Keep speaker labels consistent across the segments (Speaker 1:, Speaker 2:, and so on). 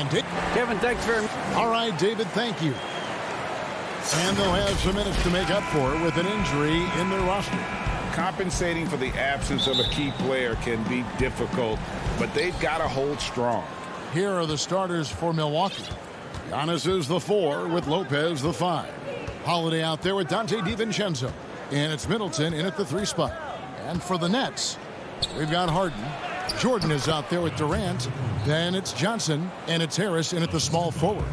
Speaker 1: And
Speaker 2: Kevin, thanks very much.
Speaker 1: all right, David, thank you. And they'll have some minutes to make up for it with an injury in their roster.
Speaker 3: Compensating for the absence of a key player can be difficult, but they've got to hold strong.
Speaker 1: Here are the starters for Milwaukee. Giannis is the 4 with Lopez the 5. Holiday out there with Dante DiVincenzo. And it's Middleton in at the 3 spot. And for the Nets, we've got Harden. Jordan is out there with Durant. Then it's Johnson, and it's Harris in at the small forward.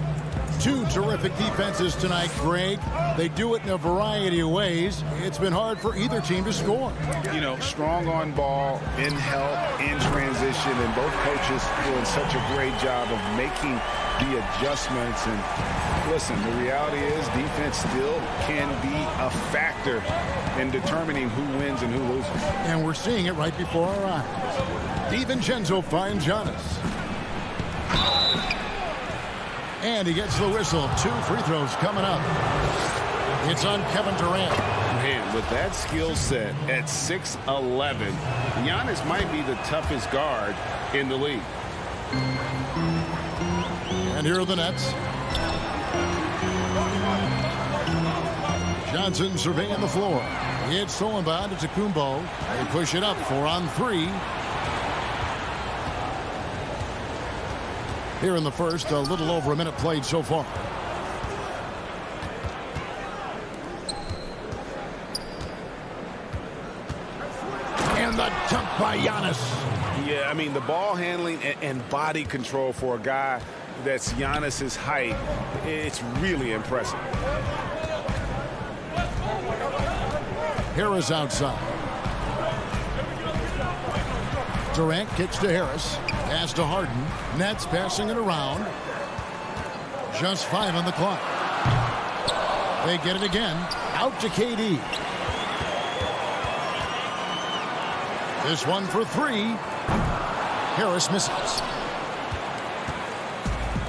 Speaker 1: 2 terrific defenses tonight, Greg. They do it in a variety of ways. It's been hard for either team to score.
Speaker 3: You know, strong on ball, in help, in transition, and both coaches doing such a great job of making the adjustments. And listen, the reality is defense still can be a factor in determining who wins and who loses.
Speaker 1: And we're seeing it right before our eyes. DiVincenzo finds Giannis. And he gets the whistle. 2 free throws coming up. It's on Kevin Durant.
Speaker 3: Man, with that skill set at 6'11", Giannis might be the toughest guard in the league.
Speaker 1: And here are the Nets. Johnson surveying the floor. It's stolen by Antetokounmpo. They push it up 4 on 3. Here in the first, a little over a minute played so far. And the dunk by Giannis.
Speaker 3: Yeah, I mean, the ball handling and body control for a guy that's Giannis's height, it's really impressive.
Speaker 1: Harris outside. Durant kicks to Harris. Pass to Harden. Nets passing it around. Just 5 on the clock. They get it again. Out to KD. This one for 3. Harris misses.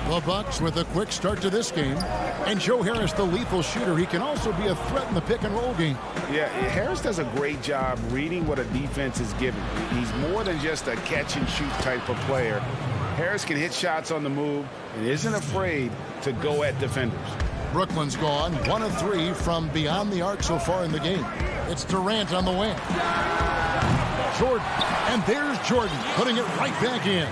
Speaker 1: The Bucks with a quick start to this game. And Joe Harris, the lethal shooter, he can also be a threat in the pick-and-roll game.
Speaker 3: Yeah, Harris does a great job reading what a defense is giving. He's more than just a catch-and-shoot type of player. Harris can hit shots on the move and isn't afraid to go at defenders.
Speaker 1: Brooklyn's gone 1 of 3 from beyond the arc so far in the game. It's Durant on the wing. Jordan, and there's Jordan putting it right back in.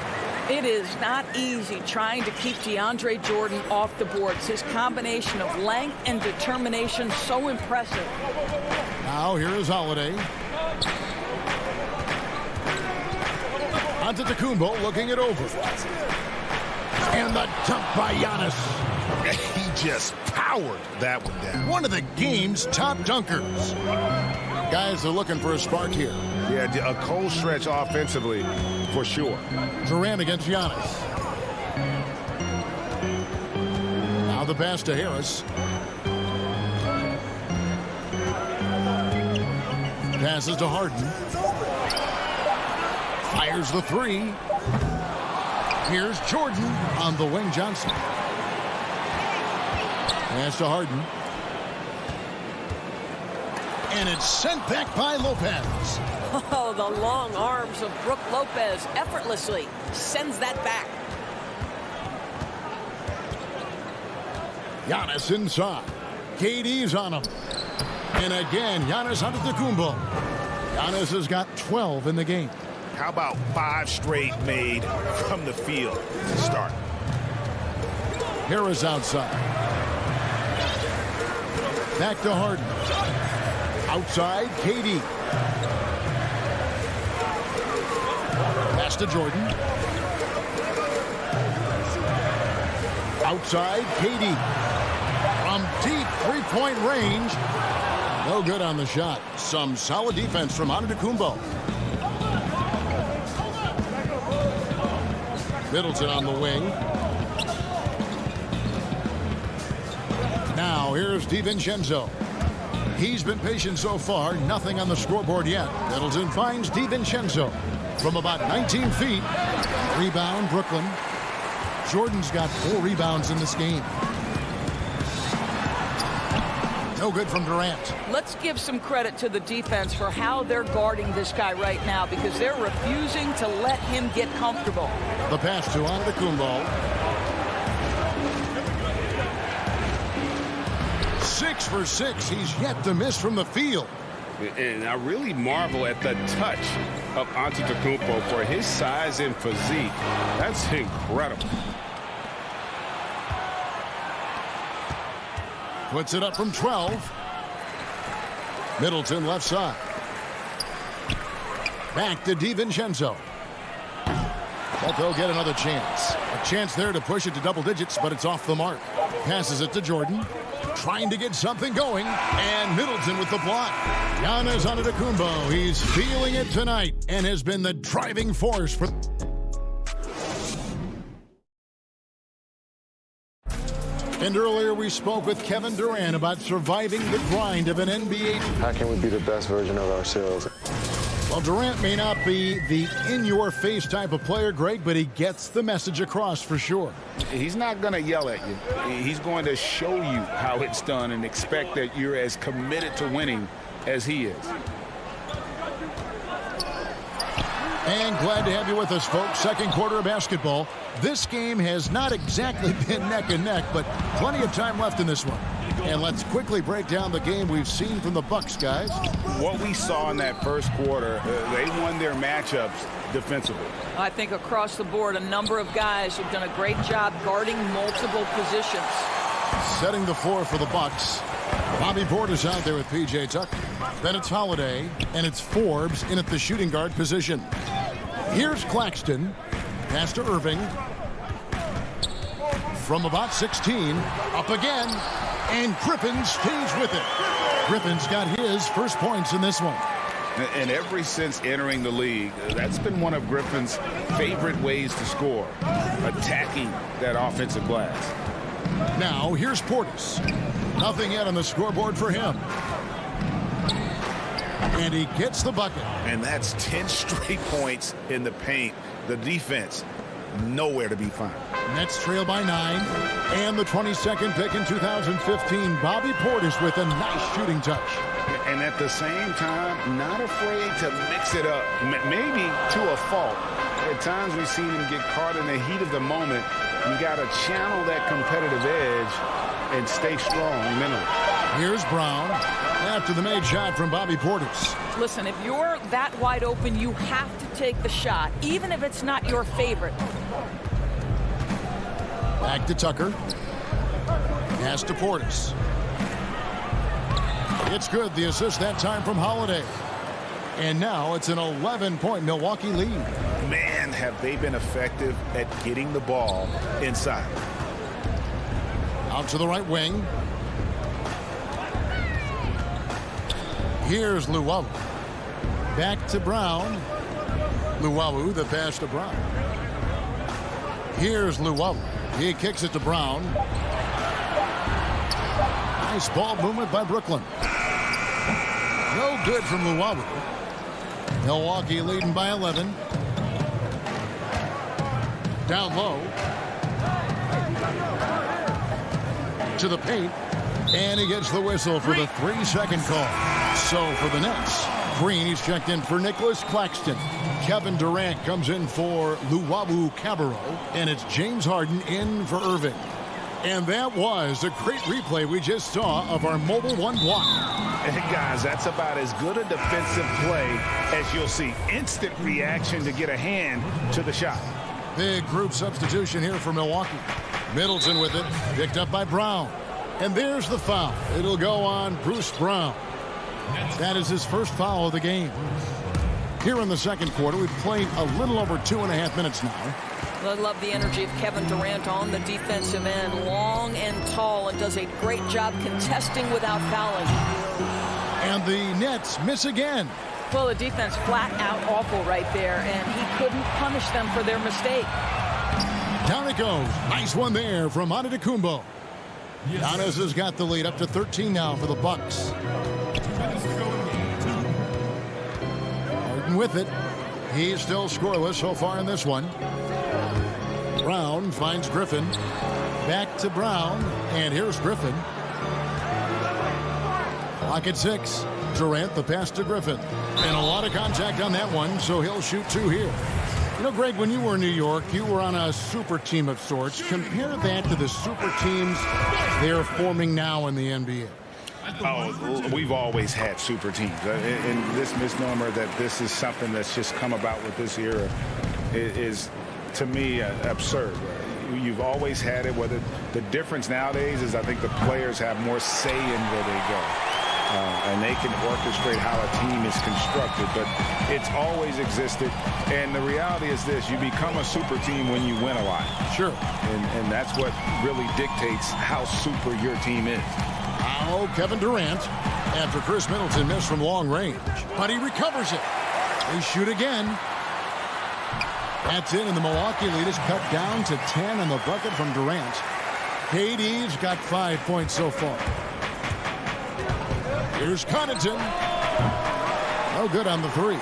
Speaker 4: It is not easy trying to keep DeAndre Jordan off the boards. His combination of length and determination so impressive.
Speaker 1: Now here is Holiday. Antetokounmpo looking it over. And the dunk by Giannis.
Speaker 5: He just powered that one down.
Speaker 1: One of the game's top dunkers. Guys are looking for a spark here.
Speaker 3: Yeah, a cold stretch offensively for sure.
Speaker 1: Durant against Giannis. Now the pass to Harris. Passes to Harden. Fires the 3. Here's Jordan on the wing. Johnson. Pass to Harden. And it's sent back by Lopez.
Speaker 4: Oh, the long arms of Brook Lopez effortlessly sends that back.
Speaker 1: Giannis inside. KD's on him. And again, Giannis Antetokounmpo. Giannis has got 12 in the game.
Speaker 5: How about 5 straight made from the field to start?
Speaker 1: Harris outside. Back to Harden. Outside, KD. Pass to Jordan. Outside, KD. From deep three-point range. No good on the shot. Some solid defense from Antetokounmpo. Middleton on the wing. Now here's DiVincenzo. He's been patient so far. Nothing on the scoreboard yet. Middleton finds DiVincenzo from about 19 feet. Rebound, Brooklyn. Jordan's got 4 rebounds in this game. No good from Durant.
Speaker 4: Let's give some credit to the defense for how they're guarding this guy right now, because they're refusing to let him get comfortable.
Speaker 1: The pass to Antetokounmpo. 6 for 6. He's yet to miss from the field.
Speaker 3: And I really marvel at the touch of Antetokounmpo for his size and physique. That's incredible.
Speaker 1: Puts it up from 12. Middleton left side. Back to DiVincenzo. But they'll get another chance. A chance there to push it to double digits, but it's off the mark. Passes it to Jordan. Trying to get something going. And Middleton with the block. Giannis Antetokounmpo. He's feeling it tonight and has been the driving force for... And earlier we spoke with Kevin Durant about surviving the grind of an NBA.
Speaker 2: How can we be the best version of ourselves?
Speaker 1: Well, Durant may not be the in-your-face type of player, Greg, but he gets the message across for sure.
Speaker 3: He's not going to yell at you. He's going to show you how it's done and expect that you're as committed to winning as he is.
Speaker 1: And glad to have you with us, folks. Second quarter of basketball. This game has not exactly been neck and neck, but plenty of time left in this one. And let's quickly break down the game we've seen from the Bucks, guys.
Speaker 3: What we saw in that first quarter, they won their matchups defensively.
Speaker 4: I think across the board, a number of guys have done a great job guarding multiple positions.
Speaker 1: Setting the floor for the Bucks. Bobby Portis out there with P.J. Tucker. Then it's Holiday, and it's Forbes in at the shooting guard position. Here's Claxton. Pass to Irving. From about 16, up again, and Griffin stays with it. Griffin's got his first points in this one.
Speaker 3: And ever since entering the league, that's been one of Griffin's favorite ways to score, attacking that offensive glass.
Speaker 1: Now, here's Portis. Nothing yet on the scoreboard for him. And he gets the bucket.
Speaker 3: And that's 10 straight points in the paint. The defense, nowhere to be found.
Speaker 1: Nets trail by 9. And the 22nd pick in 2015, Bobby Portis with a nice shooting touch.
Speaker 3: And at the same time, not afraid to mix it up, maybe to a fault. At times we've seen him get caught in the heat of the moment. You got to channel that competitive edge and stay strong mentally.
Speaker 1: Here's Brown after the made shot from Bobby Portis.
Speaker 4: Listen, if you're that wide open, you have to take the shot, even if it's not your favorite.
Speaker 1: Back to Tucker. Pass to Portis. It's good. The assist that time from Holiday. And now it's an 11-point Milwaukee lead.
Speaker 3: Man, have they been effective at getting the ball inside.
Speaker 1: Out to the right wing. Here's Luwawu. Back to Brown. Luwawu, the pass to Brown. Here's Luwawu. He kicks it to Brown. Nice ball movement by Brooklyn. No good from Luwawu. Milwaukee leading by 11. Down low. To the paint. And he gets the whistle for the 3-second call. So for the Nets, Green, he's checked in for Nicholas Claxton. Kevin Durant comes in for Luwawu-Cabarrot. And it's James Harden in for Irving. And that was a great replay we just saw of our Mobile One block.
Speaker 3: Hey, guys, that's about as good a defensive play as you'll see. Instant reaction to get a hand to the shot.
Speaker 1: Big group substitution here for Milwaukee. Middleton with it, picked up by Brown. And there's the foul. It'll go on Bruce Brown. That is his first foul of the game. Here in the second quarter, we've played a little over 2.5 minutes now.
Speaker 4: I love the energy of Kevin Durant on the defensive end. Long and tall, and does a great job contesting without fouling.
Speaker 1: And the Nets miss again.
Speaker 4: Well, the defense flat out awful right there, and he couldn't punish them for their mistake.
Speaker 1: Down it goes. Nice one there from Antetokounmpo. Giannis has got the lead up to 13 now for the Bucks. Harden with it. He's still scoreless so far in this one. Brown finds Griffin. Back to Brown. And here's Griffin. Clock at 6. Durant the pass to Griffin. And a lot of contact on that one, so he'll shoot 2 here. You know, Greg, when you were in New York, you were on a super team of sorts. Compare that to the super teams they're forming now in the NBA.
Speaker 3: Oh, we've always had super teams. And this misnomer that this is something that's just come about with this era is, to me, absurd. You've always had it. Whether the difference nowadays is I think the players have more say in where they go. And they can orchestrate how a team is constructed. But it's always existed. And the reality is this. You become a super team when you win a lot.
Speaker 1: Sure.
Speaker 3: And that's what really dictates how super your team is.
Speaker 1: Now Kevin Durant after Chris Middleton missed from long range. But he recovers it. They shoot again. That's in, and the Milwaukee lead is cut down to 10 on the bucket from Durant. KD's got 5 points so far. Here's Connaughton. No good on the three.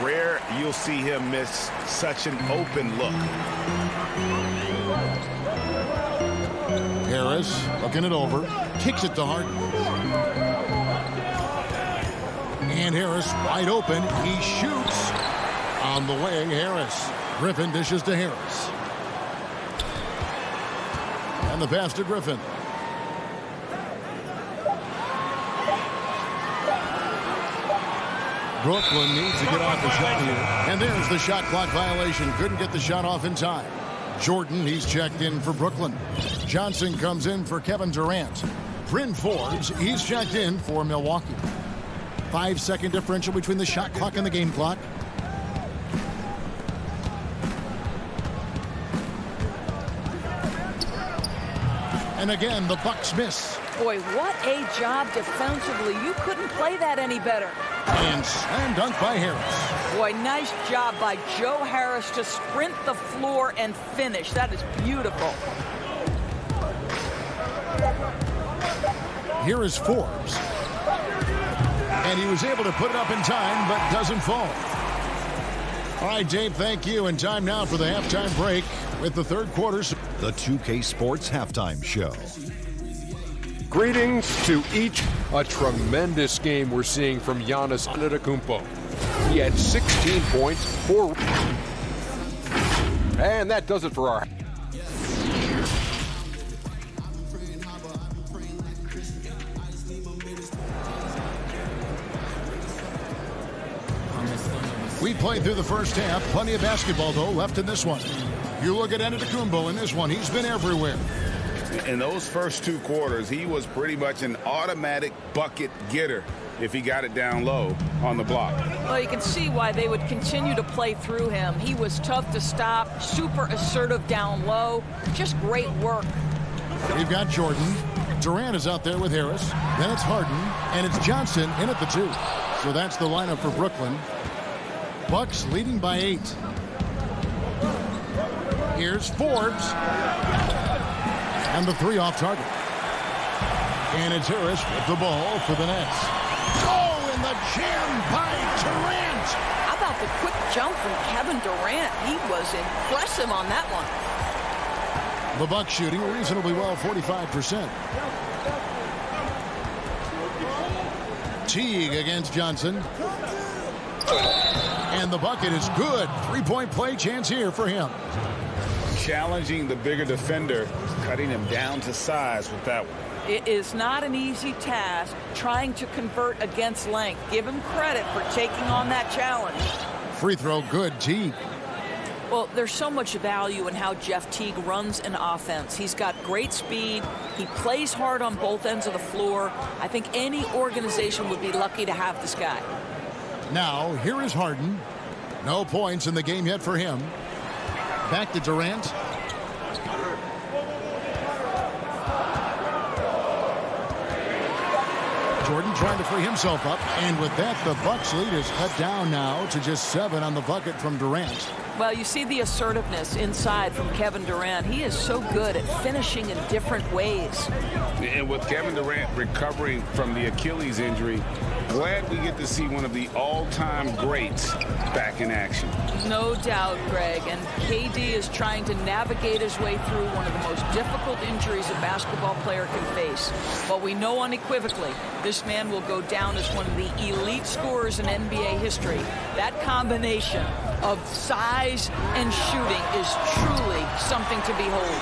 Speaker 3: Rare you'll see him miss such an open look.
Speaker 1: Harris looking it over. Kicks it to Harden. And Harris wide open. He shoots. On the way, Harris. Griffin dishes to Harris. And the pass to Griffin. Brooklyn needs to get off the shot here. And there's the shot clock violation. Couldn't get the shot off in time. Jordan, he's checked in for Brooklyn. Johnson comes in for Kevin Durant. Bryn Forbes, he's checked in for Milwaukee. 5-second differential between the shot clock and the game clock. And again, the Bucks miss.
Speaker 4: Boy, what a job defensively. You couldn't play that any better.
Speaker 1: And slam dunk by Harris.
Speaker 4: Boy, nice job by Joe Harris to sprint the floor and finish. That is beautiful.
Speaker 1: Here is Forbes. And he was able to put it up in time, but doesn't fall. All right, Dave, thank you. And time now for the halftime break with the third quarter.
Speaker 6: The 2K Sports Halftime Show.
Speaker 7: Greetings to each. A tremendous game we're seeing from Giannis Antetokounmpo. He had 16 points, 4. And that does it for our.
Speaker 1: We played through the first half. Plenty of basketball, though, left in this one. You look at Antetokounmpo in this one. He's been everywhere.
Speaker 3: In those first two quarters, he was pretty much an automatic bucket getter if he got it down low on the block.
Speaker 4: Well, you can see why they would continue to play through him. He was tough to stop, super assertive down low. Just great work.
Speaker 1: We've got Jordan. Durant is out there with Harris. Then it's Harden, and it's Johnson in at the 2. So that's the lineup for Brooklyn. Bucks leading by 8. Here's Forbes. And the 3 off target. And it's Harris with the ball for the Nets. Oh, and the jam by Durant.
Speaker 4: How about the quick jump from Kevin Durant? He was impressive on that one.
Speaker 1: The Bucks shooting reasonably well, 45%. Teague against Johnson. And the bucket is good. 3-point play chance here for him.
Speaker 3: Challenging the bigger defender, cutting him down to size with that one.
Speaker 4: It is not an easy task trying to convert against length. Give him credit for taking on that challenge.
Speaker 1: Free throw good, Teague.
Speaker 4: Well, there's so much value in how Jeff Teague runs an offense. He's got great speed. He plays hard on both ends of the floor. I think any organization would be lucky to have this guy.
Speaker 1: Now, here is Harden. No points in the game yet for him. Back to Durant. Jordan trying to free himself up. And with that, the Bucks lead is cut down now to just 7 on the bucket from Durant.
Speaker 4: Well, you see the assertiveness inside from Kevin Durant. He is so good at finishing in different ways.
Speaker 3: And with Kevin Durant recovering from the Achilles injury, glad we get to see one of the all-time greats back in action.
Speaker 4: No doubt, Greg. And KD is trying to navigate his way through one of the most difficult injuries a basketball player can face. But we know unequivocally this this man will go down as one of the elite scorers in NBA history. That combination of size and shooting is truly something to behold.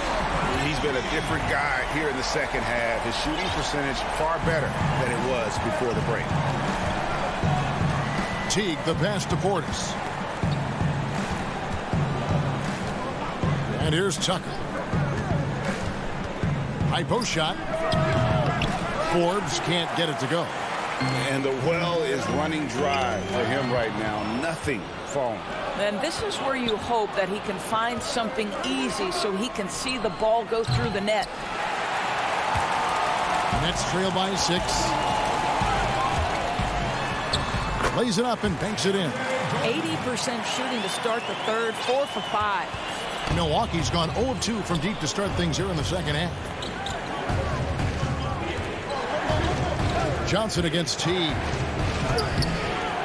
Speaker 3: He's been a different guy here in the second half. His shooting percentage far better than it was before the break.
Speaker 1: Teague, the pass to Portis. And here's Tucker. High post shot. Forbes can't get it to go.
Speaker 3: And the well is running dry for him right now. Nothing falling.
Speaker 4: And this is where you hope that he can find something easy so he can see the ball go through the net.
Speaker 1: Nets trail by 6. Lays it up and banks it in.
Speaker 4: 80% shooting to start the third, 4 for 5.
Speaker 1: Milwaukee's gone 0 of 2 from deep to start things here in the second half. Johnson against Teague.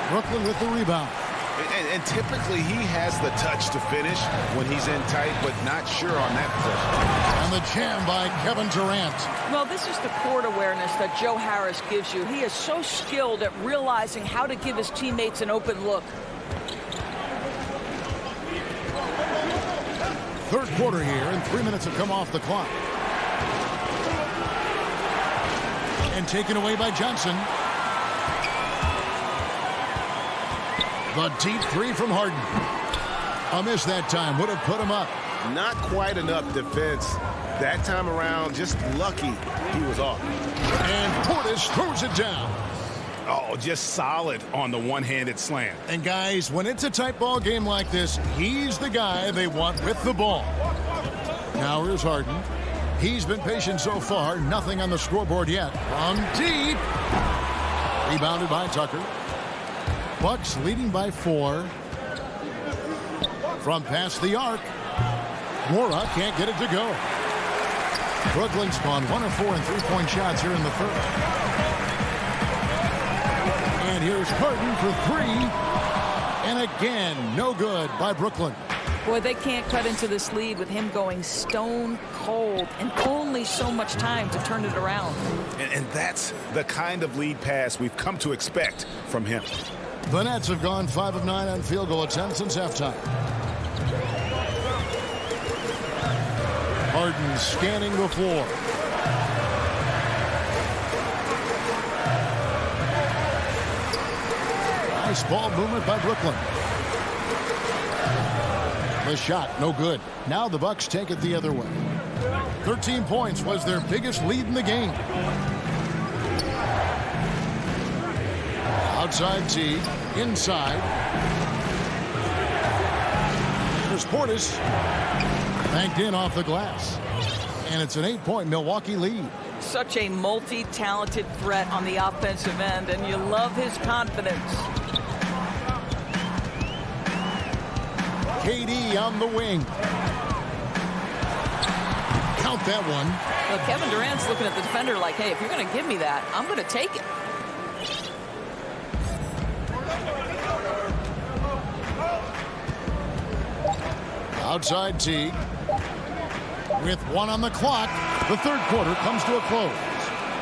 Speaker 1: Brooklyn with the rebound.
Speaker 3: And typically he has the touch to finish when he's in tight, but not sure on that possession.
Speaker 1: And the jam by Kevin Durant.
Speaker 4: Well, this is the court awareness that Joe Harris gives you. He is so skilled at realizing how to give his teammates an open look.
Speaker 1: Third quarter here, and 3 minutes have come off the clock. And taken away by Johnson. The deep three from Harden. A miss that time. Would have put him up.
Speaker 3: Not quite enough defense that time around. Just lucky he was off.
Speaker 1: And Portis throws it down.
Speaker 5: Oh, just solid on the one-handed slam.
Speaker 1: And guys, when it's a tight ball game like this, he's the guy they want with the ball. Now here's Harden. He's been patient so far. Nothing on the scoreboard yet. From deep. Rebounded by Tucker. Bucks leading by 4. From past the arc. Mora can't get it to go. Brooklyn's gone 1 of 4 in three-point shots here in the third. And here's Harden for 3. And again, no good by Brooklyn.
Speaker 4: Boy, they can't cut into this lead with him going stone cold and only so much time to turn it around.
Speaker 3: And that's the kind of lead pass we've come to expect from him.
Speaker 1: The Nets have gone 5 of 9 on field goal attempts since halftime. Harden scanning the floor. Nice ball movement by Brooklyn. The shot, no good. Now the Bucks take it the other way. 13 points was their biggest lead in the game. Outside Teague, inside. There's Portis. Banked in off the glass. And it's an 8-point Milwaukee lead.
Speaker 4: Such a multi-talented threat on the offensive end, and you love his confidence.
Speaker 1: KD on the wing. Count that one.
Speaker 4: Well, Kevin Durant's looking at the defender like, hey, if you're going to give me that, I'm going to take it.
Speaker 1: Outside Teague. With 1 on the clock, the third quarter comes to a close.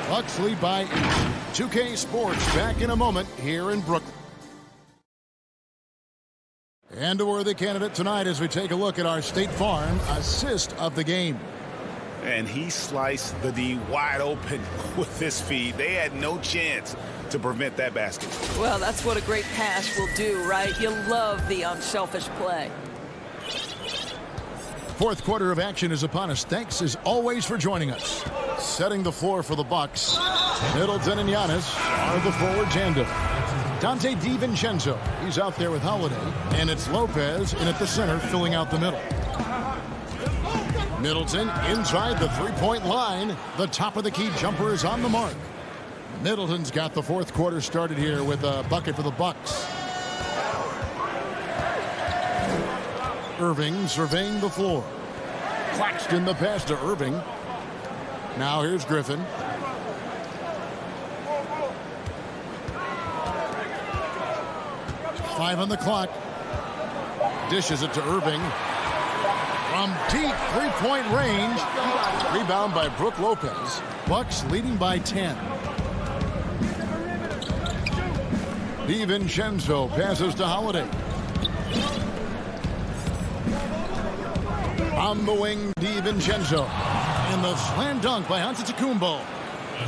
Speaker 1: Bucks lead by 8. 2K Sports back in a moment here in Brooklyn. And a worthy candidate tonight as we take a look at our State Farm assist of the game.
Speaker 3: And he sliced the D wide open with his feet. They had no chance to prevent that basket.
Speaker 4: Well, that's what a great pass will do, right? You love the unselfish play.
Speaker 1: Fourth quarter of action is upon us. Thanks as always for joining us. Setting the floor for the Bucks. Middleton and Giannis are the forward tandem. Dante DiVincenzo, he's out there with Holiday. And it's Lopez in at the center filling out the middle. Middleton inside the three-point line. The top of the key jumper is on the mark. Middleton's got the fourth quarter started here with a bucket for the Bucks. Irving surveying the floor. Claxton the pass to Irving. Now here's Griffin. Five on the clock. Dishes it to Irving. From deep three-point range. Rebound by Brook Lopez. Bucks leading by 10. DiVincenzo passes to Holiday. On the wing, DiVincenzo. And the slam dunk by Antetokounmpo.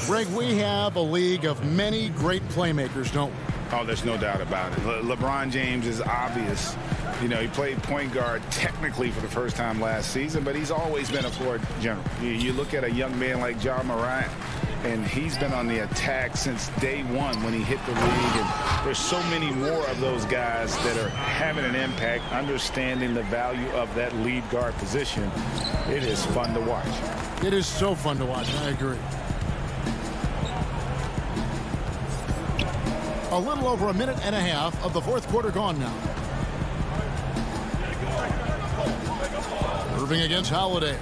Speaker 1: Greg, we have a league of many great playmakers, don't we?
Speaker 3: Oh, there's no doubt about it. LeBron James is obvious. You know, he played point guard technically for the first time last season, but he's always been a floor general. You look at a young man like Ja Morant, and he's been on the attack since day one when he hit the league. And there's so many more of those guys that are having an impact, understanding the value of that lead guard position. It is fun to watch.
Speaker 1: It is so fun to watch. I agree. A little over a minute and a half of the fourth quarter gone now. Irving against Holiday.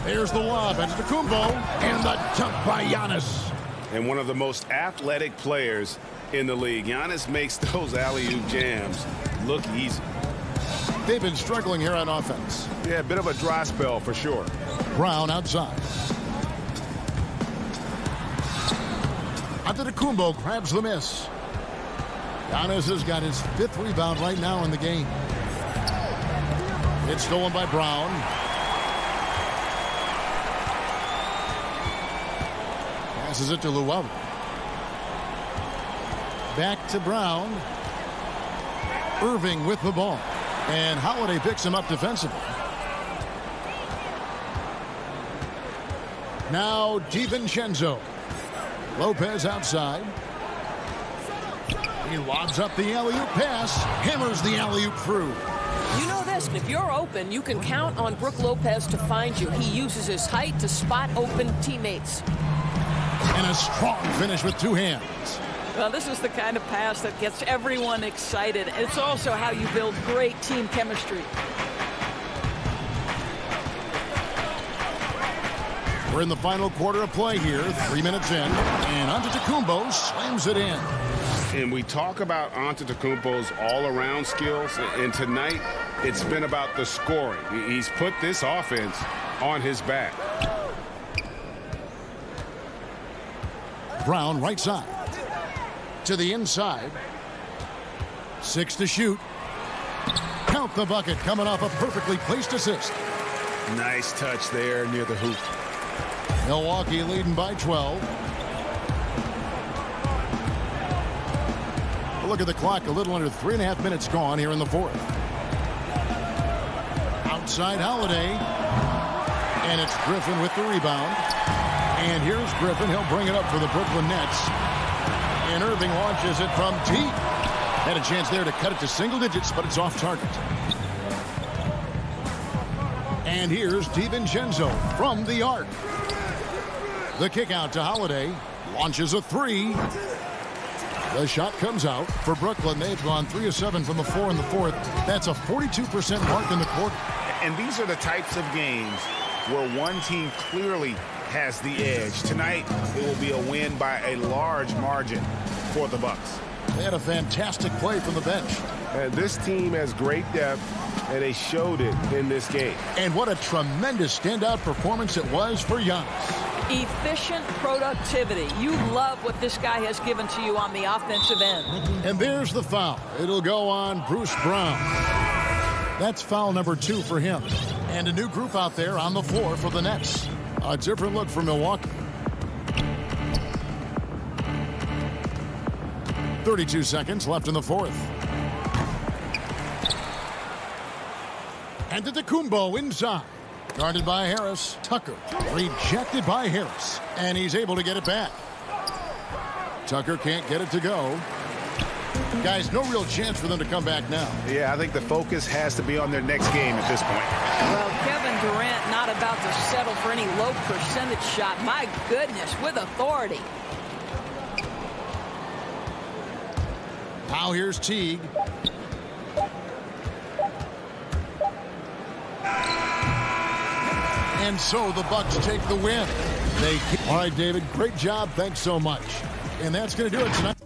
Speaker 1: There's the lob. Antetokounmpo. And the dunk by Giannis.
Speaker 8: And one of the most athletic players in the league. Giannis makes those alley-oop jams look easy.
Speaker 1: They've been struggling here on offense.
Speaker 3: Yeah, a bit of a dry spell for sure.
Speaker 1: Brown outside. Antetokounmpo grabs the miss. Giannis has got his 5th rebound right now in the game. It's stolen by Brown. Passes it to Llewellyn. Back to Brown. Irving with the ball. And Holiday picks him up defensively. Now DiVincenzo. Lopez outside. He lobs up the alley-oop pass. Hammers the alley-oop through.
Speaker 9: You know this, if you're open, you can count on Brook Lopez to find you. He uses his height to spot open teammates.
Speaker 1: And a strong finish with 2 hands.
Speaker 4: Well, this is the kind of pass that gets everyone excited. It's also how you build great team chemistry.
Speaker 1: We're in the final quarter of play here, 3 minutes in, and Antetokounmpo slams it in.
Speaker 8: And we talk about Antetokounmpo's all-around skills, and tonight it's been about the scoring. He's put this offense on his back.
Speaker 1: Brown right side. To the inside. 6 to shoot. Count the bucket coming off a perfectly placed assist.
Speaker 3: Nice touch there near the hoop.
Speaker 1: Milwaukee leading by 12. Look at the clock, a little under 3.5 minutes gone here in the fourth. Outside Holiday. And it's Griffin with the rebound. And here's Griffin. He'll bring it up for the Brooklyn Nets. And Irving launches it from deep. Had a chance there to cut it to single digits, but it's off target. And here's DiVincenzo from the arc. The kick out to Holiday. Launches a 3. The shot comes out for Brooklyn. They've gone 3 of 7 from the floor in the fourth. That's a 42% mark in the quarter.
Speaker 3: And these are the types of games where one team clearly has the edge. Tonight, it will be a win by a large margin for the Bucks.
Speaker 1: They had a fantastic play from the bench.
Speaker 8: This team has great depth, and they showed it in this game.
Speaker 1: And what a tremendous standout performance it was for Giannis.
Speaker 4: Efficient productivity. You love what this guy has given to you on the offensive end.
Speaker 1: And there's the foul. It'll go on Bruce Brown. That's foul number 2 for him. And a new group out there on the floor for the Nets. A different look for Milwaukee. 32 seconds left in the fourth. Antetokounmpo inside. Guarded by Harris. Tucker rejected by Harris. And he's able to get it back. Tucker can't get it to go. Guys, no real chance for them to come back now.
Speaker 3: Yeah, I think the focus has to be on their next game at this point.
Speaker 4: Well, Kevin Durant not about to settle for any low percentage shot. My goodness, with authority.
Speaker 1: Now here's Teague. And so the Bucks take the win. All right, David, great job. Thanks so much. And that's going to do it tonight.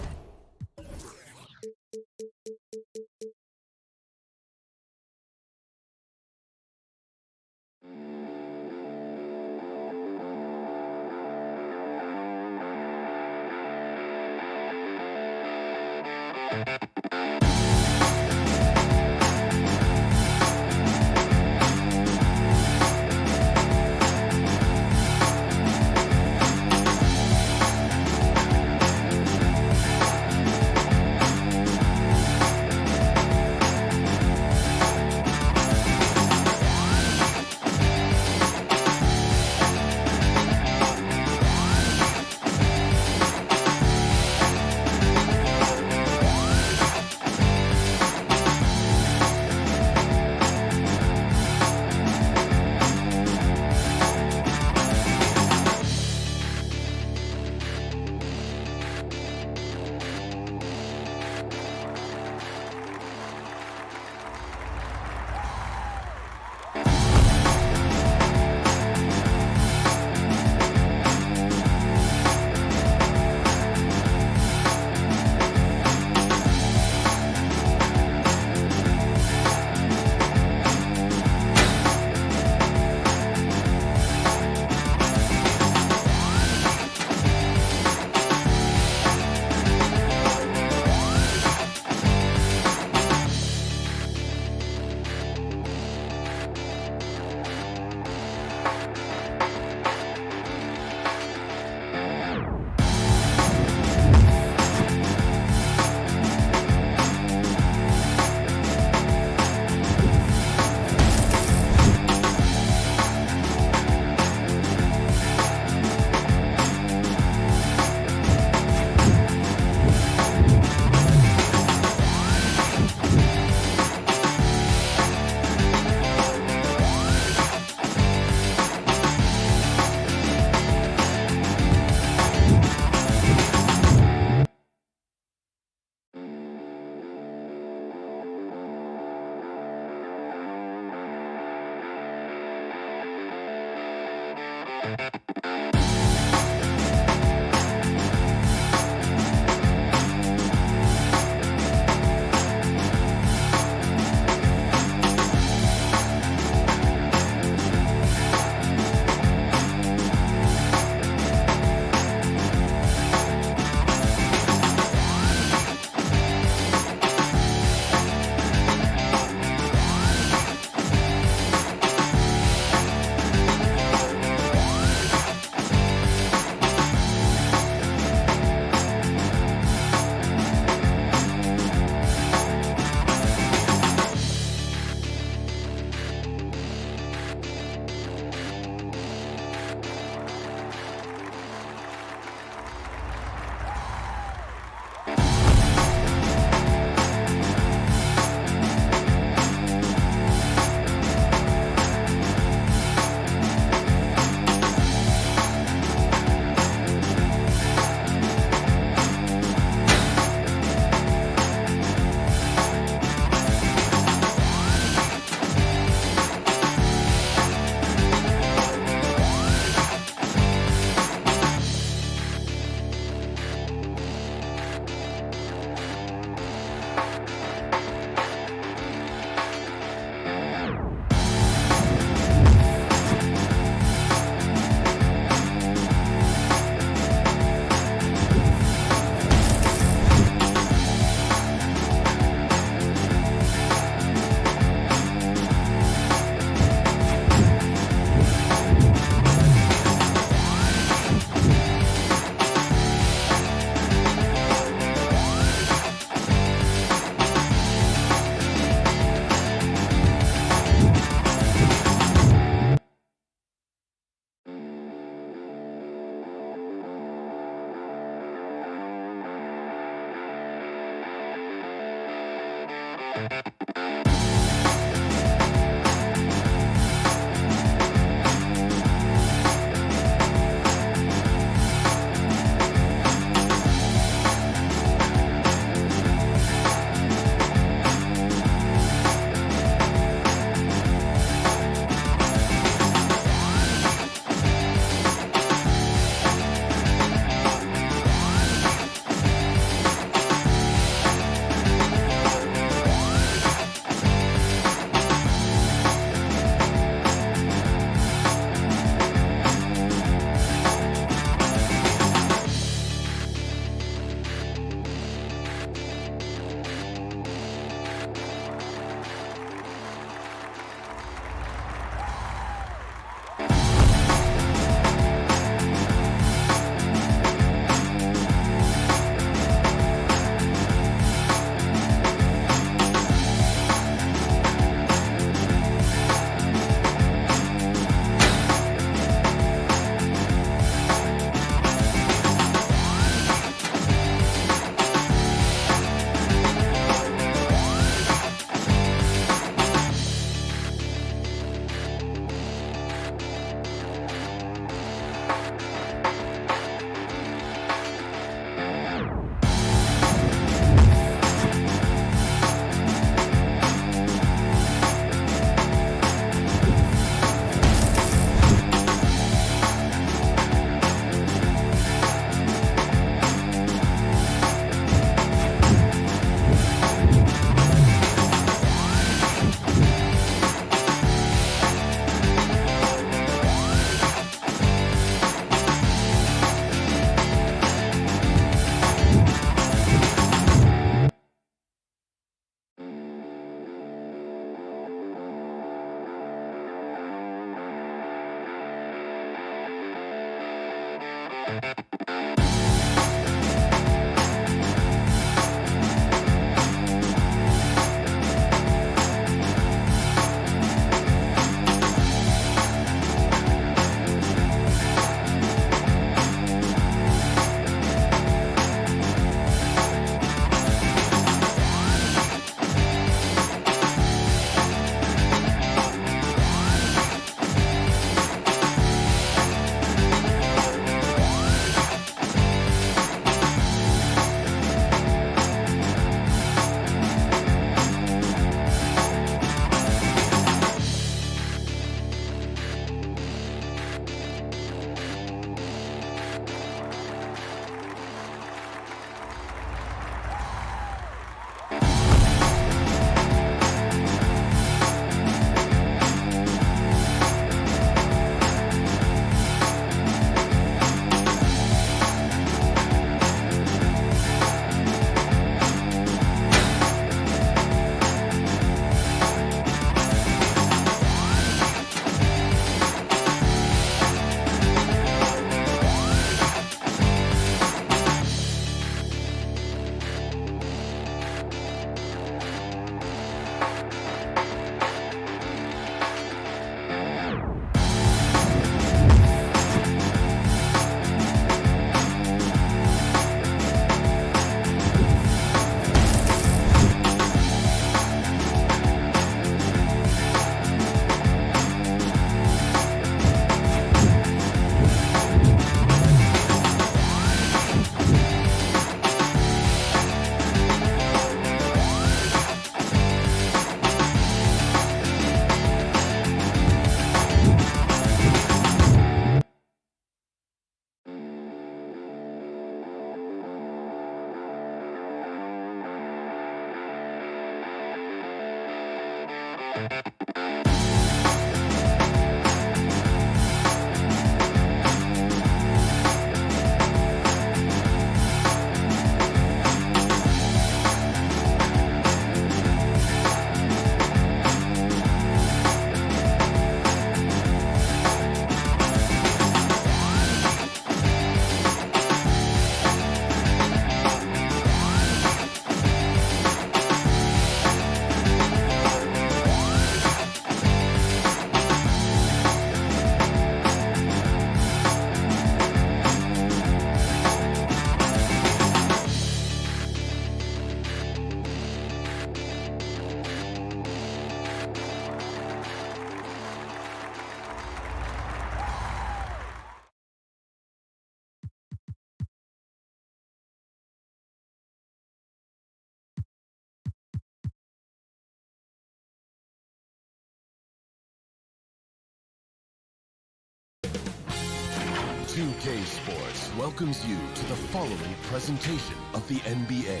Speaker 10: 2K Sports welcomes you to the following presentation of the NBA.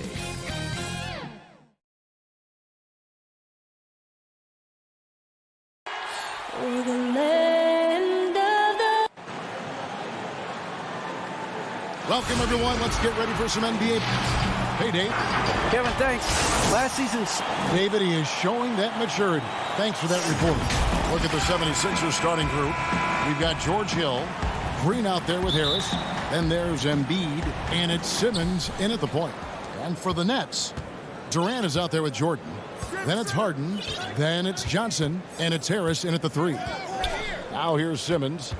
Speaker 1: Welcome, everyone. Let's get ready for some NBA. Hey, Dave.
Speaker 11: Kevin, thanks. Last season's...
Speaker 1: David, he is showing that maturity. Thanks for that report. Look at the 76ers starting group. We've got George Hill, Green out there with Harris. Then there's Embiid, and it's Simmons in at the point. And for the Nets, Durant is out there with Jordan. Then it's Harden. Then it's Johnson, and it's Harris in at the 3. Now here's Simmons.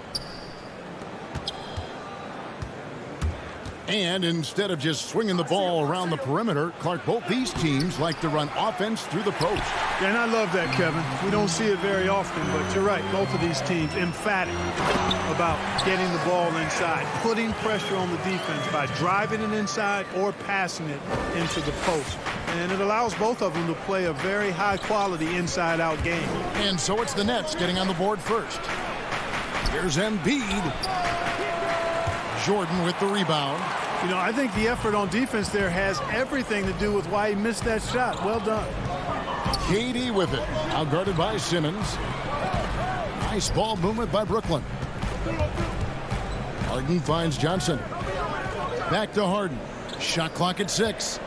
Speaker 1: And instead of just swinging the ball around the perimeter, Clark, both these teams like to run offense through the post.
Speaker 12: Yeah, and I love that, Kevin. We don't see it very often, but you're right. Both of these teams emphatic about getting the ball inside, putting pressure on the defense by driving it inside or passing it into the post. And it allows both of them to play a very high-quality inside-out game.
Speaker 1: And so it's the Nets getting on the board first. Here's Embiid. Jordan with the rebound.
Speaker 12: You know, I think the effort on defense there has everything to do with why he missed that shot. Well done.
Speaker 1: KD with it. Outguarded by Simmons. Nice ball movement by Brooklyn. Harden finds Johnson. Back to Harden. Shot clock at 6.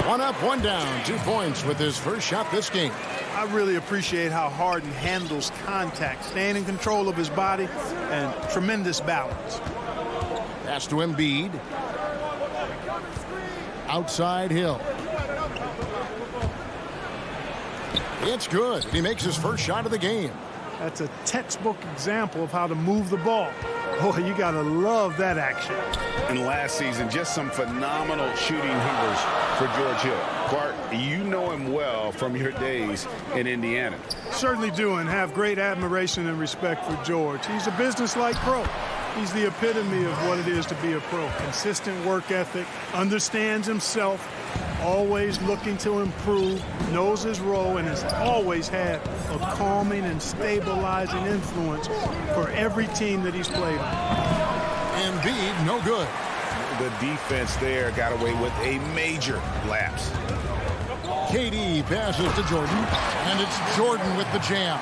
Speaker 1: One up, one down. 2 points with his first shot this game.
Speaker 12: I really appreciate how Harden handles contact, staying in control of his body, and tremendous balance.
Speaker 1: Pass to Embiid. Outside Hill. It's good. He makes his first shot of the game.
Speaker 12: That's a textbook example of how to move the ball. Boy, you got to love that action.
Speaker 3: And last season, just some phenomenal shooting numbers for George Hill. Clark, you know him well from your days in Indiana.
Speaker 12: Certainly do, and have great admiration and respect for George. He's a business-like pro. He's the epitome of what it is to be a pro. Consistent work ethic, understands himself, always looking to improve, knows his role, and has always had a calming and stabilizing influence for every team that he's played on.
Speaker 1: Embiid, no good.
Speaker 3: The defense there got away with a major lapse.
Speaker 1: KD passes to Jordan, and it's Jordan with the jam.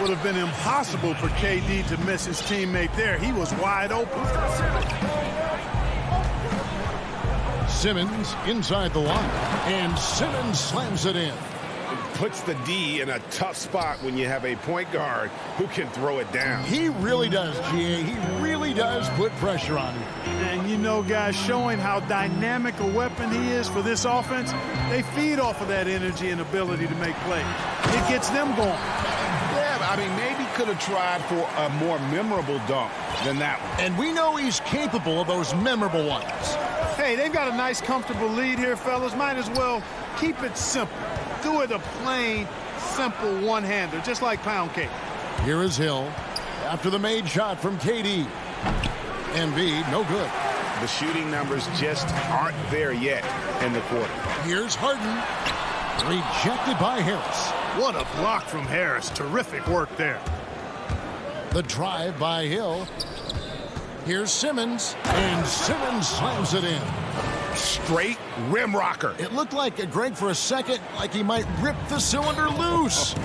Speaker 12: Would have been impossible for KD to miss his teammate there. He was wide open.
Speaker 1: Simmons inside the line, and Simmons slams it in.
Speaker 3: Puts the D in a tough spot when you have a point guard who can throw it down.
Speaker 1: He really does, GA. He really does put pressure on him.
Speaker 12: And you know, guys, showing how dynamic a weapon he is for this offense, they feed off of that energy and ability to make plays. It gets them going.
Speaker 3: Yeah, I mean, maybe could have tried for a more memorable dunk than that one.
Speaker 1: And we know he's capable of those memorable ones.
Speaker 12: Hey, they've got a nice, comfortable lead here, fellas. Might as well keep it simple. Do it a plain, simple one-hander, just like pound cake.
Speaker 1: Here is Hill after the made shot from KD. Embiid, no good.
Speaker 3: The shooting numbers just aren't there yet in the quarter.
Speaker 1: Here's Harden. Rejected by Harris.
Speaker 12: What a block from Harris. Terrific work there.
Speaker 1: The drive by Hill. Here's Simmons, and Simmons slams it in.
Speaker 3: Straight rim rocker.
Speaker 1: It looked like, Greg, for a second, like he might rip the cylinder loose.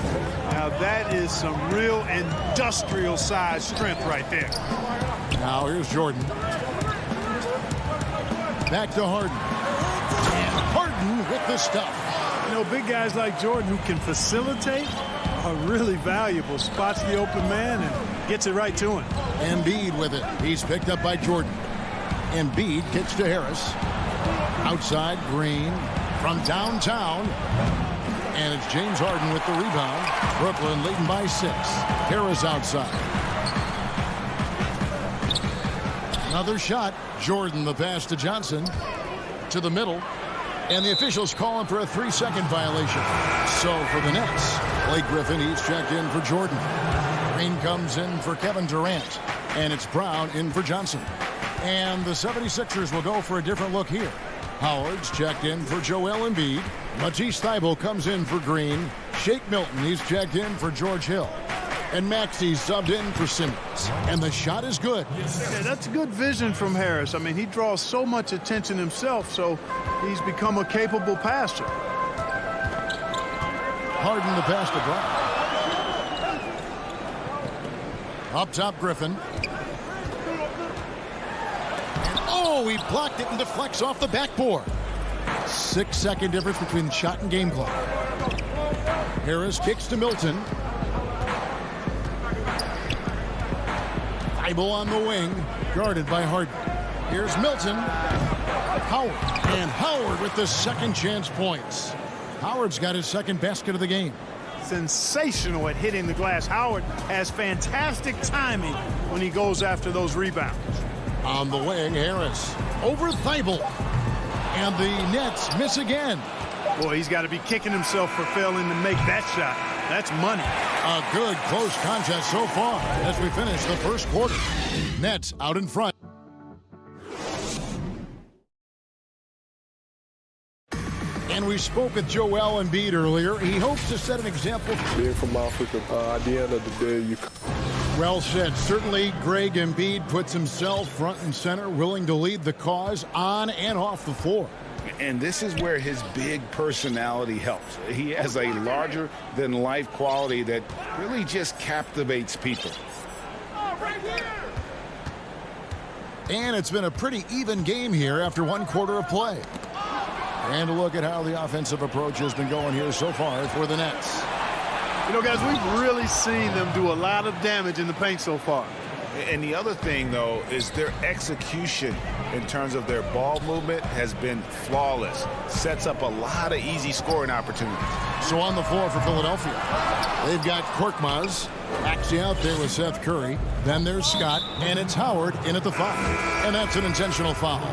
Speaker 12: Now that is some real industrial size strength right there.
Speaker 1: Now here's Jordan. Back to Harden. And Harden with the stuff.
Speaker 12: You know, big guys like Jordan who can facilitate are really valuable. Spots the open man and gets it right to him.
Speaker 1: Embiid with it. He's picked up by Jordan. Embiid kicks to Harris. Outside, Green from downtown. And it's James Harden with the rebound. Brooklyn leading by 6. Harris outside. Another shot. Jordan the pass to Johnson. To the middle. And the officials calling for a 3-second violation. So for the Nets, Blake Griffin, he's checked in for Jordan. Green comes in for Kevin Durant. And it's Brown in for Johnson. And the 76ers will go for a different look here. Howard's checked in for Joel Embiid. Matisse Thybulle comes in for Green. Shake Milton, he's checked in for George Hill. And Maxey subbed in for Simmons. And the shot is good.
Speaker 12: Yeah, that's good vision from Harris. I mean, he draws so much attention himself, so he's become a capable passer.
Speaker 1: Harden the pass to Brown. Up top, Griffin. And oh, he blocked it and deflects off the backboard. 6-second difference between shot and game clock. Harris kicks to Milton. Thibault on the wing, guarded by Harden. Here's Milton. Howard. And Howard with the second chance points. Howard's got his second basket of the game.
Speaker 12: Sensational at hitting the glass. Howard has fantastic timing when he goes after those rebounds.
Speaker 1: On the wing, Harris over Thibault. And the Nets miss again.
Speaker 12: Boy, he's got to be kicking himself for failing to make that shot. That's money.
Speaker 1: A good close contest so far as we finish the first quarter. Nets out in front. And we spoke with Joel Embiid earlier. He hopes to set an example.
Speaker 2: Being from Africa, at the end of the day, you...
Speaker 1: Well said. Certainly, Greg Embiid puts himself front and center, willing to lead the cause on and off the floor.
Speaker 3: And this is where his big personality helps. He has a larger-than-life quality that really just captivates people.
Speaker 1: And it's been a pretty even game here after one quarter of play. And a look at how the offensive approach has been going here so far for the Nets.
Speaker 12: You know, guys, we've really seen them do a lot of damage in the paint so far.
Speaker 3: And the other thing, though, is their execution in terms of their ball movement has been flawless. Sets up a lot of easy scoring opportunities.
Speaker 1: So on the floor for Philadelphia, they've got Korkmaz actually out there with Seth Curry. Then there's Scott, and it's Howard in at the foul. And that's an intentional foul.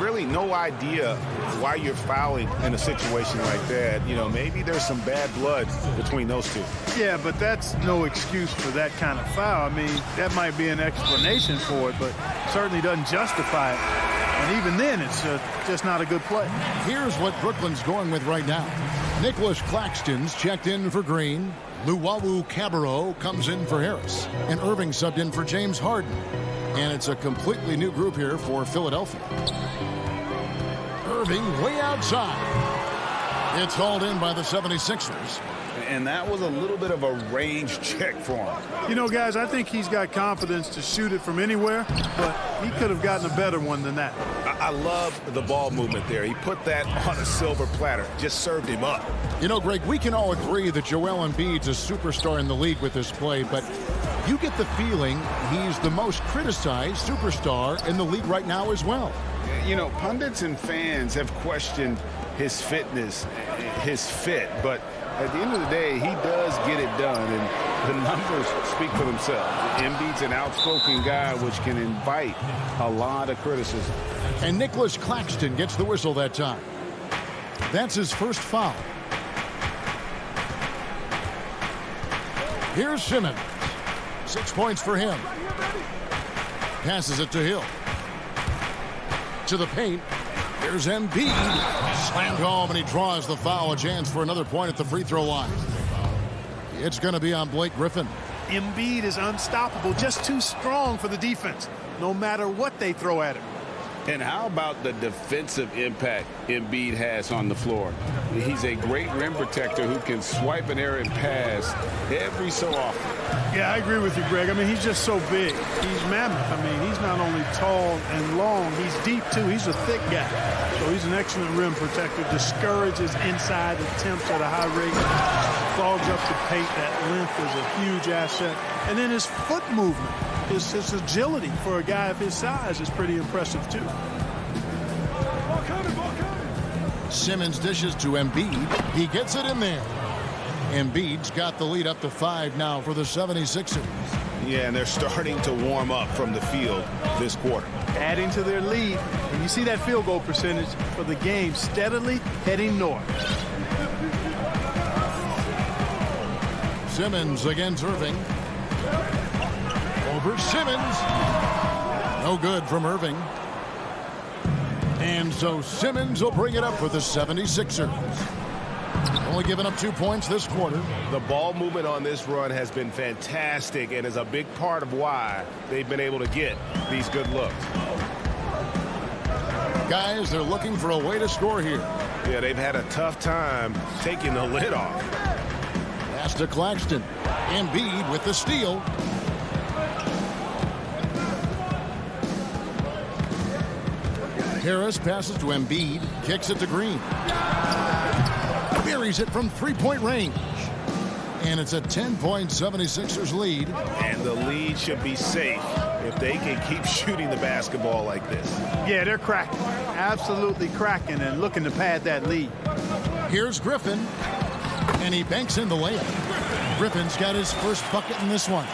Speaker 3: Really no idea why you're fouling in a situation like that. You know, maybe there's some bad blood between those two.
Speaker 12: Yeah, but that's no excuse for that kind of foul. I mean, that might be an explanation for it, but certainly doesn't justify it. And even then, it's just not a good play.
Speaker 1: Here's what Brooklyn's going with right now. Nicholas Claxton's checked in for Green. Luwawu Cabarrot comes in for Harris. And Irving subbed in for James Harden. And it's a completely new group here for Philadelphia. Irving way outside. It's hauled in by the 76ers.
Speaker 3: And that was a little bit of a range check for him.
Speaker 12: You know, guys, I think he's got confidence to shoot it from anywhere, but he could have gotten a better one than that.
Speaker 3: I love the ball movement there. He put that on a silver platter. Just served him up.
Speaker 1: You know, Greg, we can all agree that Joel Embiid's a superstar in the league with this play, but you get the feeling he's the most criticized superstar in the league right now as well.
Speaker 3: You know, pundits and fans have questioned his fitness, his fit, but at the end of the day, he does get it done, and the numbers speak for themselves. Embiid's an outspoken guy, which can invite a lot of criticism.
Speaker 1: And Nicholas Claxton gets the whistle that time. That's his first foul. Here's Simmons. 6 points for him. Passes it to Hill. To the paint. Here's Embiid. Slammed home, and he draws the foul. A chance for another point at the free throw line. It's going to be on Blake Griffin.
Speaker 12: Embiid is unstoppable, just too strong for the defense, no matter what they throw at him.
Speaker 8: And how about the defensive impact Embiid has on the floor? He's a great rim protector who can swipe an errant pass every so often.
Speaker 12: Yeah, I agree with you, Greg. I mean, he's just so big. He's mammoth. I mean, he's not only tall and long, he's deep, too. He's a thick guy. So he's an excellent rim protector. Discourages inside attempts at a high rate. Clogs up the paint. That length is a huge asset. And then his foot movement. His agility for a guy of his size is pretty impressive, too.
Speaker 1: Simmons dishes to Embiid. He gets it in there. Embiid's got the lead up to 5 now for the 76ers.
Speaker 3: Yeah, and they're starting to warm up from the field this quarter.
Speaker 12: Adding to their lead. And you see that field goal percentage for the game steadily heading north.
Speaker 1: Simmons against Irving. Over Simmons. No good from Irving. And so Simmons will bring it up for the 76ers. only given up 2 points this quarter.
Speaker 8: The ball movement on this run has been fantastic and is a big part of why they've been able to get these good looks.
Speaker 1: Guys, they're looking for a way to score here.
Speaker 8: Yeah, they've had a tough time taking the lid off.
Speaker 1: Pass to Claxton. Embiid with the steal. Harris passes to Embiid. Kicks it to Green. Buries it from three-point range. And it's a 10-point 76ers lead.
Speaker 3: And the lead should be safe if they can keep shooting the basketball like this.
Speaker 12: Yeah, they're cracking. Absolutely cracking and looking to pad that lead.
Speaker 1: Here's Griffin. And he banks in the layup. Griffin's got his first bucket in this one.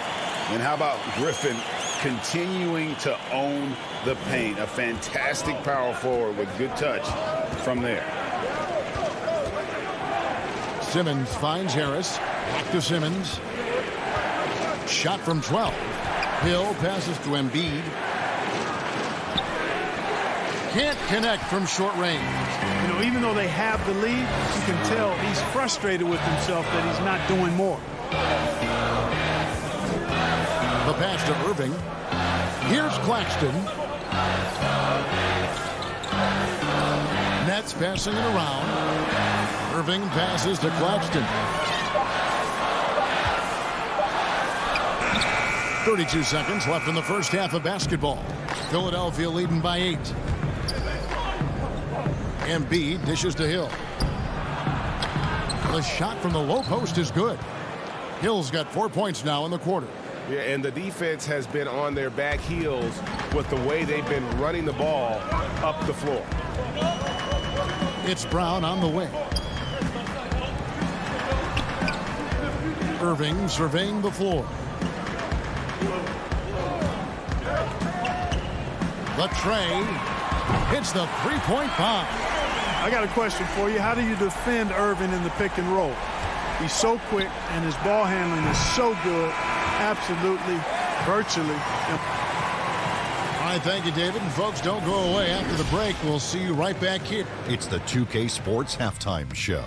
Speaker 3: And how about Griffin continuing to own the paint? A fantastic power forward with good touch from there.
Speaker 1: Simmons finds Harris. Back to Simmons. Shot from 12. Hill passes to Embiid. Can't connect from short range.
Speaker 12: You know, even though they have the lead, you can tell he's frustrated with himself that he's not doing more.
Speaker 1: The pass to Irving. Here's Claxton. Nets passing it around. Irving passes to Claxton. 32 seconds left in the first half of basketball. Philadelphia leading by 8. Embiid dishes to Hill. The shot from the low post is good. Hill's got 4 points now in the quarter.
Speaker 8: Yeah, and the defense has been on their back heels with the way they've been running the ball up the floor.
Speaker 1: It's Brown on the wing. Irving surveying the floor. The tray hits the three-point bomb.
Speaker 12: I got a question for you. How do you defend Irving in the pick and roll? He's so quick, and his ball handling is so good. Absolutely, virtually.
Speaker 1: All right, thank you, David. And folks, don't go away. After the break, we'll see you right back here.
Speaker 6: It's the 2K Sports Halftime Show.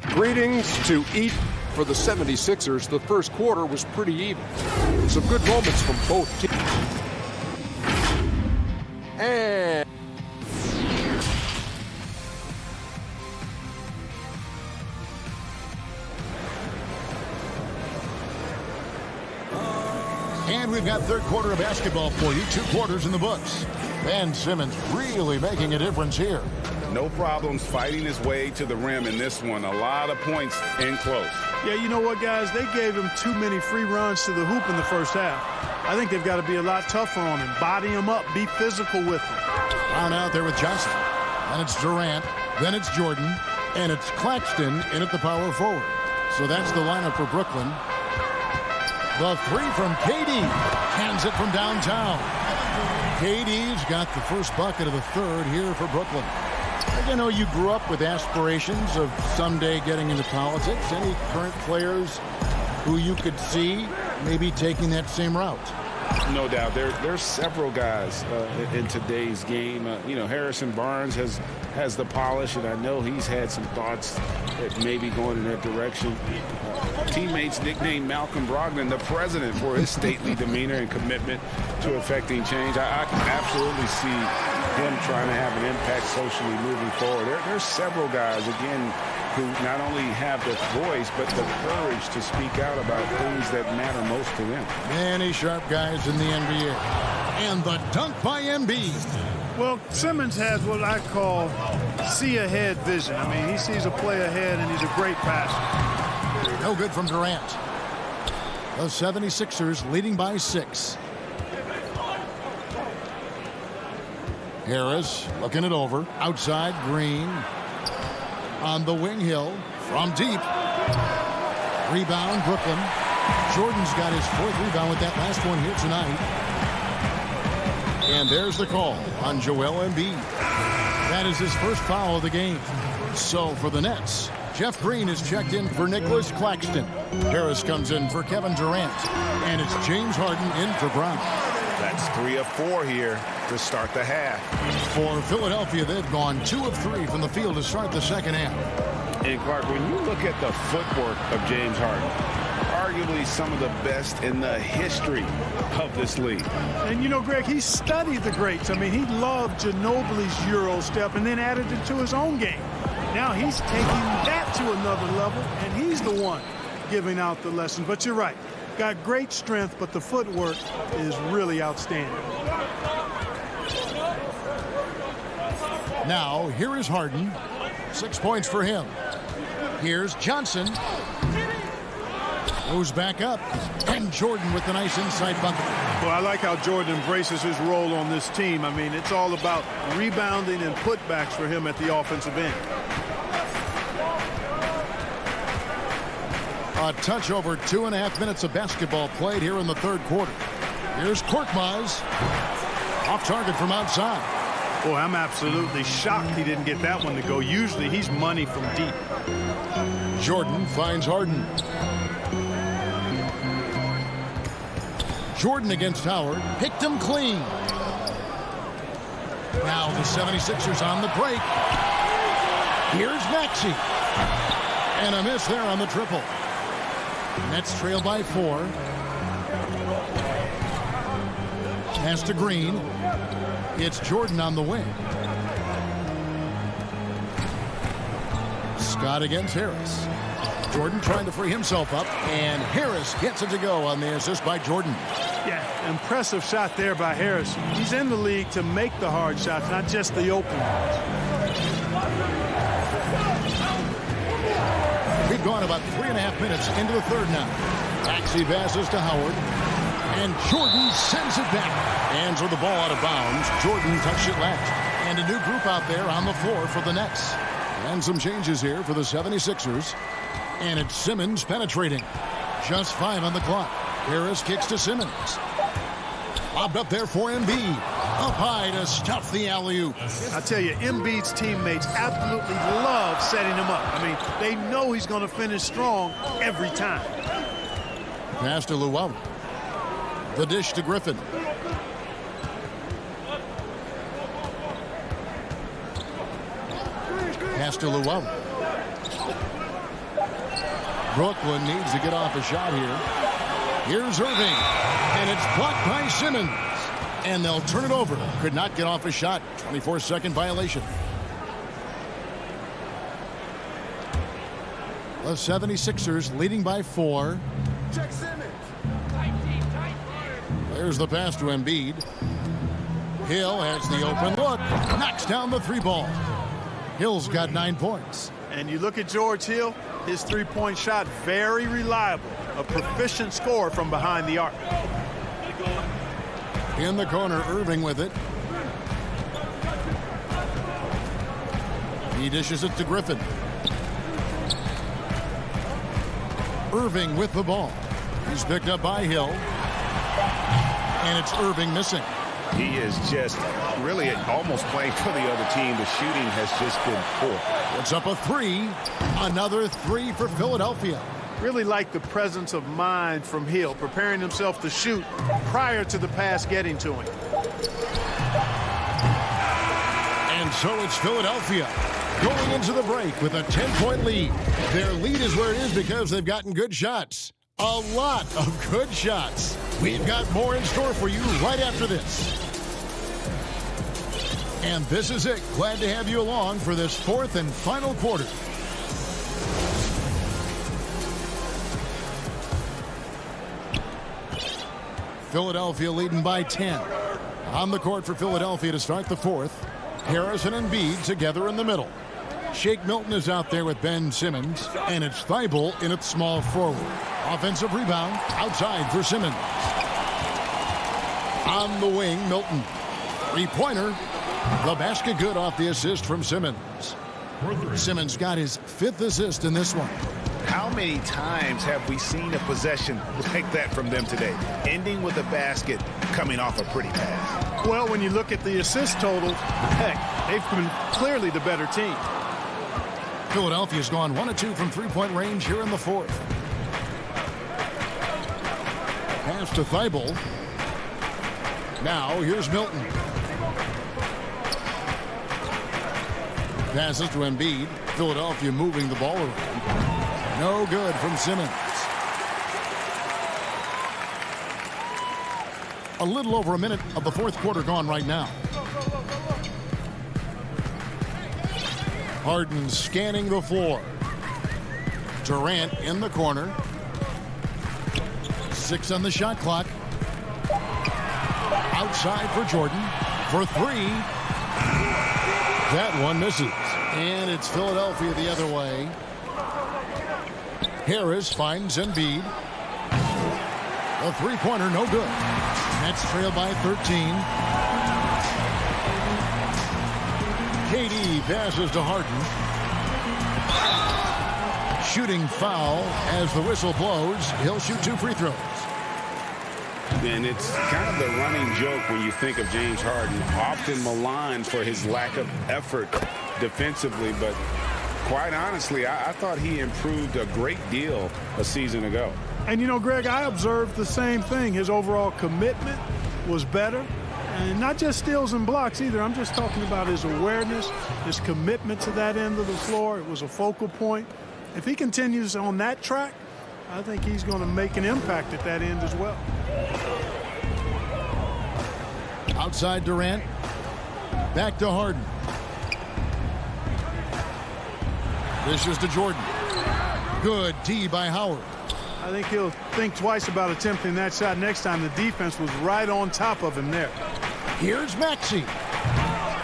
Speaker 7: Greetings to eat. For the 76ers, the first quarter was pretty even. Some good moments from both teams.
Speaker 1: And we've got third quarter of basketball for you. 2 quarters in the books. Ben Simmons really making a difference here.
Speaker 3: No problems fighting his way to the rim in this one. A lot of points in close.
Speaker 12: Yeah, you know what, guys? They gave him too many free runs to the hoop in the first half. I think they've got to be a lot tougher on him. Body him up. Be physical with him.
Speaker 1: Brown out there with Johnson. And it's Durant. Then it's Jordan. And it's Claxton in at the power forward. So that's the lineup for Brooklyn. The three from KD. Hands it from downtown. KD's got the first bucket of the third here for Brooklyn. You know, you grew up with aspirations of someday getting into politics. Any current players who you could see maybe taking that same route?
Speaker 3: No doubt. There's several guys in today's game. You know, Harrison Barnes has the polish, and I know he's had some thoughts that maybe going in that direction. Teammates nicknamed Malcolm Brogdon the president for his stately demeanor and commitment to effecting change. I can absolutely see him trying to have an impact socially moving forward. There's several guys, again, who not only have the voice, but the courage to speak out about things that matter most to them.
Speaker 1: Many sharp guys in the NBA. And the dunk by Embiid.
Speaker 12: Well, Simmons has what I call see-ahead vision. I mean, he sees a play ahead, and he's a great passer.
Speaker 1: No good from Durant. The 76ers leading by 6. Harris looking it over. Outside, Green. On the wing, Hill. From deep. Rebound, Brooklyn. Jordan's got his 4th rebound with that last one here tonight. And there's the call on Joel Embiid. That is his first foul of the game. So for the Nets, Jeff Green is checked in for Nicholas Claxton. Harris comes in for Kevin Durant. And it's James Harden in for Brown.
Speaker 3: That's 3 of 4 here to start the half.
Speaker 1: For Philadelphia, they've gone 2 of 3 from the field to start the second half.
Speaker 3: And Clark, when you look at the footwork of James Harden, arguably some of the best in the history of this league.
Speaker 12: And you know, Greg, he studied the greats. I mean, he loved Ginobili's Euro step and then added it to his own game. Now he's taking that to another level, and he's the one giving out the lesson. But you're right. Got great strength, but the footwork is really outstanding.
Speaker 1: Now, here is Harden. 6 points for him. Here's Johnson. Goes back up. And Jordan with the nice inside bucket.
Speaker 12: Well, I like how Jordan embraces his role on this team. I mean, it's all about rebounding and putbacks for him at the offensive end.
Speaker 1: A touch over 2.5 minutes of basketball played here in the third quarter. Here's Korkmaz. Off target from outside.
Speaker 12: Boy, I'm absolutely shocked he didn't get that one to go. Usually he's money from deep.
Speaker 1: Jordan finds Harden. Jordan against Howard. Picked him clean. Now the 76ers on the break. Here's Maxey. And a miss there on the triple. Nets trail by 4. Pass to Green. It's Jordan on the wing. Scott against Harris. Jordan trying to free himself up, and Harris gets it to go on the assist by Jordan.
Speaker 12: Yeah, impressive shot there by Harris. He's in the league to make the hard shots, not just the open ones.
Speaker 1: We've gone about 3.5 minutes into the third now. Maxey passes to Howard. And Jordan sends it back. Hands with the ball out of bounds. Jordan touched it last. And a new group out there on the floor for the Nets. And some changes here for the 76ers. And it's Simmons penetrating. Just 5 on the clock. Harris kicks to Simmons. Lobbed up there for Embiid. Up high to stuff the alley-oop.
Speaker 12: I tell you, Embiid's teammates absolutely love setting him up. I mean, they know he's going to finish strong every time.
Speaker 1: Pass to Llewellyn. The dish to Griffin. Pass to Llewellyn. Brooklyn needs to get off a shot here. Here's Irving. And it's blocked by Simmons. And they'll turn it over. Could not get off a shot. 24-second violation. The 76ers leading by 4.
Speaker 2: Check Simmons.
Speaker 1: There's the pass to Embiid. Hill has the open look. Knocks down the 3 ball. Hill's got 9 points.
Speaker 12: And you look at George Hill, his three-point shot, very reliable. A proficient scorer from behind the arc.
Speaker 1: In the corner, Irving with it. He dishes it to Griffin. Irving with the ball. He's picked up by Hill. And it's Irving missing.
Speaker 3: He is just really almost playing for the other team. The shooting has just been poor.
Speaker 1: Puts up a 3. Another 3 for Philadelphia.
Speaker 12: Really like the presence of mind from Hill, preparing himself to shoot prior to the pass getting to him.
Speaker 1: And so it's Philadelphia going into the break with a 10-point lead. Their lead is where it is because they've gotten good shots. A lot of good shots. We've got more in store for you right after this. And this is it. Glad to have you along for this 4th and final quarter. Philadelphia leading by 10. On the court for Philadelphia to start the 4th. Harris and Embiid together in the middle. Shake Milton is out there with Ben Simmons. And it's Thibault in its small forward. Offensive rebound outside for Simmons. On the wing, Milton. 3-pointer. The basket good off the assist from Simmons. Simmons got his 5th assist in this one.
Speaker 3: How many times have we seen a possession like that from them today? Ending with a basket, coming off a pretty pass.
Speaker 12: Well, when you look at the assist totals, heck, they've been clearly the better team.
Speaker 1: Philadelphia's gone 1 of 2 from 3-point range here in the 4th. Pass to Thibault. Now here's Milton. passes to Embiid. Philadelphia moving the ball around. No good from Simmons. A little over a minute of the fourth quarter gone right now. Harden scanning the floor. Durant in the corner. 6 on the shot clock. Outside for Jordan for 3. That one misses. And it's Philadelphia the other way. Harris finds Embiid. A three-pointer, no good. Nets trail by 13. KD passes to Harden. Shooting foul as the whistle blows. He'll shoot 2 free throws.
Speaker 8: And it's kind of the running joke when you think of James Harden, often maligned for his lack of effort defensively, but quite honestly, I thought he improved a great deal a season ago.
Speaker 12: And you know, Greg, I observed the same thing. His overall commitment was better. And not just steals and blocks either. I'm just talking about his awareness, his commitment to that end of the floor. It was a focal point. If he continues on that track, I think he's going to make an impact at that end as well.
Speaker 1: Outside Durant. Back to Harden. This is to Jordan. Good D by Howard.
Speaker 12: I think he'll think twice about attempting that shot next time. The defense was right on top of him there.
Speaker 1: Here's Maxey.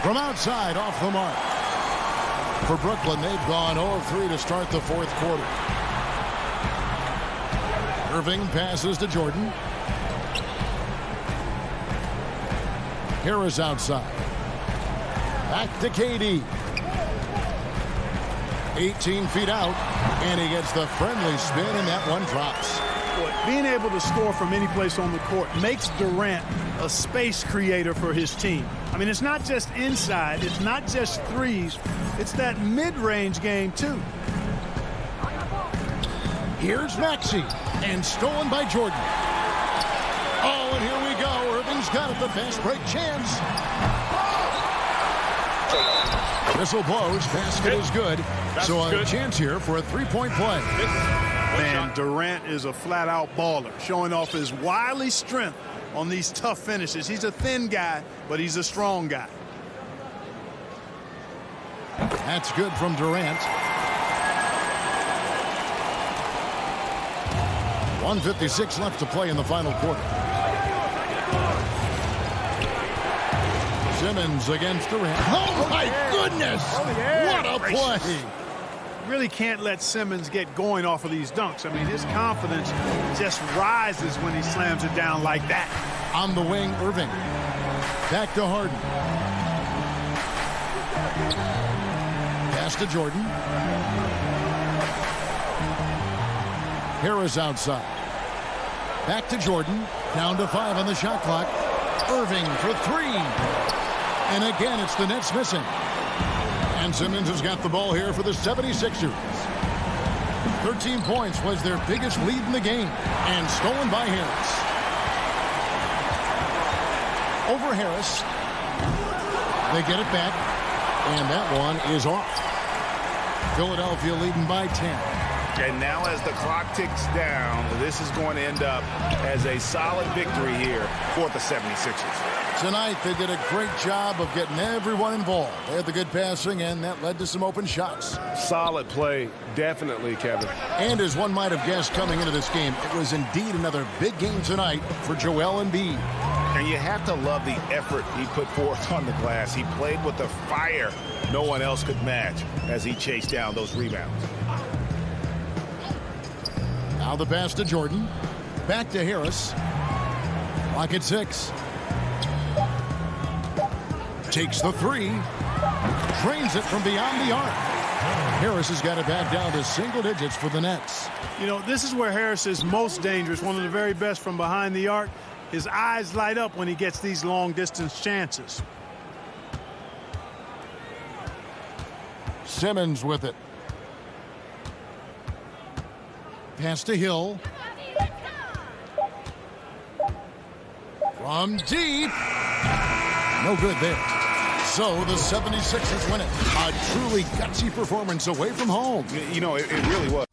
Speaker 1: From outside, off the mark. For Brooklyn, they've gone 0 of 3 to start the fourth quarter. Irving passes to Jordan. Harris outside. Back to KD. 18 feet out, and he gets the friendly spin, and that one drops.
Speaker 12: Being able to score from any place on the court makes Durant a space creator for his team. I mean, it's not just inside, it's not just threes, it's that mid-range game too.
Speaker 1: Here's Maxey, and stolen by Jordan. Oh, and here we go. Irving's got it, the fast break chance. Whistle blows, basket is good. So a chance here for a three-point play.
Speaker 12: Man, Durant is a flat-out baller, showing off his wily strength on these tough finishes. He's a thin guy, but he's a strong guy.
Speaker 1: That's good from Durant. 1:56 left to play in the final quarter. Simmons against Durant. Oh, my goodness! What a play!
Speaker 12: Really can't let Simmons get going off of these dunks. I mean, his confidence just rises when he slams it down like that.
Speaker 1: On the wing, Irving. Back to Harden. Pass to Jordan. Harris outside. Back to Jordan. Down to 5 on the shot clock. Irving for 3. And again, it's the Nets missing. And Simmons has got the ball here for the 76ers. 13 points was their biggest lead in the game. And stolen by Harris. Over Harris. They get it back. And that one is off. Philadelphia leading by 10.
Speaker 5: And now as the clock ticks down, this is going to end up as a solid victory here for the 76ers.
Speaker 1: Tonight, they did a great job of getting everyone involved. They had the good passing, and that led to some open shots.
Speaker 2: Solid play, definitely, Kevin.
Speaker 1: And as one might have guessed coming into this game, it was indeed another big game tonight for Joel Embiid.
Speaker 5: And you have to love the effort he put forth on the glass. He played with the fire no one else could match as he chased down those rebounds.
Speaker 1: Now the pass to Jordan. Back to Harris. Clock at 6. Takes the 3. Drains it from beyond the arc. Harris has got it back down to single digits for the Nets.
Speaker 12: You know, this is where Harris is most dangerous, one of the very best from behind the arc. His eyes light up when he gets these long-distance chances.
Speaker 1: Simmons with it. Pass to Hill. From deep. No good there. so the 76ers win it. A truly gutsy performance away from home.
Speaker 5: You know, it really was.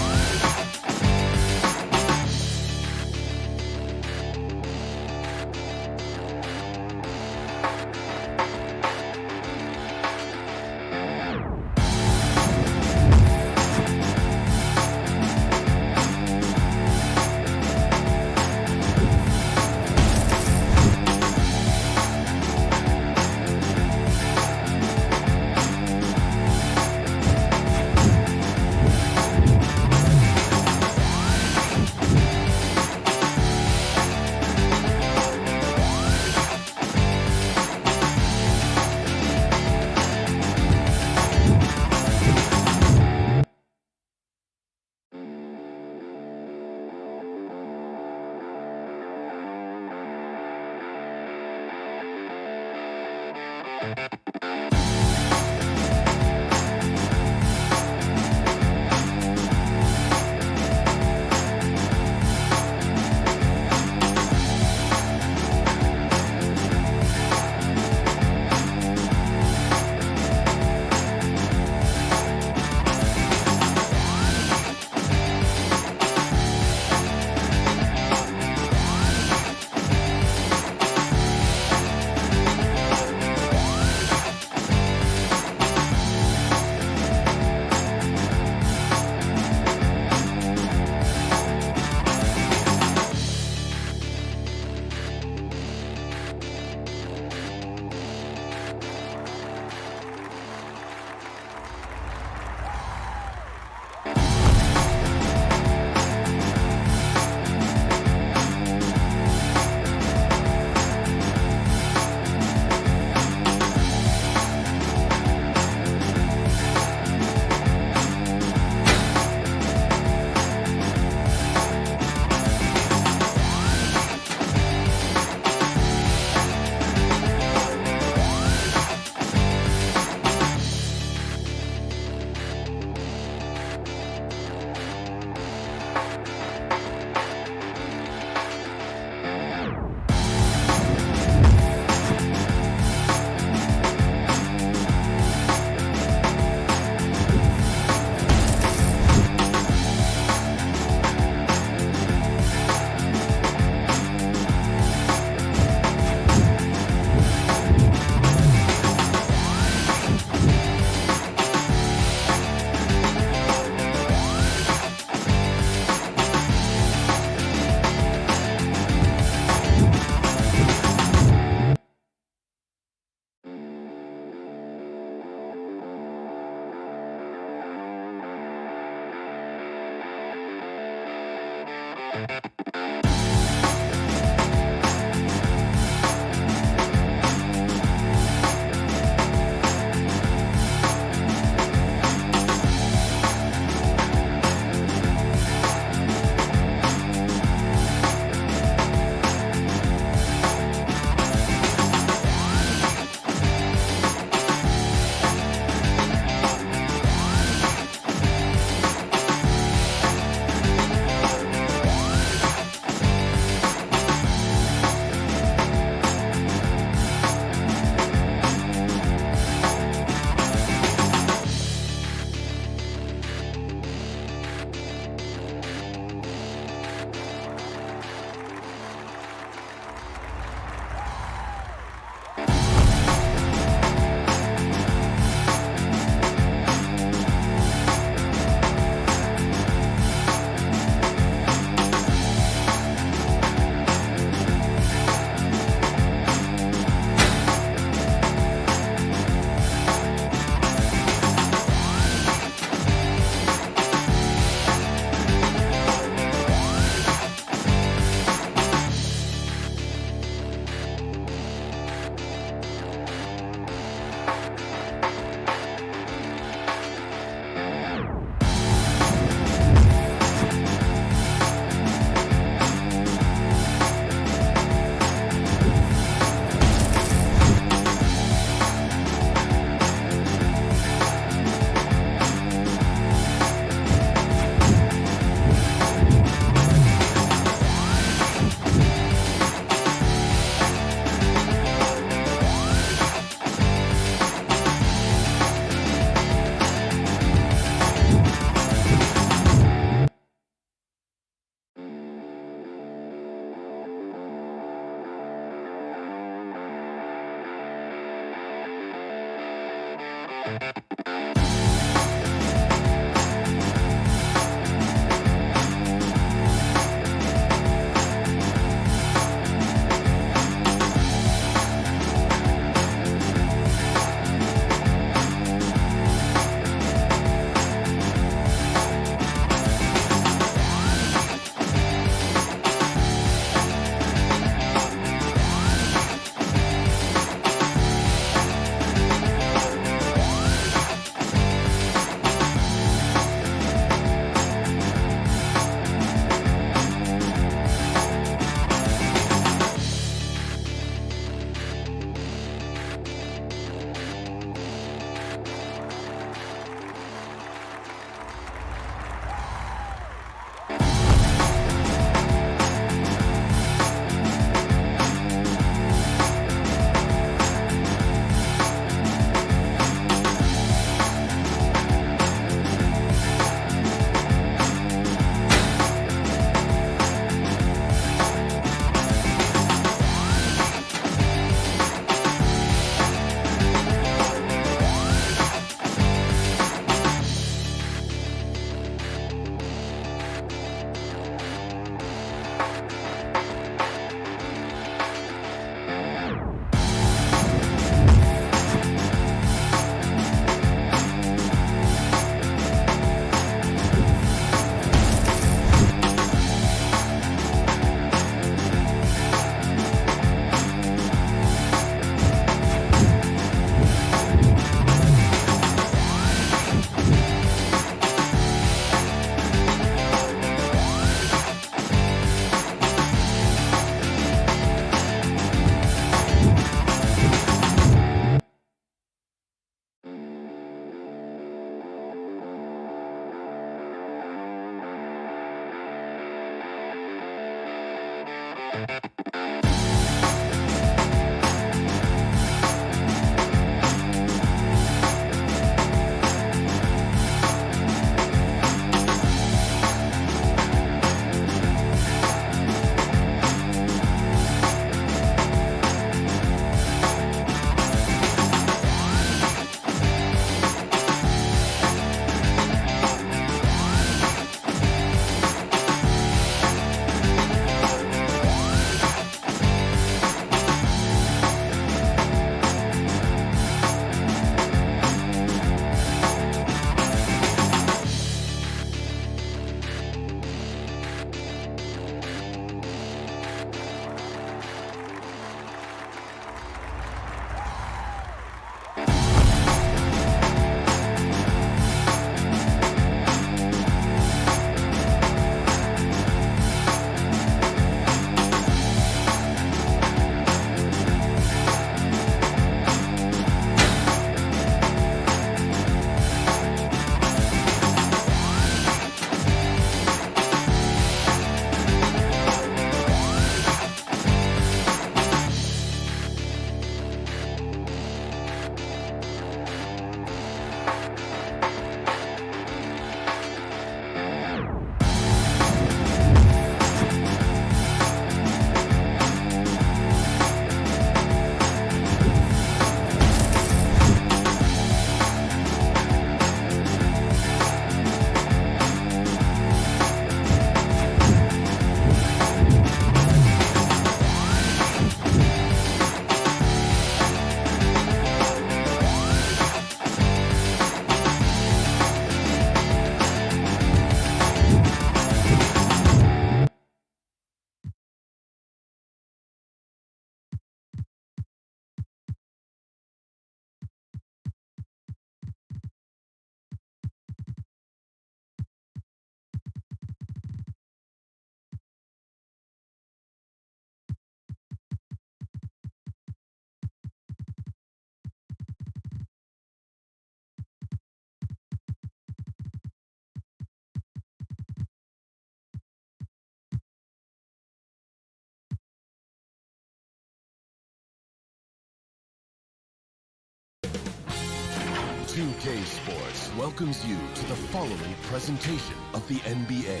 Speaker 10: 2K Sports welcomes you to the following presentation of the NBA.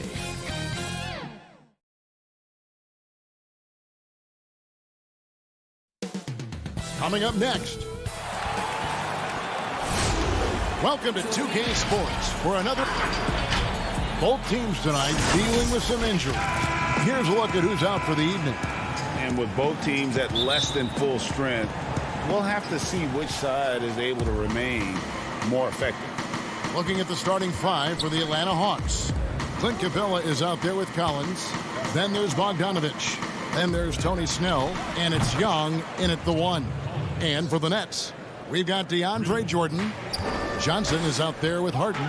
Speaker 1: Coming up next. Welcome to 2K Sports for another. Both teams tonight dealing with some injury. Here's a look at who's out for the evening.
Speaker 5: And with both teams at less than full strength, we'll have to see which side is able to remain more effective.
Speaker 1: Looking at the starting five for the Atlanta Hawks. Clint Capella is out there with Collins. Then there's Bogdanovich. Then there's Tony Snell. And it's Young in at the one. And for the Nets, we've got DeAndre Jordan. Johnson is out there with Harden.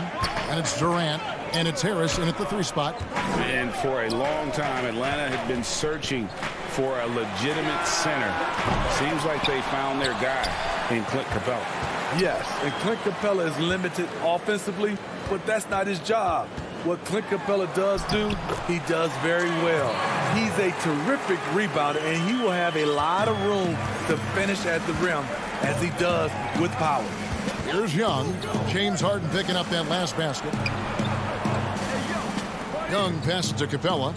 Speaker 1: And it's Durant. And it's Harris in at the three spot.
Speaker 5: And for a long time, Atlanta had been searching for a legitimate center. Seems like they found their guy in Clint Capella.
Speaker 13: Yes, and Clint Capella is limited offensively, but that's not his job. What Clint Capella does do, he does very well. He's a terrific rebounder, and he will have a lot of room to finish at the rim, as he does with power.
Speaker 1: Here's Young. James Harden picking up that last basket. Young passes to Capella.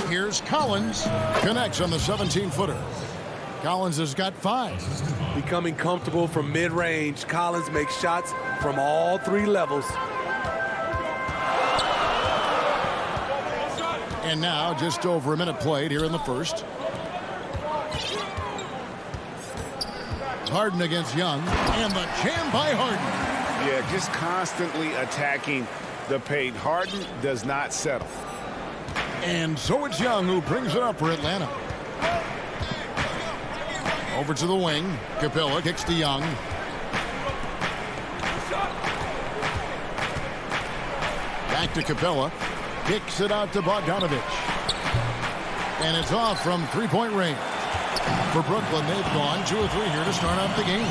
Speaker 1: Here's Collins. Connects on the 17-footer. Collins has got 5.
Speaker 13: Becoming comfortable from mid-range, Collins makes shots from all 3 levels.
Speaker 1: And now just over a minute played here in the first. Harden against Young. And the jam by Harden.
Speaker 5: Yeah, just constantly attacking the paint. Harden does not settle.
Speaker 1: And so it's Young who brings it up for Atlanta. Over to the wing. Capella kicks to Young. Back to Capella. Kicks it out to Bogdanovich. And it's off from three-point range. For Brooklyn, they've gone 2 of 3 here to start out the game.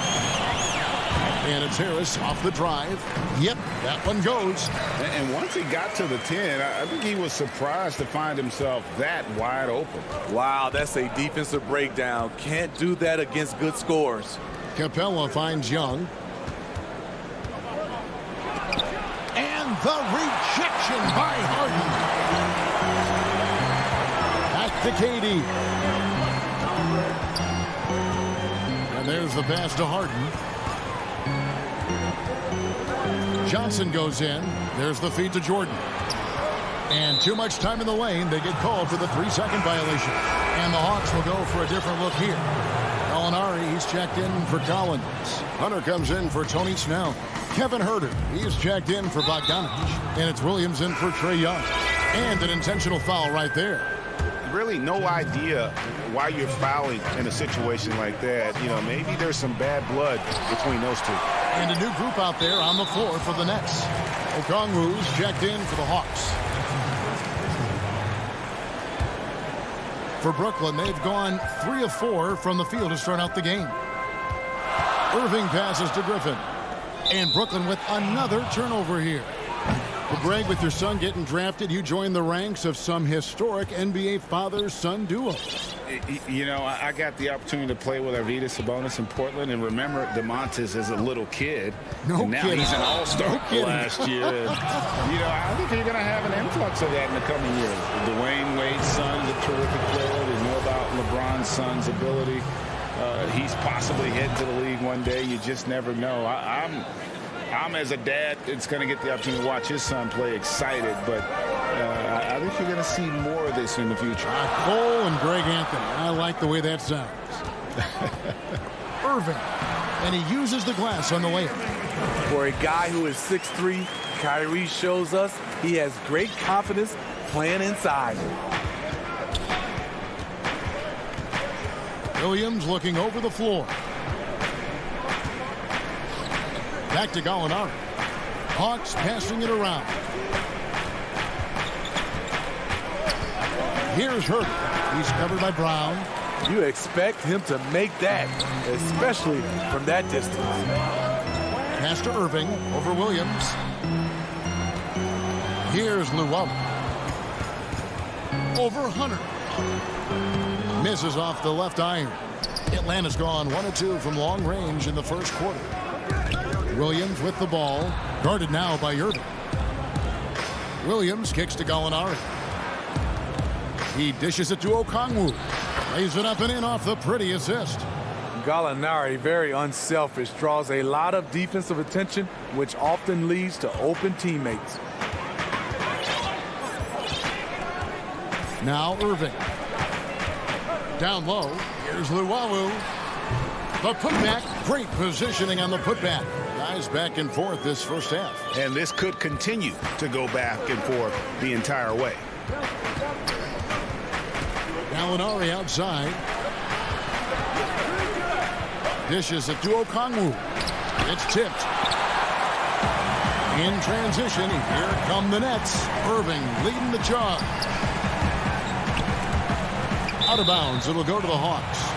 Speaker 1: And it's Harris off the drive. Yep, that one goes.
Speaker 8: And once he got to the 10, I think he was surprised to find himself that wide open.
Speaker 13: Wow, that's a defensive breakdown. Can't do that against good scores.
Speaker 1: Capella finds Young. And the rejection by Harden. Back to Katie. And there's the pass to Harden. Johnson goes in. There's the feed to Jordan. And too much time in the lane. They get called for the 3-second violation. And the Hawks will go for a different look here. Gallinari, he's checked in for Collins. Hunter comes in for Tony Snell. Kevin Huerter, he's checked in for Bogdanovich. And it's Williams in for Trae Young. And an intentional foul right there.
Speaker 5: Really no idea why you're fouling in a situation like that. You know, maybe there's some bad blood between those two.
Speaker 1: And a new group out there on the floor for the Nets. Okongwu's checked in for the Hawks. For Brooklyn, they've gone 3 of 4 from the field to start out the game. Irving passes to Griffin. And Brooklyn with another turnover here. Well, Greg, with your son getting drafted, you joined the ranks of some historic NBA father-son duo.
Speaker 8: You know, I got the opportunity to play with Arvydas Sabonis in Portland, and remember DeMontis as a little kid.
Speaker 1: No
Speaker 8: and now
Speaker 1: kidding.
Speaker 8: He's an all-star last year. And, you know, I think you're going to have an influx of that in the coming years. Dwayne Wade's son is a terrific player. They know about LeBron's son's ability. He's possibly heading to the league one day. You just never know. I'm as a dad, it's going to get the opportunity to watch his son play excited, but I think you're going to see more of this in the future.
Speaker 1: Cole and Greg Anthony. I like the way that sounds. Irving. And he uses the glass on the layup.
Speaker 13: For a guy who is 6'3", Kyrie shows us he has great confidence playing inside.
Speaker 1: Williams looking over the floor. Back to Gallinari. Hawks passing it around. Here's Huerter. He's covered by Brown.
Speaker 13: You expect him to make that, especially from that distance.
Speaker 1: Pass to Irving over Williams. Here's Luwawu. Over Hunter. Misses off the left iron. Atlanta's gone 1 of 2 from long range in the first quarter. Williams with the ball, guarded now by Irving. Williams kicks to Gallinari. He dishes it to Okongwu. Lays it up and in off the pretty assist.
Speaker 13: Gallinari, very unselfish, draws a lot of defensive attention, which often leads to open teammates.
Speaker 1: Now Irving. Down low, here's Luwawu. The putback, great positioning on the putback. Guys back and forth this first half.
Speaker 5: And this could continue to go back and forth the entire way.
Speaker 1: Gallinari outside. Dishes it to Okongwu. It's tipped. In transition, here come the Nets. Irving leading the charge. Out of bounds, it'll go to the Hawks.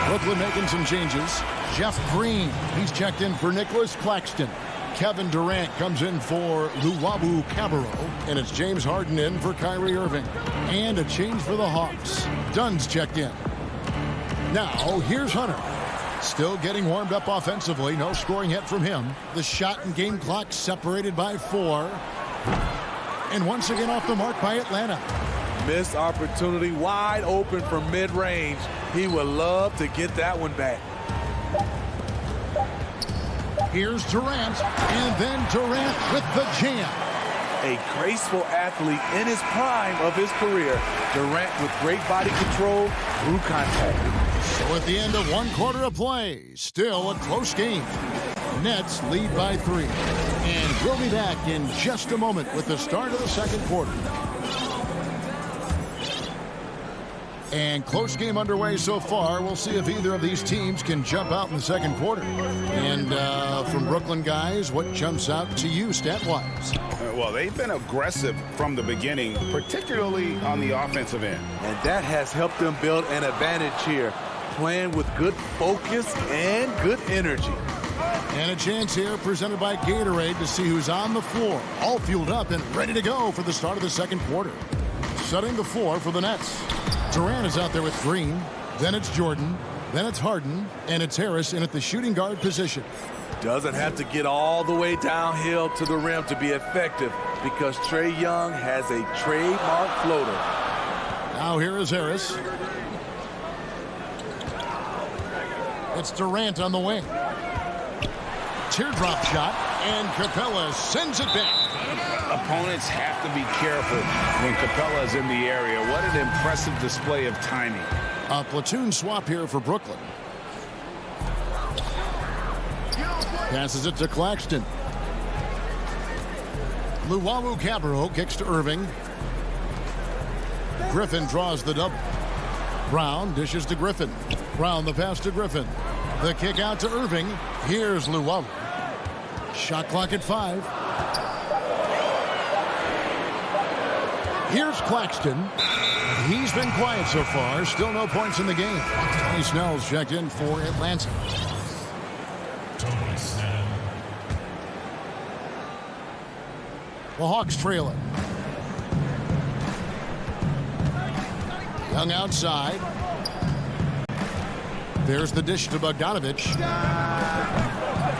Speaker 1: Brooklyn making some changes. Jeff Green, he's checked in for Nicholas Claxton. Kevin Durant comes in for Luwawu Cabarro. And it's James Harden in for Kyrie Irving. And a change for the Hawks. Dunn's checked in. Now, here's Hunter. Still getting warmed up offensively. No scoring yet from him. The shot and game clock separated by 4. And once again off the mark by Atlanta.
Speaker 13: Missed opportunity, wide open from mid-range. He would love to get that one back.
Speaker 1: Here's Durant, and then Durant with the jam.
Speaker 13: A graceful athlete in his prime of his career. Durant with great body control through contact.
Speaker 1: So at the end of 1 quarter of play, still a close game. Nets lead by 3. And we'll be back in just a moment with the start of the second quarter. And close game underway so far. We'll see if either of these teams can jump out in the second quarter. And from Brooklyn guys, what jumps out to you stat-wise?
Speaker 8: Well, they've been aggressive from the beginning, particularly on the offensive end.
Speaker 13: And that has helped them build an advantage here. playing with good focus and good energy.
Speaker 1: And a chance here presented by Gatorade to see who's on the floor. All fueled up and ready to go for the start of the second quarter. Setting the floor for the Nets. Durant is out there with Green. Then it's Jordan. Then it's Harden. And it's Harris in at the shooting guard position.
Speaker 13: Doesn't have to get all the way downhill to the rim to be effective because Trae Young has a trademark floater.
Speaker 1: Now here is Harris. It's Durant on the wing. Teardrop shot, and Capella sends it back.
Speaker 5: Opponents have to be careful when Capella is in the area. What an impressive display of timing.
Speaker 1: A platoon swap here for Brooklyn. Passes it to Claxton. Luwawu-Cabarrot kicks to Irving. Griffin draws the double. Brown dishes to Griffin. Brown the pass to Griffin. The kick out to Irving. Here's Luwawu. Shot clock at 5. Here's Claxton. He's been quiet so far. Still no points in the game. Tony Snell's checked in for Atlanta. The Hawks trail it. Young outside. There's the dish to Bogdanovich.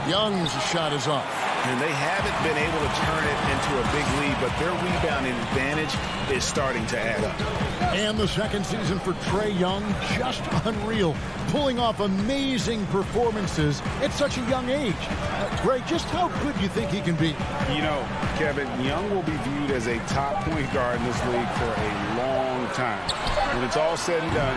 Speaker 1: Young's shot is off.
Speaker 5: And they haven't been able to turn it into a big lead, but their rebounding advantage is starting to add up.
Speaker 1: And the second season for Trae Young, just unreal. Pulling off amazing performances at such a young age. Greg, just how good do you think he can be?
Speaker 8: You know, Kevin, Young will be viewed as a top point guard in this league for a long time. When it's all said and done,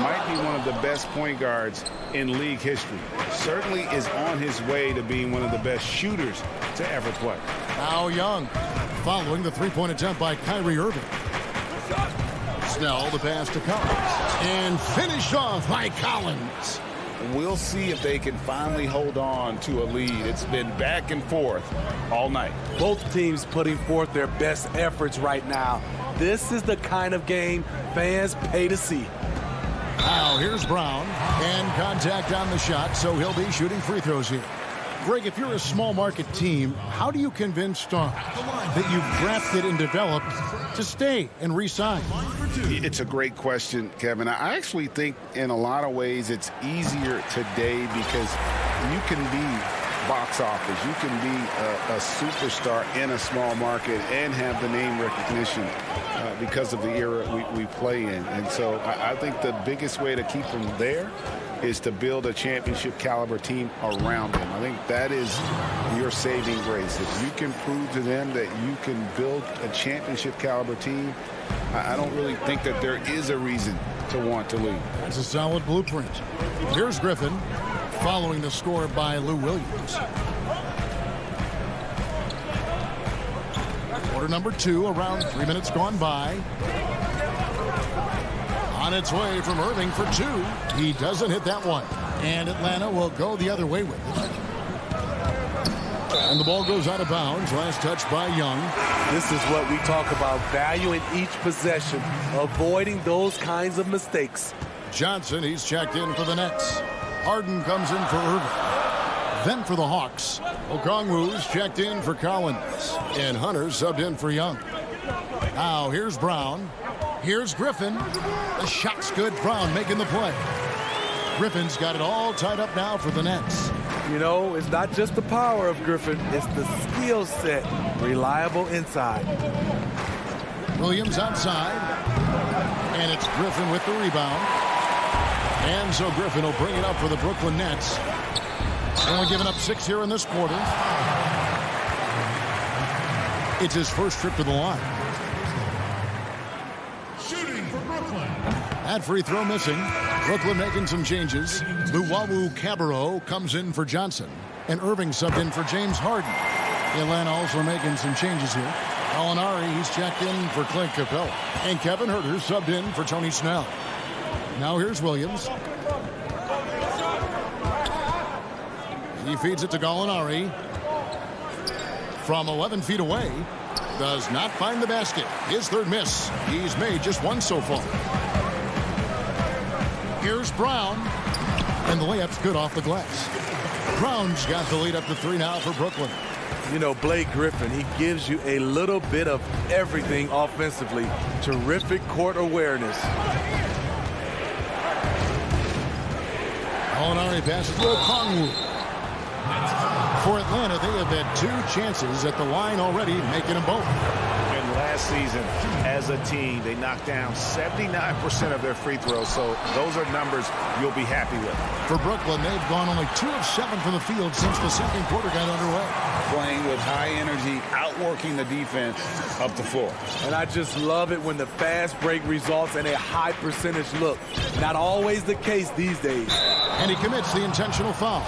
Speaker 8: might be one of the best point guards in league history. Certainly is on his way to being one of the best shooters to ever play.
Speaker 1: Now Young, following the three-point attempt by Kyrie Irving. Snell, the pass to Collins. And finished off by Collins.
Speaker 8: We'll see if they can finally hold on to a lead. It's been back and forth all night.
Speaker 13: Both teams putting forth their best efforts right now. This is the kind of game fans pay to see.
Speaker 1: Now here's Brown. And contact on the shot, so he'll be shooting free throws here. Greg, if you're a small market team, how do you convince stars that you've drafted and developed to stay and re-sign?
Speaker 8: It's a great question, Kevin. I actually think in a lot of ways it's easier today because you can be box office. You can be a superstar in a small market and have the name recognition because of the era we play in. And so I think the biggest way to keep them there is to build a championship caliber team around them. I think that is your saving grace. If you can prove to them that you can build a championship caliber team, I don't really think that there is a reason to want to leave.
Speaker 1: That's a solid blueprint. Here's Griffin following the score by Lou Williams. Quarter number 2, around 3 minutes gone by. On its way from Irving for 2. He doesn't hit that one. And Atlanta will go the other way with it. And the ball goes out of bounds. Last touch by Young.
Speaker 13: This is what we talk about, valuing each possession, avoiding those kinds of mistakes.
Speaker 1: Johnson, he's checked in for the Nets. Harden comes in for Irving. Then for the Hawks, Okongwu's checked in for Collins. And Hunter subbed in for Young. Now here's Brown. Here's Griffin. The shot's good. Brown making the play. Griffin's got it all tied up now for the Nets.
Speaker 13: You know, it's not just the power of Griffin, it's the skill set. Reliable inside.
Speaker 1: Williams outside. And it's Griffin with the rebound. And so Griffin will bring it up for the Brooklyn Nets. Only giving up 6 here in this quarter. It's his first trip to the line.
Speaker 14: Shooting for Brooklyn.
Speaker 1: That free throw missing. Brooklyn making some changes. Luwawu-Cabarrot comes in for Johnson. And Irving subbed in for James Harden. Atlanta also making some changes here. Gallinari, he's checked in for Clint Capella. And Kevin Huerter subbed in for Tony Snell. Now here's Williams. He feeds it to Gallinari. From 11 feet away. Does not find the basket. His third miss. He's made just one so far. Here's Brown. And the layup's good off the glass. Brown's got the lead up to 3 now for Brooklyn.
Speaker 13: You know, Blake Griffin, he gives you a little bit of everything offensively. Terrific court awareness.
Speaker 1: Molinari passes to Okongwu. For Atlanta, they have had 2 chances at the line already, making them both.
Speaker 5: And last season, as a team, they knocked down 79% of their free throws, so those are numbers you'll be happy with.
Speaker 1: For Brooklyn, they've gone only 2 of 7 from the field since the second quarter got underway.
Speaker 8: Playing with high energy, outworking the defense up the floor.
Speaker 13: And I just love it when the fast break results in a high percentage look. Not always the case these days.
Speaker 1: And he commits the intentional foul.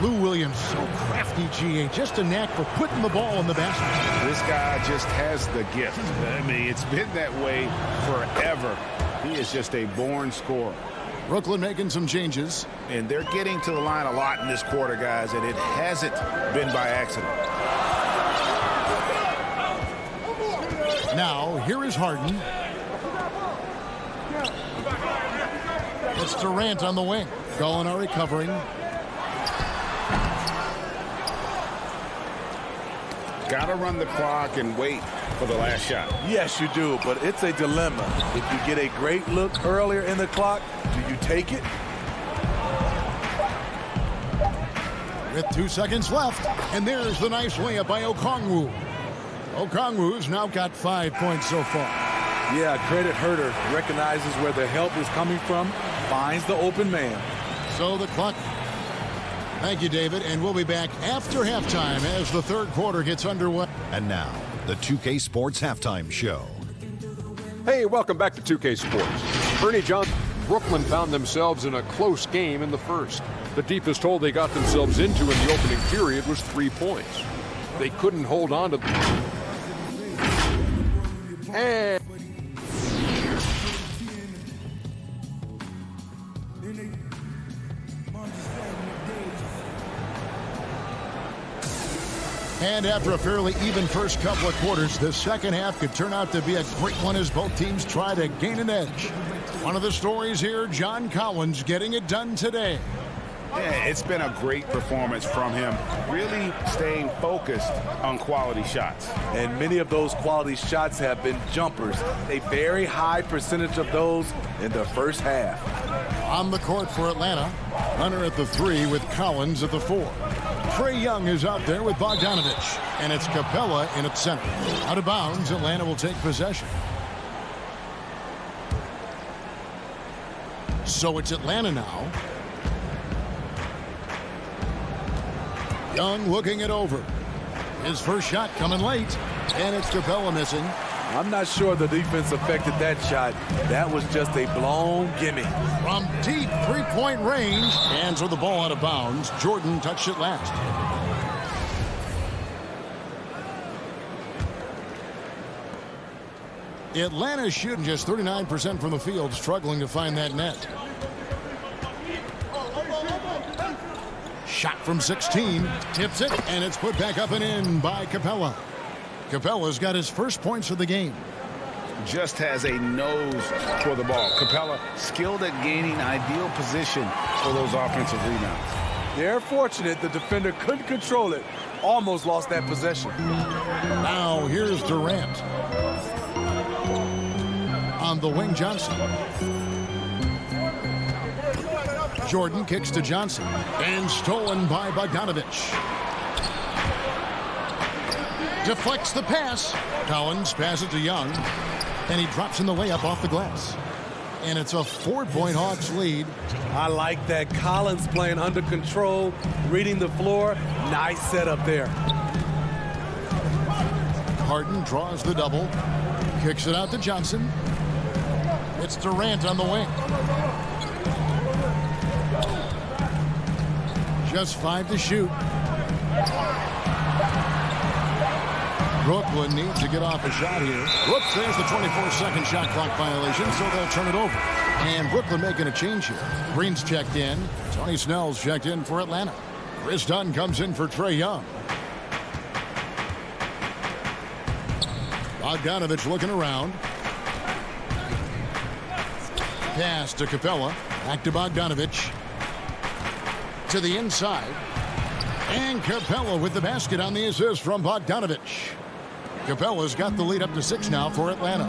Speaker 1: Lou Williams, so crafty, GA, just a knack for putting the ball in the basket.
Speaker 5: This guy just has the gift. I mean, it's been that way forever. He is just a born scorer.
Speaker 1: Brooklyn making some changes.
Speaker 5: And they're getting to the line a lot in this quarter, guys, and it hasn't been by accident.
Speaker 1: Now, here is Harden. It's Durant on the wing. Gallinari covering.
Speaker 8: Got to run the clock and wait for the last shot.
Speaker 13: Yes, you do, but it's a dilemma. If you get a great look earlier in the clock, do you take it?
Speaker 1: With 2 seconds left, and there's the nice layup by Okongwu. Okongwu's now got 5 points so far.
Speaker 13: Yeah, credit Herter. Recognizes where the help is coming from, finds the open man.
Speaker 1: So the clock. Thank you, David, and we'll be back after halftime as the third quarter gets underway.
Speaker 6: And now, the 2K Sports Halftime Show.
Speaker 7: Hey, welcome back to 2K Sports. Ernie Johnson. Brooklyn found themselves in a close game in the first. The deepest hole they got themselves into in the opening period was 3 points. They couldn't hold on to.
Speaker 1: And after a fairly even first couple of quarters, the second half could turn out to be a great one as both teams try to gain an edge. One of the stories here, John Collins getting it done today.
Speaker 5: Yeah, it's been a great performance from him, really staying focused on quality shots.
Speaker 13: And many of those quality shots have been jumpers. A very high percentage of those in the first half.
Speaker 1: On the court for Atlanta, Hunter at the 3 with Collins at the 4. Trae Young is out there with Bogdanovich, and it's Capella in at center. Out of bounds, Atlanta will take possession. So it's Atlanta now. Young looking it over. His first shot coming late, and it's Capella missing.
Speaker 13: I'm not sure the defense affected that shot. That was just a blown gimme.
Speaker 1: From deep three-point range, hands with the ball out of bounds. Jordan touched it last. Atlanta shooting just 39% from the field, struggling to find that net. Shot from 16, tips it, and it's put back up and in by Capella. Capella's got his first points of the game.
Speaker 5: Just has a nose for the ball. Capella skilled at gaining ideal position for those offensive rebounds.
Speaker 13: They're fortunate the defender couldn't control it. Almost lost that possession.
Speaker 1: Now here's Durant. On the wing, Johnson. Jordan kicks to Johnson. And stolen by Bogdanovich. Deflects the pass. Collins passes to Young. And he drops in the layup off the glass. And it's a 4-point Hawks lead.
Speaker 13: I like that. Collins playing under control, reading the floor. Nice setup there.
Speaker 1: Harden draws the double. Kicks it out to Johnson. It's Durant on the wing. Just 5 to shoot. Brooklyn needs to get off a shot here. Whoops, there's the 24-second shot clock violation, so they'll turn it over. And Brooklyn making a change here. Green's checked in. Tony Snell's checked in for Atlanta. Chris Dunn comes in for Trae Young. Bogdanovich looking around. Pass to Capella. Back to Bogdanovich. To the inside. And Capella with the basket on the assist from Bogdanovich. Capella's got the lead up to 6 now for Atlanta.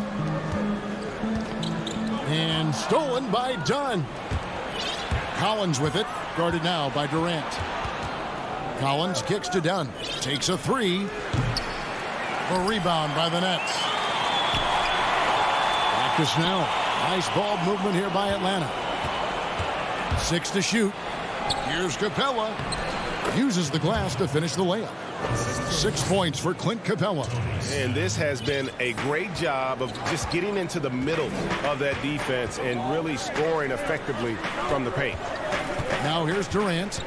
Speaker 1: And stolen by Dunn. Collins with it. Guarded now by Durant. Collins kicks to Dunn. Takes a 3. A rebound by the Nets. Back to Snell. Nice ball movement here by Atlanta. 6 to shoot. Here's Capella. Uses the glass to finish the layup. 6 points for Clint Capella.
Speaker 2: And this has been a great job of just getting into the middle of that defense and really scoring effectively from the paint.
Speaker 1: Now here's Durant.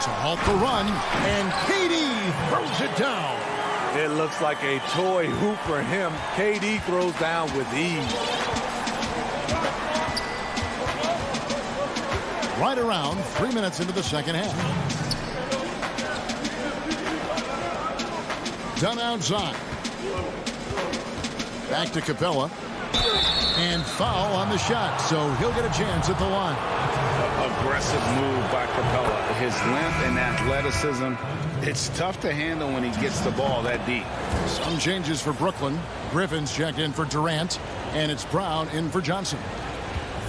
Speaker 1: To halt the run, and KD throws it down.
Speaker 13: It looks like a toy hoop for him. KD throws down with ease.
Speaker 1: Right around 3 minutes into the second half. Done outside. Back to Capella. And foul on the shot, so he'll get a chance at the line.
Speaker 8: Aggressive move by Capella. His length and athleticism, it's tough to handle when he gets the ball that deep.
Speaker 1: Some changes for Brooklyn. Griffin's checked in for Durant, and it's Brown in for Johnson.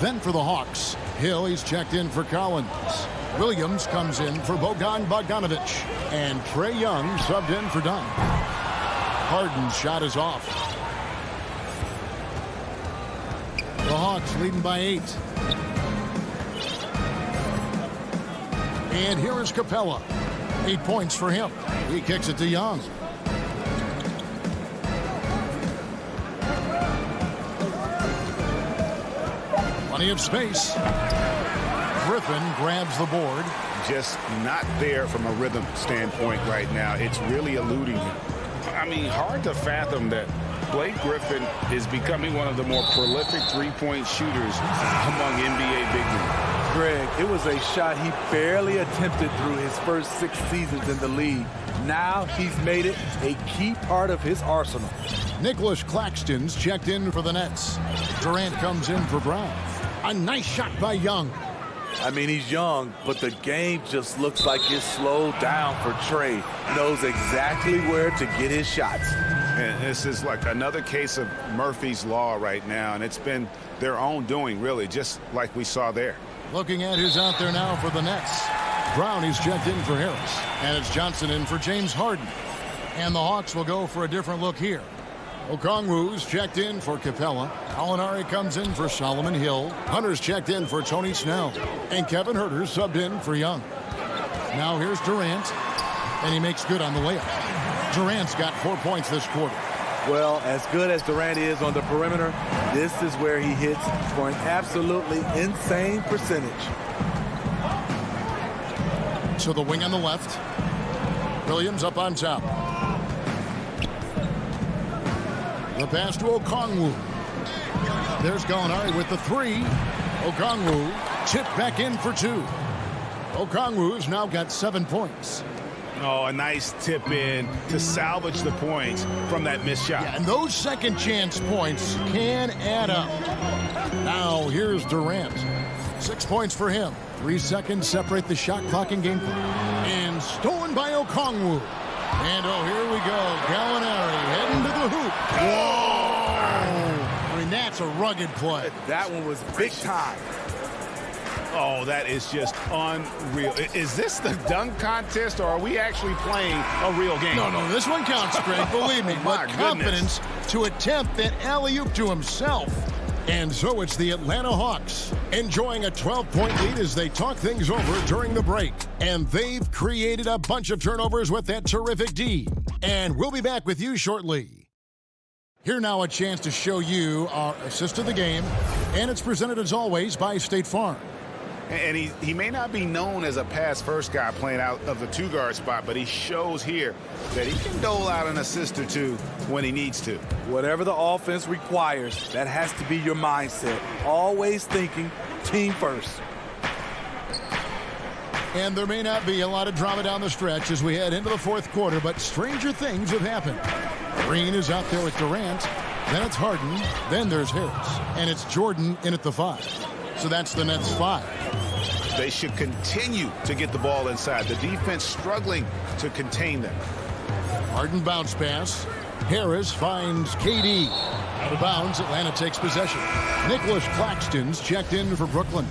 Speaker 1: Then for the Hawks, Hill, he's checked in for Collins. Williams comes in for Bogdanovich. And Trae Young subbed in for Dunn. Harden's shot is off. The Hawks leading by 8. And here is Capella. 8 points for him. He kicks it to Young. Plenty of space. Griffin grabs the board.
Speaker 8: Just not there from a rhythm standpoint right now. It's really eluding him. I mean, hard to fathom that Blake Griffin is becoming one of the more prolific three-point shooters among NBA big men.
Speaker 13: Greg, it was a shot he barely attempted through his first 6 seasons in the league. Now he's made it a key part of his arsenal.
Speaker 1: Nicholas Claxton's checked in for the Nets. Durant comes in for Brown. A nice shot by Young.
Speaker 13: I mean, he's young, but the game just looks like it's slowed down for Trae. Knows exactly where to get his shots.
Speaker 8: And this is like another case of Murphy's Law right now, and it's been their own doing, really, just like we saw there.
Speaker 1: Looking at who's out there now for the Nets. Brown, he's checked in for Harris. And it's Johnson in for James Harden. And the Hawks will go for a different look here. Okongwu's checked in for Capella. Alinari comes in for Solomon Hill. Hunter's checked in for Tony Snell. And Kevin Huerter's subbed in for Young. Now here's Durant. And he makes good on the layup. Durant's got 4 points this quarter.
Speaker 13: Well, as good as Durant is on the perimeter, this is where he hits for an absolutely insane percentage.
Speaker 1: So the wing on the left. Williams up on top. The pass to Okongwu. There's Gallinari with the 3. Okongwu chipped back in for 2. Okongwu's now got 7 points.
Speaker 5: Oh, a nice tip in to salvage the points from that missed shot.
Speaker 1: Yeah, and those second chance points can add up. Now here's Durant. 6 points for him. 3 seconds separate the shot clock and game clock. And stolen by Okongwu. And oh, here we go. Gallinari heading to the hoop. Whoa! I mean, that's a rugged play.
Speaker 13: That one was big time.
Speaker 5: Oh, that is just unreal. Is this the dunk contest, or are we actually playing a real game?
Speaker 1: No, this one counts, Greg. Believe me. But confidence to attempt that alley-oop to himself. And so it's the Atlanta Hawks enjoying a 12-point lead as they talk things over during the break. And they've created a bunch of turnovers with that terrific D. And we'll be back with you shortly. Here now a chance to show you our assist of the game. And it's presented as always by State Farm.
Speaker 5: And he may not be known as a pass-first guy playing out of the two-guard spot, but he shows here that he can dole out an assist or two when he needs to.
Speaker 13: Whatever the offense requires, that has to be your mindset. Always thinking team first.
Speaker 1: And there may not be a lot of drama down the stretch as we head into the fourth quarter, but stranger things have happened. Green is out there with Durant. Then it's Harden. Then there's Harris. And it's Jordan in at the 5. So that's the Nets 5.
Speaker 5: They should continue to get the ball inside. The defense struggling to contain them.
Speaker 1: Harden bounce pass. Harris finds KD. Out of bounds, Atlanta takes possession. Nicholas Claxton's checked in for Brooklyn.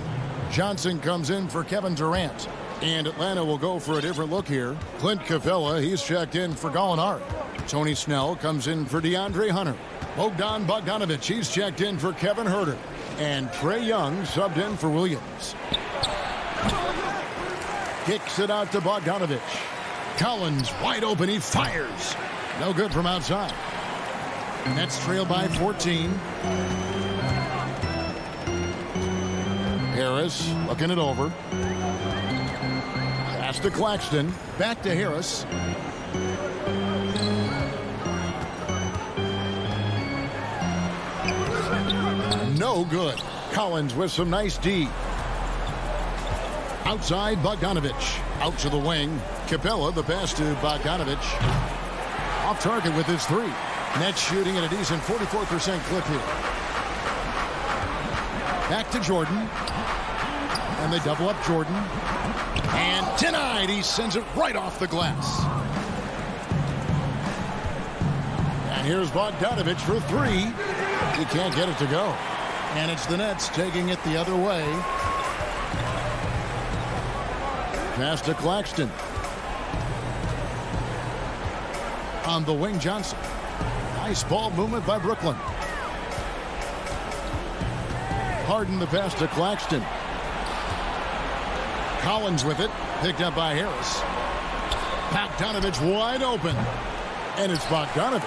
Speaker 1: Johnson comes in for Kevin Durant. And Atlanta will go for a different look here. Clint Capella, he's checked in for Gallinari. Tony Snell comes in for DeAndre Hunter. Bogdan Bogdanovic, he's checked in for Kevin Huerter. And Trae Young subbed in for Williams. Kicks it out to Bogdanovic. Collins wide open, he fires. No good from outside. Nets trail by 14. Harris looking it over. Pass to Claxton. Back to Harris. No good. Collins with some nice D. Outside, Bogdanovic. Out to the wing. Capella, the pass to Bogdanovic. Off target with his 3. Nets shooting at a decent 44% clip here. Back to Jordan. And they double up Jordan. And denied. He sends it right off the glass. And here's Bogdanovic for 3. He can't get it to go. And it's the Nets taking it the other way. Pass to Claxton. On the wing, Johnson. Nice ball movement by Brooklyn. Harden the pass to Claxton. Collins with it. Picked up by Harris. Bogdanovic wide open. And it's Bogdanovic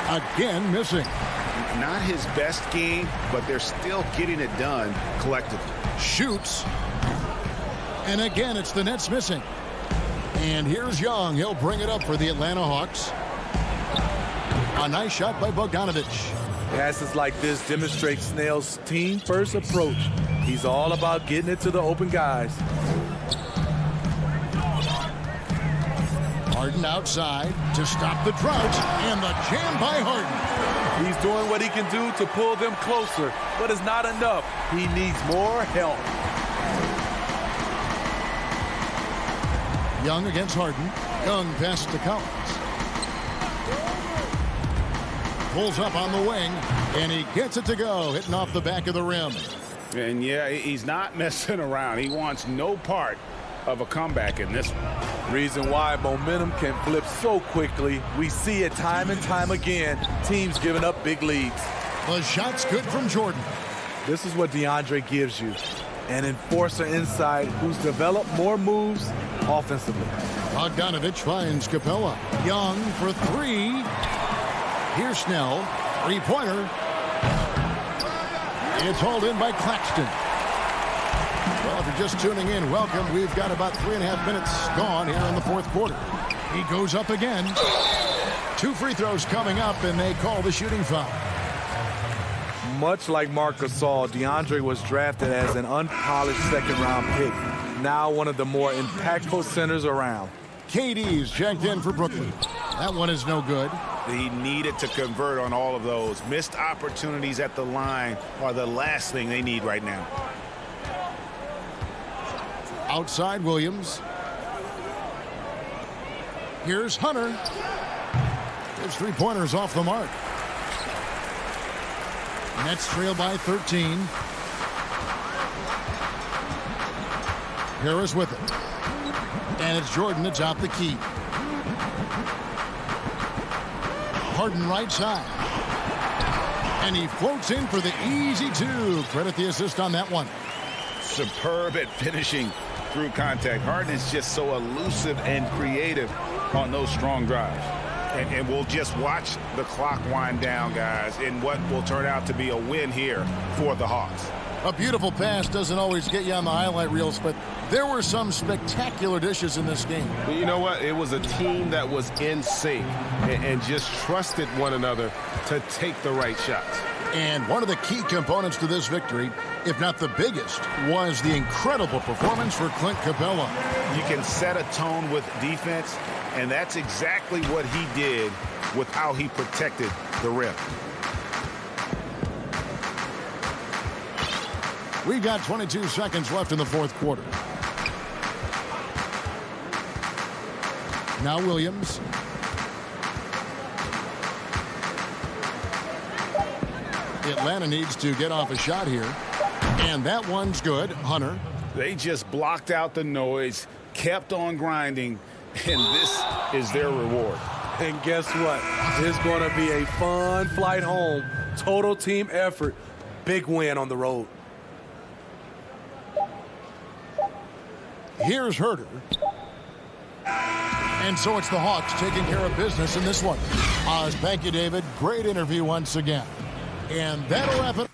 Speaker 1: again missing.
Speaker 5: Not his best game, but they're still getting it done collectively.
Speaker 1: Shoots. And again, it's the Nets missing. And here's Young. He'll bring it up for the Atlanta Hawks. A nice shot by Bogdanovic.
Speaker 13: Passes like this demonstrate Snell's team-first approach. He's all about getting it to the open guys.
Speaker 1: Harden outside to stop the drought. And the jam by Harden.
Speaker 13: He's doing what he can do to pull them closer, but it's not enough. He needs more help.
Speaker 1: Young against Harden. Young passes to Collins. Pulls up on the wing, and he gets it to go, hitting off the back of the rim.
Speaker 5: And yeah, he's not messing around. He wants no part of a comeback in this one.
Speaker 13: Reason why momentum can flip so quickly. We see it time and time again. Teams giving up big leads.
Speaker 1: The shot's good from Jordan.
Speaker 13: This is what DeAndre gives you. An enforcer inside who's developed more moves offensively.
Speaker 1: Bogdanovic finds Capella. Young for 3. Here's Snell. 3-pointer. It's hauled in by Claxton. Well, if you're just tuning in, welcome. We've got about 3.5 minutes gone here in the fourth quarter. He goes up again. 2 free throws coming up, and they call the shooting foul.
Speaker 13: Much like Marc Gasol, DeAndre was drafted as an unpolished second-round pick. Now one of the more impactful centers around.
Speaker 1: KD's checked in for Brooklyn. That one is no good.
Speaker 5: He needed to convert on all of those. Missed opportunities at the line are the last thing they need right now.
Speaker 1: Outside Williams. Here's Hunter. His 3-pointers off the mark. Nets trail by 13. Harris with it. And it's Jordan that's out the key. Harden right side. And he floats in for the easy 2. Credit the assist on that one.
Speaker 5: Superb at finishing through contact. Harden is just so elusive and creative on those strong drives. And we'll just watch the clock wind down, guys, in what will turn out to be a win here for the Hawks.
Speaker 1: A beautiful pass doesn't always get you on the highlight reels, but there were some spectacular dishes in this game.
Speaker 2: You know what? It was a team that was in sync and just trusted one another to take the right shots.
Speaker 1: And one of the key components to this victory, if not the biggest, was the incredible performance for Clint Capella.
Speaker 5: You can set a tone with defense, and that's exactly what he did with how he protected the rim.
Speaker 1: We've got 22 seconds left in the fourth quarter. Now Williams. Atlanta needs to get off a shot here. And that one's good. Hunter.
Speaker 5: They just blocked out the noise, kept on grinding, and this is their reward.
Speaker 13: And guess what? It's going to be a fun flight home. Total team effort. Big win on the road.
Speaker 1: Here's Herter. And so it's the Hawks taking care of business in this one. Thank you, David. Great interview once again. And that'll wrap it.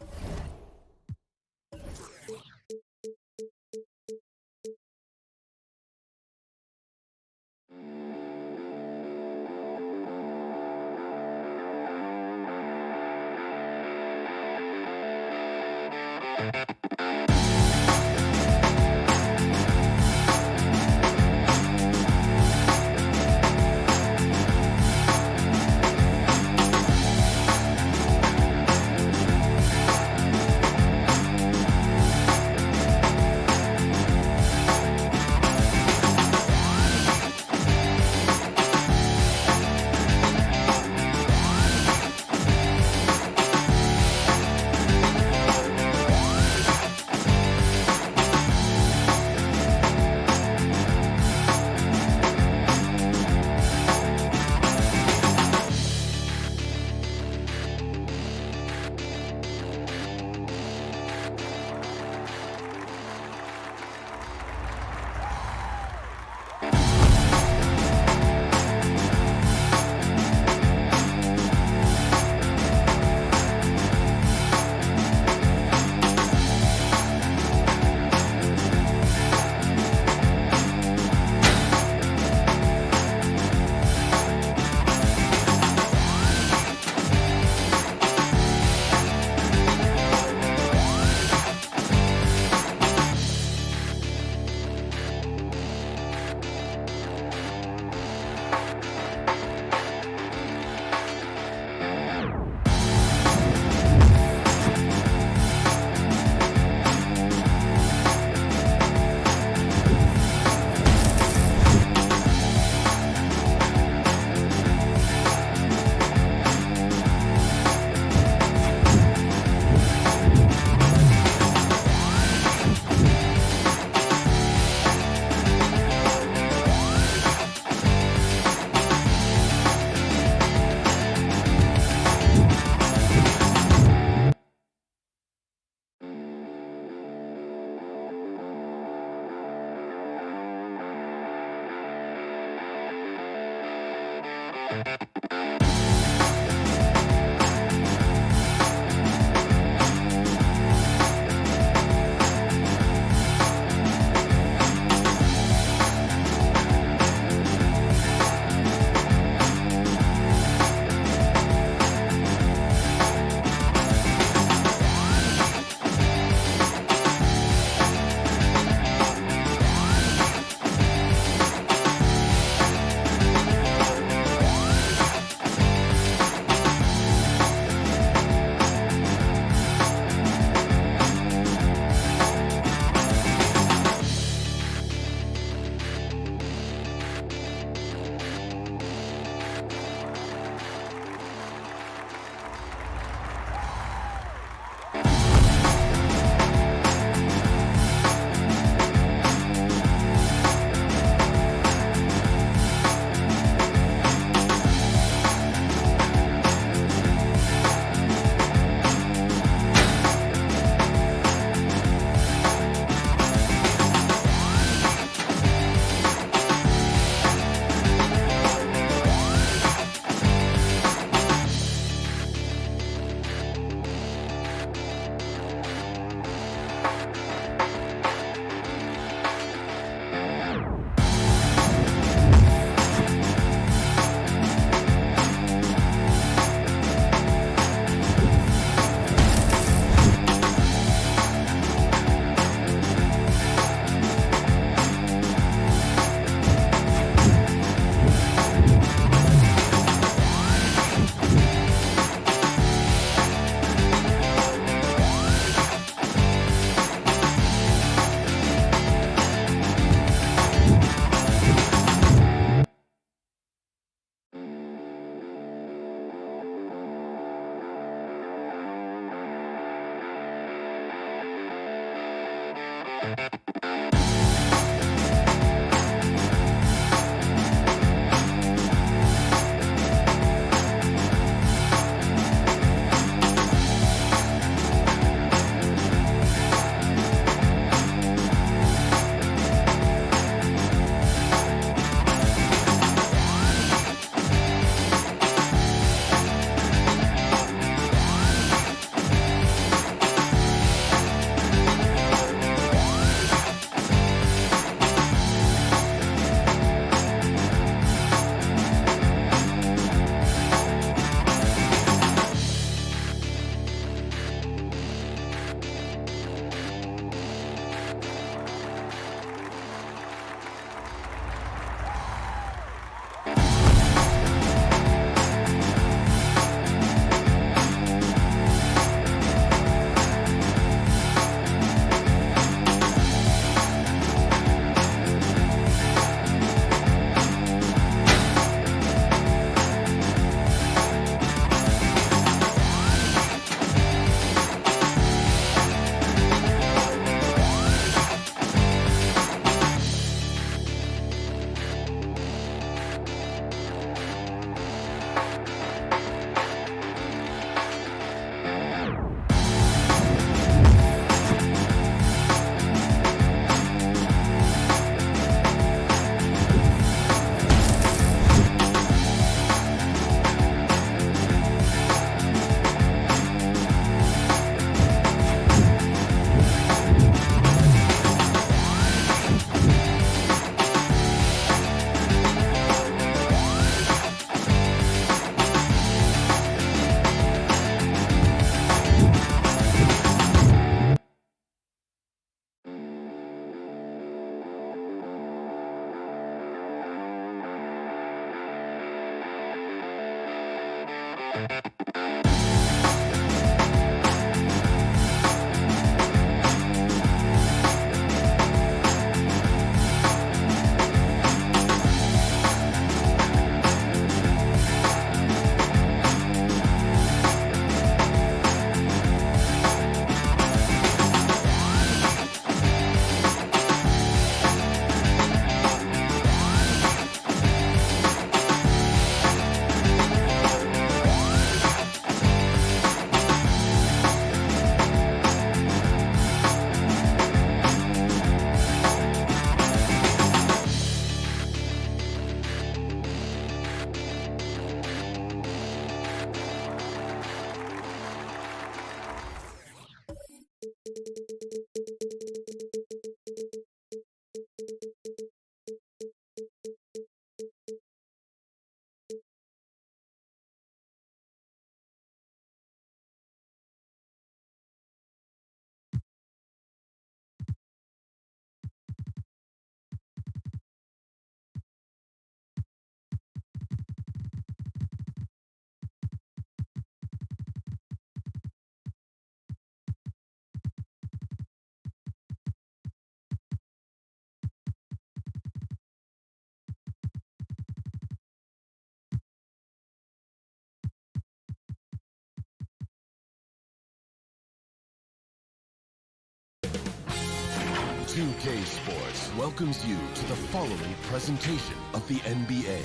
Speaker 10: 2K Sports welcomes you to the following presentation of the NBA.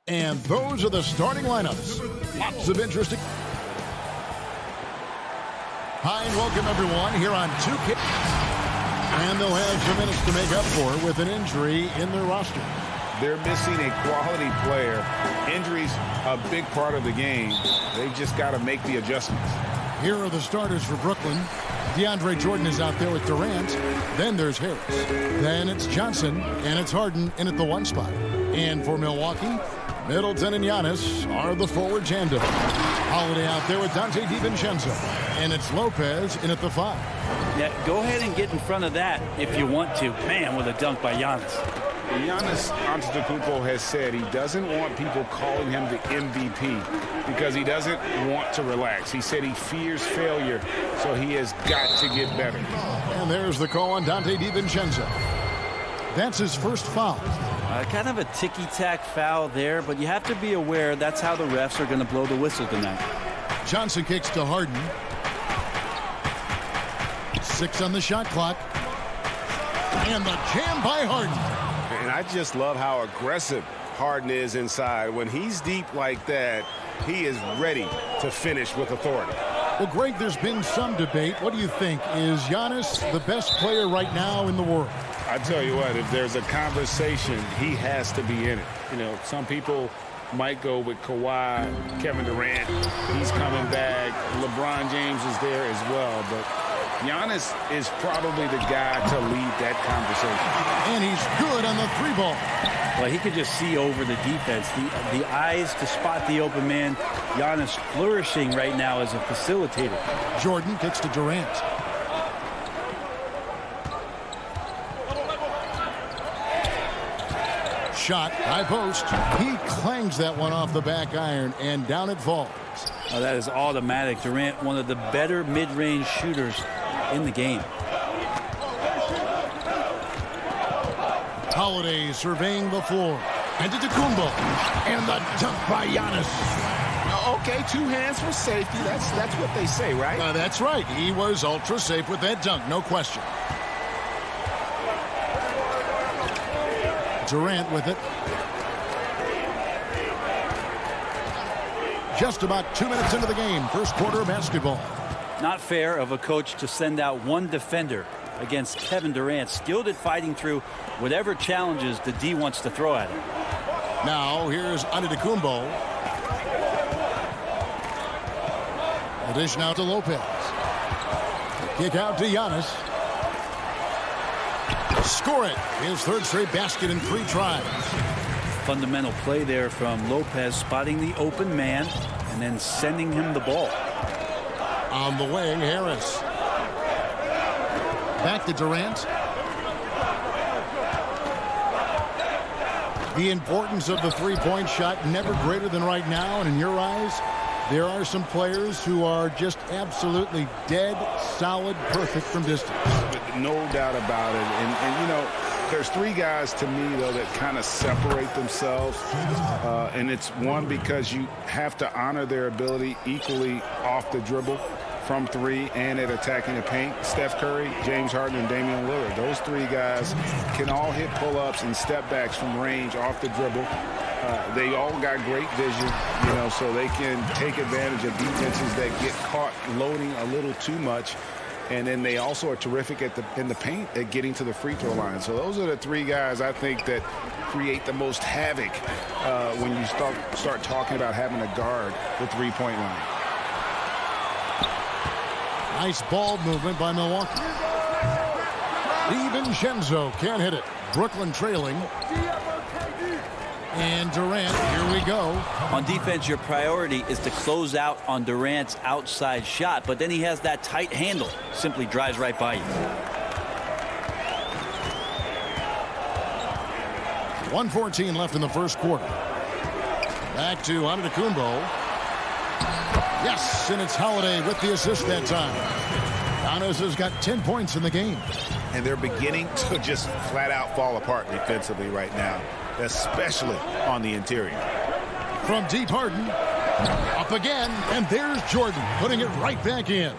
Speaker 1: And those are the starting lineups. Lots of interesting. Hi and welcome everyone here on 2K. And they'll have some minutes to make up for with an injury in their roster.
Speaker 5: They're missing a quality player. Injuries a big part of the game. They've just got to make the adjustments.
Speaker 1: Here are the starters for Brooklyn. DeAndre Jordan is out there with Durant. Then there's Harris. Then it's Johnson, and it's Harden in at the 1 spot. And for Milwaukee, Middleton and Giannis are the forward tandem. Holiday out there with Dante DiVincenzo. And it's Lopez in at the 5.
Speaker 11: Yeah, go ahead and get in front of that if you want to. Man, with a dunk by Giannis.
Speaker 5: Giannis Antetokounmpo has said he doesn't want people calling him the MVP because he doesn't want to relax. He said he fears failure, so he has got to get better.
Speaker 1: And there's the call on Dante DiVincenzo. That's his first foul.
Speaker 11: Kind of a ticky-tack foul there, but you have to be aware that's how the refs are going to blow the whistle tonight.
Speaker 1: Johnson kicks to Harden. 6 on the shot clock. And the jam by Harden.
Speaker 2: And I just love how aggressive Harden is inside. When he's deep like that, he is ready to finish with authority.
Speaker 1: Well, Greg, there's been some debate. What do you think? Is Giannis the best player right now in the world?
Speaker 5: I tell you what, if there's a conversation, he has to be in it. You know, some people might go with Kawhi, Kevin Durant. He's coming back. LeBron James is there as well. But Giannis is probably the guy to lead that conversation.
Speaker 1: And he's good on the 3-ball.
Speaker 11: Well, he could just see over the defense. The eyes to spot the open man. Giannis flourishing right now as a facilitator.
Speaker 1: Jordan kicks to Durant. Shot, high post. He clangs that one off the back iron, and down it falls.
Speaker 11: Oh, that is automatic. Durant, one of the better mid-range shooters in the game.
Speaker 1: Holiday surveying the floor. And Antetokounmpo. And the dunk by Giannis.
Speaker 2: Okay, 2 hands for safety. That's what they say, right?
Speaker 1: That's right. He was ultra safe with that dunk, no question. Durant with it. Just about 2 minutes into the game. First quarter of basketball.
Speaker 11: Not fair of a coach to send out one defender against Kevin Durant, skilled at fighting through whatever challenges the D wants to throw at him.
Speaker 1: Now here's Antetokounmpo. Dish now to Lopez. Kick out to Giannis. Score it. His 3rd straight basket in 3 tries.
Speaker 11: Fundamental play there from Lopez, spotting the open man and then sending him the ball.
Speaker 1: On the wing, Harris. Back to Durant. The importance of the three-point shot never greater than right now, and in your eyes, there are some players who are just absolutely dead, solid, perfect from distance.
Speaker 3: No doubt about it. And you know, there's three guys to me, though, that kind of separate themselves. And it's one, because you have to honor their ability equally off the dribble from three and at attacking the paint. Steph Curry, James Harden, and Damian Lillard. Those three guys can all hit pull-ups and step backs from range off the dribble. They all got great vision, you know, so they can take advantage of defenses that get caught loading a little too much. And then they also are terrific in the paint at getting to the free throw line. So those are the three guys I think that create the most havoc when you start talking about having to guard the three-point line.
Speaker 1: Nice ball movement by Milwaukee. DiVincenzo can't hit it. Brooklyn trailing. And Durant, here we go.
Speaker 11: On defense, your priority is to close out on Durant's outside shot, but then he has that tight handle. Simply drives right by you.
Speaker 1: 1:14 left in the first quarter. Back to Antetokounmpo. Yes, and it's Holiday with the assist that time. Giannis has got 10 points in the game.
Speaker 5: And they're beginning to just flat out fall apart defensively right now, especially on the interior.
Speaker 1: From deep, Harden. Up again, and there's Jordan putting it right back in.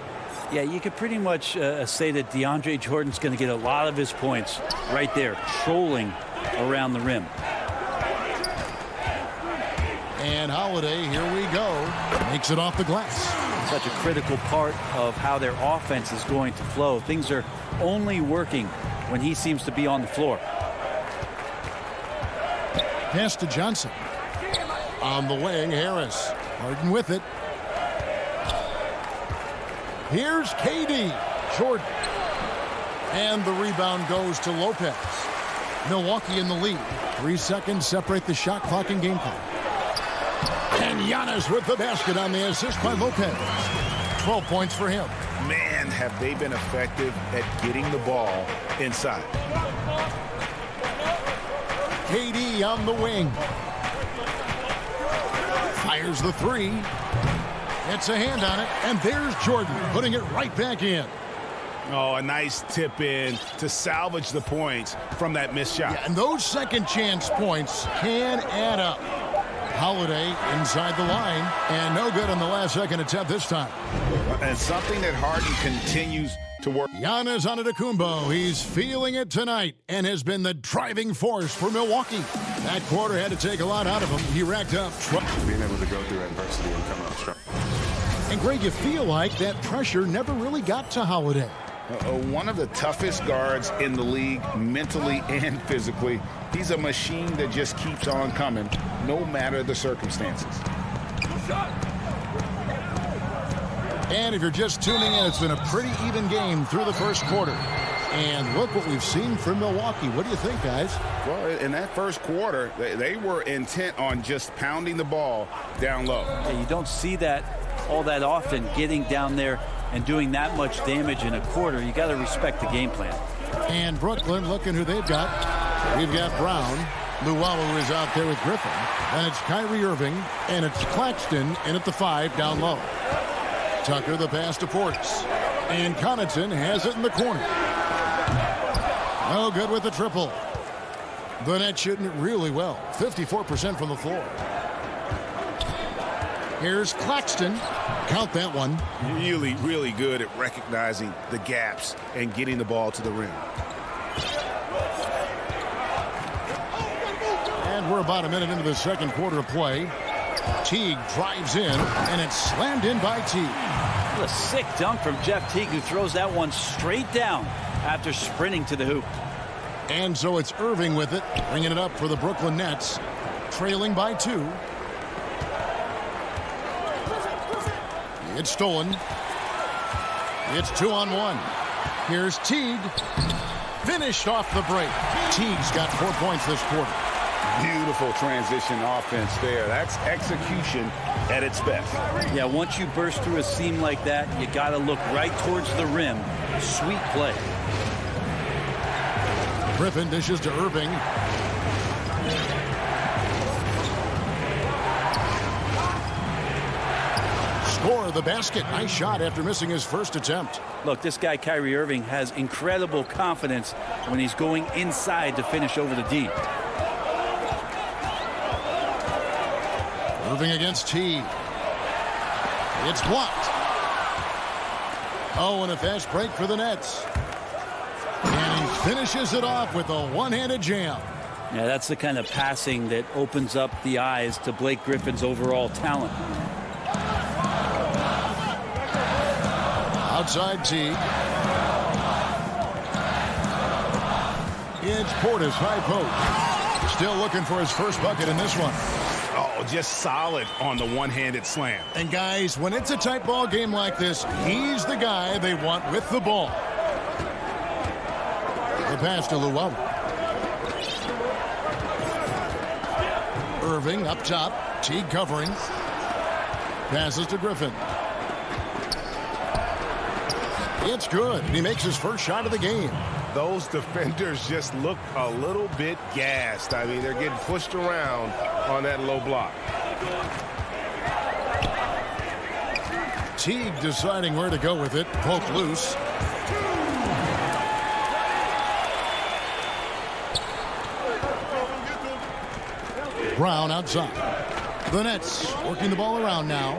Speaker 11: Yeah, you could pretty much say that DeAndre Jordan's going to get a lot of his points right there, trolling around the rim.
Speaker 1: And Holiday, here we go, makes it off the glass.
Speaker 11: Such a critical part of how their offense is going to flow. Things are only working when he seems to be on the floor.
Speaker 1: Pass to Johnson. On the wing, Harris. Harden with it. Here's KD. Jordan. And the rebound goes to Lopez. Milwaukee in the lead. 3 seconds separate the shot clock and game clock. And Giannis with the basket on the assist by Lopez. 12 points for him.
Speaker 5: Man, have they been effective at getting the ball inside.
Speaker 1: KD on the wing. Fires the three. Gets a hand on it. And there's Jordan putting it right back in.
Speaker 5: Oh, a nice tip in to salvage the points from that missed shot.
Speaker 1: Yeah, and those second chance points can add up. Holiday inside the line, and no good on the last second attempt this time.
Speaker 5: And something that Harden continues to work.
Speaker 1: Giannis Antetokounmpo, he's feeling it tonight and has been the driving force for Milwaukee. That quarter had to take a lot out of him. He racked up.
Speaker 15: Being able to go through adversity and come out strong.
Speaker 1: And Greg, you feel like that pressure never really got to Holiday.
Speaker 3: One of the toughest guards in the league, mentally and physically. He's a machine that just keeps on coming, no matter the circumstances.
Speaker 1: And if you're just tuning in, it's been a pretty even game through the first quarter. And look what we've seen from Milwaukee. What do you think, guys?
Speaker 3: Well, in that first quarter, they were intent on just pounding the ball down low.
Speaker 11: Yeah, you don't see that all that often, getting down there and doing that much damage in a quarter. You got to respect the game plan.
Speaker 1: And Brooklyn, looking who they've got. We've got Brown. Luwawu is out there with Griffin. And it's Kyrie Irving. And it's Claxton in at the 5 down low. Tucker the pass to Portis. And Connaughton has it in the corner. No good with the triple. The net shooting it really well. 54% from the floor. Here's Claxton. Count that one.
Speaker 5: Really, really good at recognizing the gaps and getting the ball to the rim.
Speaker 1: And we're about a minute into the second quarter of play. Teague drives in, and it's slammed in by Teague.
Speaker 11: A sick dunk from Jeff Teague, who throws that one straight down after sprinting to the hoop.
Speaker 1: And so it's Irving with it, bringing it up for the Brooklyn Nets, trailing by 2. It's stolen. It's 2-on-1. Here's Teague. Finished off the break. Teague's got 4 points this quarter.
Speaker 3: Beautiful transition offense there. That's execution at its best.
Speaker 11: Yeah, once you burst through a seam like that, you got to look right towards the rim. Sweet play.
Speaker 1: Griffin dishes to Irving. for the basket. Nice shot after missing his first attempt.
Speaker 11: Look, this guy, Kyrie Irving, has incredible confidence when he's going inside to finish over the D.
Speaker 1: Irving against T. It's blocked. Oh, and a fast break for the Nets. And he finishes it off with a one-handed jam.
Speaker 11: Yeah, that's the kind of passing that opens up the eyes to Blake Griffin's overall talent.
Speaker 1: Outside T. It's Portis, high post. Still looking for his first bucket in this one.
Speaker 2: Oh, just solid on the one-handed slam.
Speaker 1: And guys, when it's a tight ball game like this, he's the guy they want with the ball. The pass to Luwawu. Irving up top. Teague covering. Passes to Griffin. It's good. And he makes his first shot of the game.
Speaker 2: Those defenders just look a little bit gassed. I mean, they're getting pushed around on that low block.
Speaker 1: Teague deciding where to go with it. Poke loose. Brown outside. The Nets working the ball around now.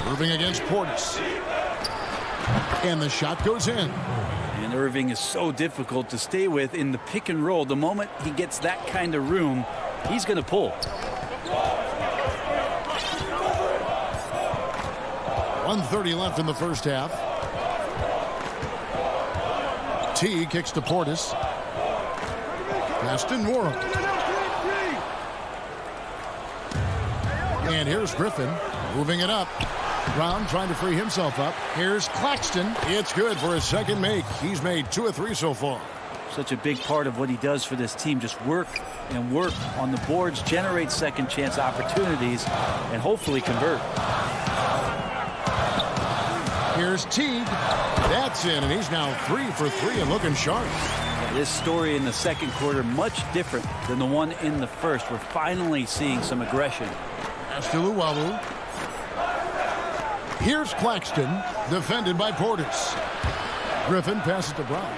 Speaker 1: Irving against Portis. And the shot goes in.
Speaker 11: And Irving is so difficult to stay with in the pick and roll. The moment he gets that kind of room, he's going to pull.
Speaker 1: 1:30 left in the first half. T kicks to Portis. Pass to Nora. And here's Griffin moving it up. Brown trying to free himself up. Here's Claxton. It's good for his second make. He's made 2 of 3 so far.
Speaker 11: Such a big part of what he does for this team. Just work and work on the boards, generate second chance opportunities, and hopefully convert.
Speaker 1: Here's Teague. That's in, and he's now 3 for 3 and looking sharp.
Speaker 11: This story in the second quarter much different than the one in the first. We're finally seeing some aggression.
Speaker 1: Pass to Luwawu. Here's Claxton, defended by Portis. Griffin passes to Brown.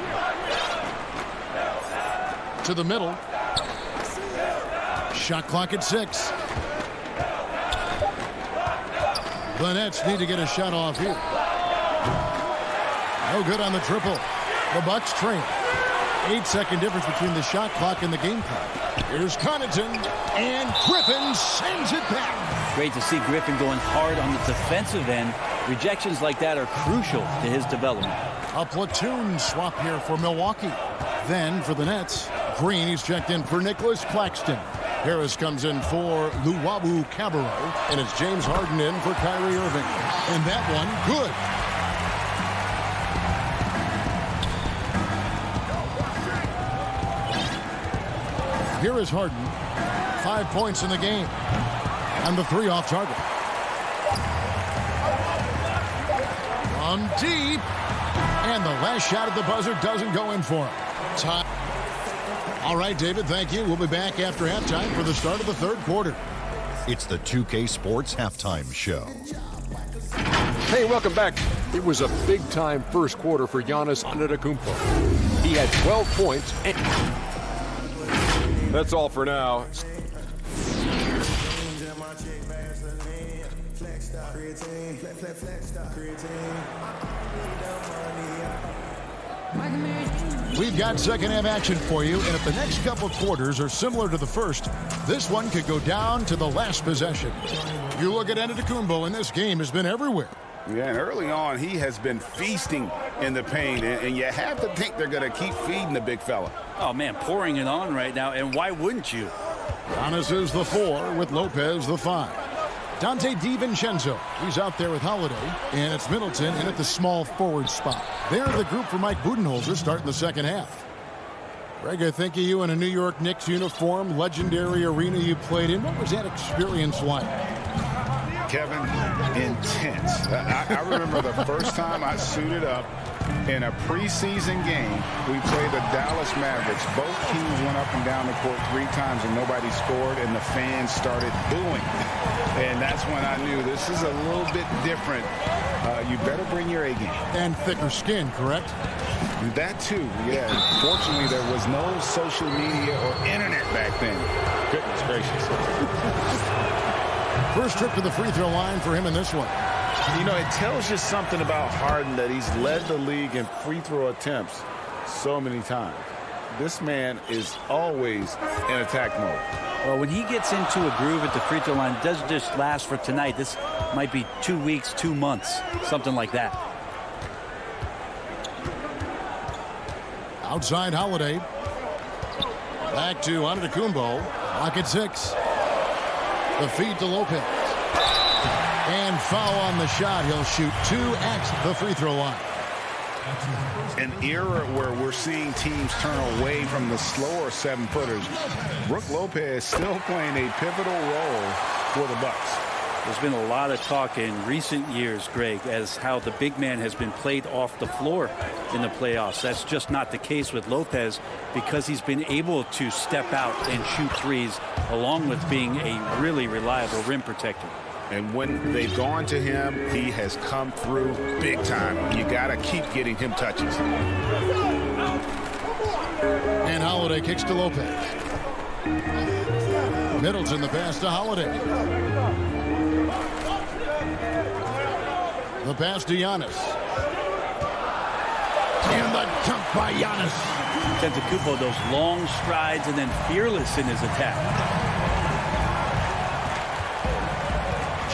Speaker 1: To the middle. Shot clock at 6. The Nets need to get a shot off here. No good on the triple. The Bucks train. 8-second difference between the shot clock and the game clock. Here's Connaughton, and Griffin sends it back.
Speaker 11: Great to see Griffin going hard on the defensive end. Rejections like that are crucial to his development.
Speaker 1: A platoon swap here for Milwaukee. Then for the Nets, Green, he's checked in for Nicholas Claxton. Harris comes in for Luwawu Cabarrot, and it's James Harden in for Kyrie Irving. And that one, good. Here is Harden. 5 points in the game. And the 3 off target. From deep. And the last shot at the buzzer doesn't go in for him. Time. All right, David, thank you. We'll be back after halftime for the start of the third quarter.
Speaker 6: It's the 2K Sports Halftime Show.
Speaker 7: Hey, welcome back. It was a big-time first quarter for Giannis Antetokounmpo. He had 12 points. And that's all for now.
Speaker 1: We've got second half action for you, and if the next couple quarters are similar to the first, this one could go down to the last possession. You look at Antetokounmpo, and this game has been everywhere.
Speaker 5: Yeah, and early on, he has been feasting in the paint, and you have to think they're going to keep feeding the big fella.
Speaker 11: Oh, man, pouring it on right now, and why wouldn't you?
Speaker 1: Giannis is the 4 with Lopez the 5. Dante DiVincenzo, he's out there with Holiday, and it's Middleton in at the small forward spot. They're the group for Mike Budenholzer starting the second half. Greg, I think of you in a New York Knicks uniform, legendary arena you played in. What was that experience like?
Speaker 5: Kevin, intense. I remember the first time I suited up in a preseason game. We played the Dallas Mavericks. Both teams went up and down the court 3 times and nobody scored, and the fans started booing. And that's when I knew this is a little bit different. You better bring your A game.
Speaker 1: And thicker skin, correct?
Speaker 5: That too, yeah. Fortunately, there was no social media or internet back then. Goodness gracious.
Speaker 1: First trip to the free throw line for him in this one.
Speaker 3: You know, it tells you something about Harden that he's led the league in free throw attempts so many times. This man is always in attack mode.
Speaker 11: Well, when he gets into a groove at the free throw line, it doesn't just last for tonight. This might be 2 weeks, 2 months, something like that.
Speaker 1: Outside Holiday. Back to Antetokounmpo. Lock at 6. The feed to Lopez. And foul on the shot. He'll shoot 2 at the free throw line.
Speaker 5: An era where we're seeing teams turn away from the slower 7-footers. Brook Lopez still playing a pivotal role for the Bucks.
Speaker 11: There's been a lot of talk in recent years, Greg, as how the big man has been played off the floor in the playoffs. That's just not the case with Lopez because he's been able to step out and shoot threes along with being a really reliable rim protector.
Speaker 5: And when they've gone to him, he has come through big time. You got to keep getting him touches.
Speaker 1: And Holiday kicks to Lopez. Middleton the pass to Holiday. The pass to Giannis. And the jump by Giannis.
Speaker 11: Antetokounmpo, those long strides and then fearless in his attack.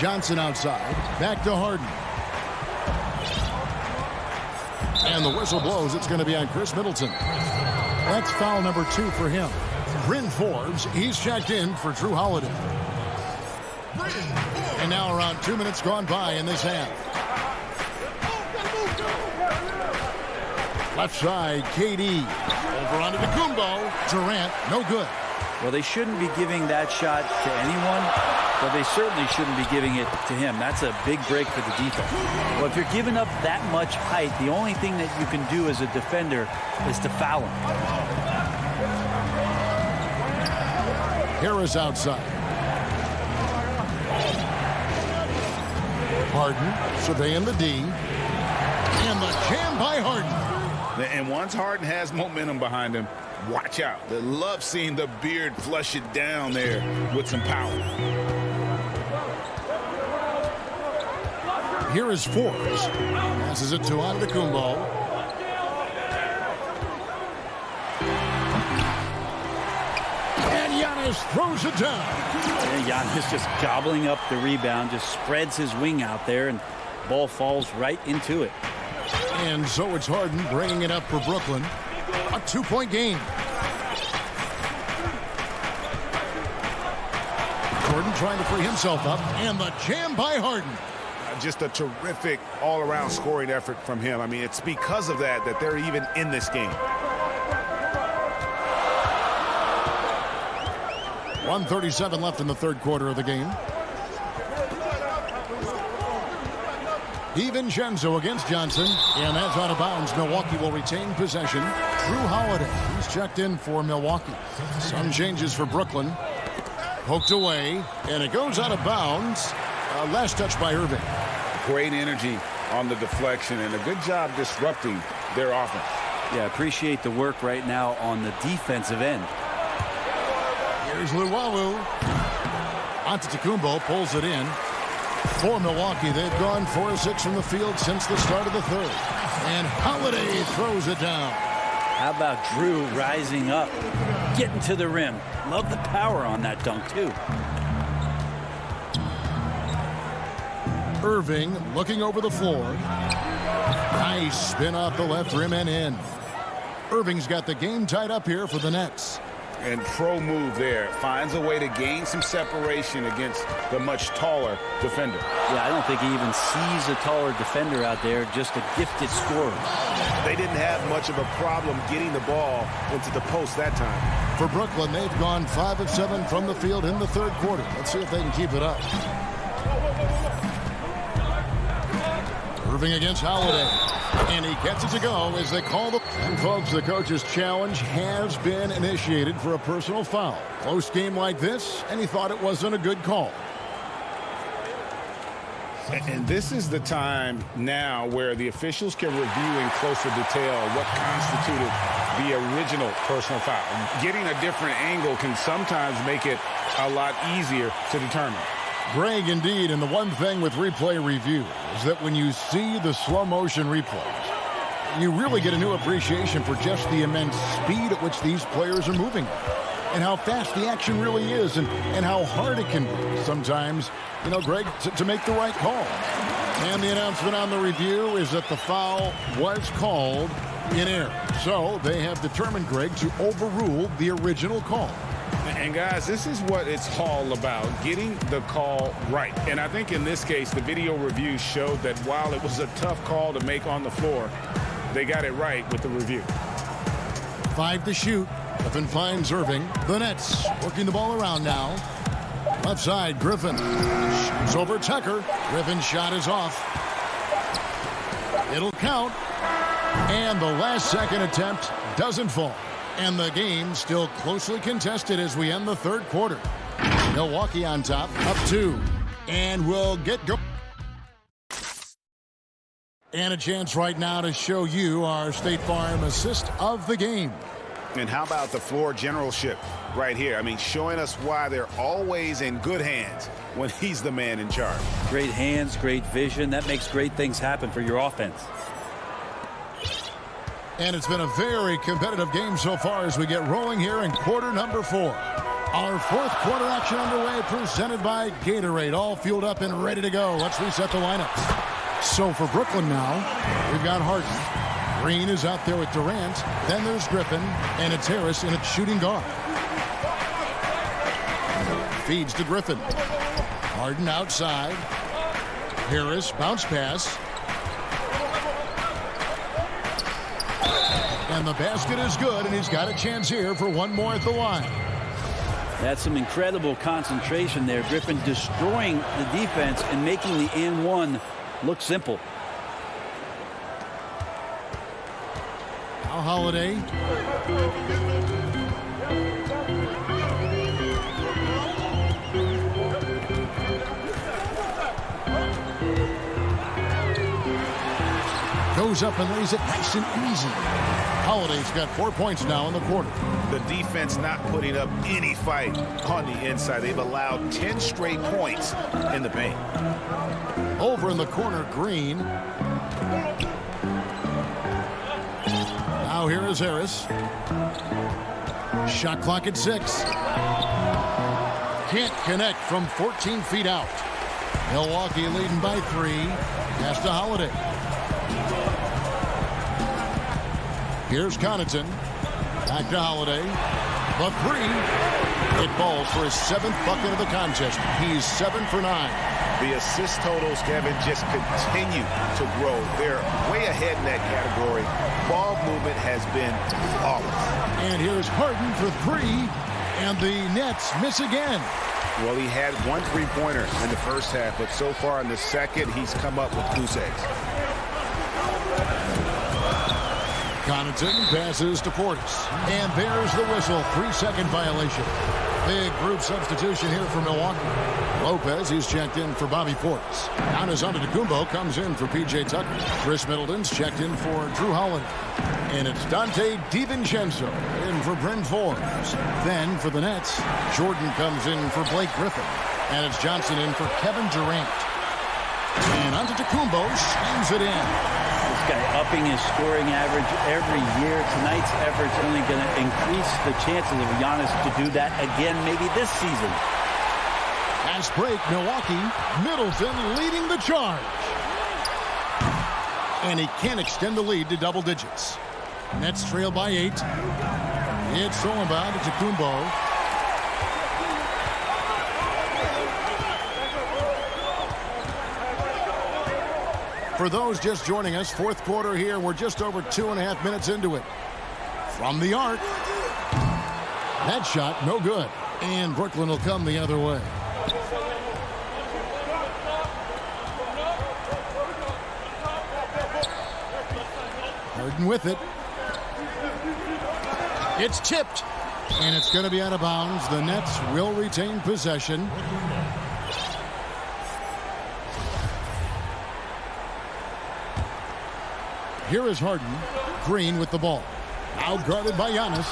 Speaker 1: Johnson outside. Back to Harden. And the whistle blows. It's going to be on Chris Middleton. That's foul number 2 for him. Bryn Forbes, he's checked in for Drew Holiday. And now around 2 minutes gone by in this half. Left side, KD. Over onto Antetokounmpo. Durant, no good.
Speaker 11: Well, they shouldn't be giving that shot to anyone, but they certainly shouldn't be giving it to him. That's a big break for the defense. Well, if you're giving up that much height, the only thing that you can do as a defender is to foul him.
Speaker 1: Harris outside. Harden surveying the D. And the jam by Harden.
Speaker 5: And once Harden has momentum behind him, watch out. They love seeing the beard flush it down there with some power.
Speaker 1: Here is Forbes. Passes it to Antetokounmpo. And Giannis throws it down.
Speaker 11: And Giannis just gobbling up the rebound, just spreads his wing out there, and ball falls right into it.
Speaker 1: And so it's Harden bringing it up for Brooklyn. A 2-point game. Jordan trying to free himself up. And the jam by Harden.
Speaker 2: Just a terrific all-around scoring effort from him. I mean, it's because of that they're even in this game.
Speaker 1: 1:37 left in the third quarter of the game. DiVincenzo against Johnson, and that's out of bounds. Milwaukee will retain possession. Drew Holiday, he's checked in for Milwaukee. Some changes for Brooklyn. Poked away, and it goes out of bounds. Last touch by Irving.
Speaker 5: Great energy on the deflection, and a good job disrupting their offense.
Speaker 11: Yeah, appreciate the work right now on the defensive end.
Speaker 1: Here's Luwawu. Antetokounmpo pulls it in. For Milwaukee, they've gone 4 of 6 from the field since the start of the third. And Holiday throws it down.
Speaker 11: How about Drew rising up, getting to the rim? Love the power on that dunk, too.
Speaker 1: Irving looking over the floor. Nice spin off the left rim and in. Irving's got the game tied up here for the Nets.
Speaker 5: And pro move there. Finds a way to gain some separation against the much taller defender.
Speaker 11: Yeah, I don't think he even sees a taller defender out there, just a gifted scorer.
Speaker 2: They didn't have much of a problem getting the ball into the post that time.
Speaker 1: For Brooklyn, they've gone 5 of 7 from the field in the third quarter. Let's see if they can keep it up. Irving against Holiday. And he gets it to go as they call the... And folks, the coach's challenge has been initiated for a personal foul. Close game like this, and he thought it wasn't a good call.
Speaker 8: And this is the time now where the officials can review in closer detail what constituted the original personal foul. Getting a different angle can sometimes make it a lot easier to determine.
Speaker 1: Greg, indeed, and the one thing with replay review is that when you see the slow motion replays, you really get a new appreciation for just the immense speed at which these players are moving and how fast the action really is and how hard it can be sometimes, you know, Greg, to make the right call. And the announcement on the review is that the foul was called in error. So they have determined, Greg, to overrule the original call.
Speaker 8: And guys, this is what it's all about, getting the call right. And I think in this case, the video review showed that while it was a tough call to make on the floor, they got it right with the review.
Speaker 1: 5 to shoot. Griffin finds Irving. The Nets working the ball around now. Left side, Griffin. Shoots over Tucker. Griffin's shot is off. It'll count. And the last second attempt doesn't fall. And the game still closely contested as we end the third quarter. Milwaukee on top, up 2. And we'll get going. And a chance right now to show you our State Farm assist of the game.
Speaker 5: And how about the floor generalship right here? I mean, showing us why they're always in good hands when he's the man in charge.
Speaker 11: Great hands, great vision. That makes great things happen for your offense.
Speaker 1: And it's been a very competitive game so far as we get rolling here in quarter number 4. Our fourth quarter action underway, presented by Gatorade. All fueled up and ready to go. Let's reset the lineups. So for Brooklyn now, we've got Harden. Green is out there with Durant. Then there's Griffin, and it's Harris in its shooting guard. Feeds to Griffin. Harden outside. Harris, bounce pass. And the basket is good, and he's got a chance here for one more at the line.
Speaker 11: That's some incredible concentration there. Griffin destroying the defense and making the and one look simple.
Speaker 1: Now Holiday. Goes up and lays it nice and easy. Holiday's got 4 points now in the quarter.
Speaker 5: The defense not putting up any fight on the inside. They've allowed 10 straight points in the paint.
Speaker 1: Over in the corner, Green. Now here is Harris. Shot clock at 6. Can't connect from 14 feet out. Milwaukee leading by 3. Pass to Holiday. Here's Connaughton. Back to Holiday. The 3. It falls for his 7th bucket of the contest. He's 7 for 9.
Speaker 5: The assist totals, Kevin, just continue to grow. They're way ahead in that category. Ball movement has been flawless.
Speaker 1: And here's Harden for 3. And the Nets miss again.
Speaker 5: Well, he had 1 3-pointer in the first half, but so far in the second, he's come up with goose eggs.
Speaker 1: Connaughton passes to Portis. And there's the whistle. 3-second violation. Big group substitution here for Milwaukee. Lopez, he's checked in for Bobby Portis. Giannis Antetokounmpo comes in for P.J. Tucker. Chris Middleton's checked in for Drew Holiday. And it's Dante DiVincenzo in for Bryn Forbes. Then for the Nets, Jordan comes in for Blake Griffin. And it's Johnson in for Kevin Durant. And Antetokounmpo slams it in.
Speaker 11: This guy upping his scoring average every year. Tonight's effort's only going to increase the chances of Giannis to do that again maybe this season.
Speaker 1: Fast break, Milwaukee. Middleton leading the charge. And he can't extend the lead to double digits. Nets trail by 8. It's Solomon to Kumbo. For those just joining us, fourth quarter here. We're just over 2.5 minutes into it. From the arc. That shot, no good. And Brooklyn will come the other way. Harden with it. It's tipped. And it's going to be out of bounds. The Nets will retain possession. Here is Harden. Green with the ball. Now guarded by Giannis.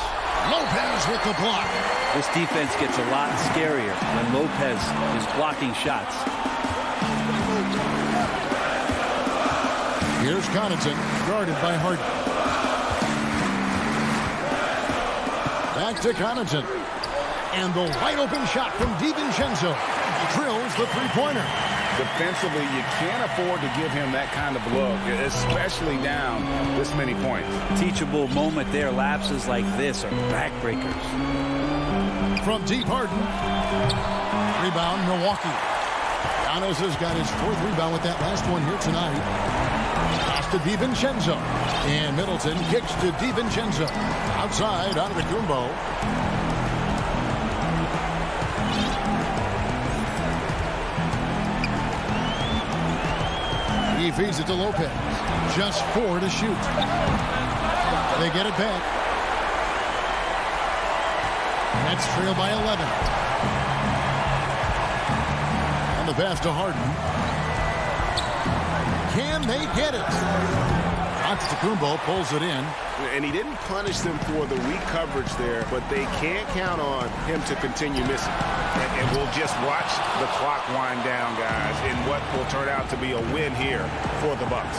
Speaker 1: Lopez with the block.
Speaker 11: This defense gets a lot scarier when Lopez is blocking shots.
Speaker 1: Here's Connaughton, guarded by Harden. Back to Connaughton. And the wide open shot from DiVincenzo. Drills the three-pointer.
Speaker 5: Defensively, you can't afford to give him that kind of look, especially down this many points.
Speaker 11: Teachable moment there. Lapses like this are backbreakers.
Speaker 1: From deep, Harden. Rebound, Milwaukee. Giannis has got his 4th rebound with that last one here tonight. Pass to DiVincenzo. And Middleton kicks to DiVincenzo. Outside, Antetokounmpo. He feeds it to Lopez. Just 4 to shoot. They get it back. Nets trail by 11. And the pass to Harden. Can they get it? Antetokounmpo pulls it in.
Speaker 2: And he didn't punish them for the weak coverage there, but they can't count on him to continue missing.
Speaker 5: And we'll just watch the clock wind down, guys, in what will turn out to be a win here for the Bucks.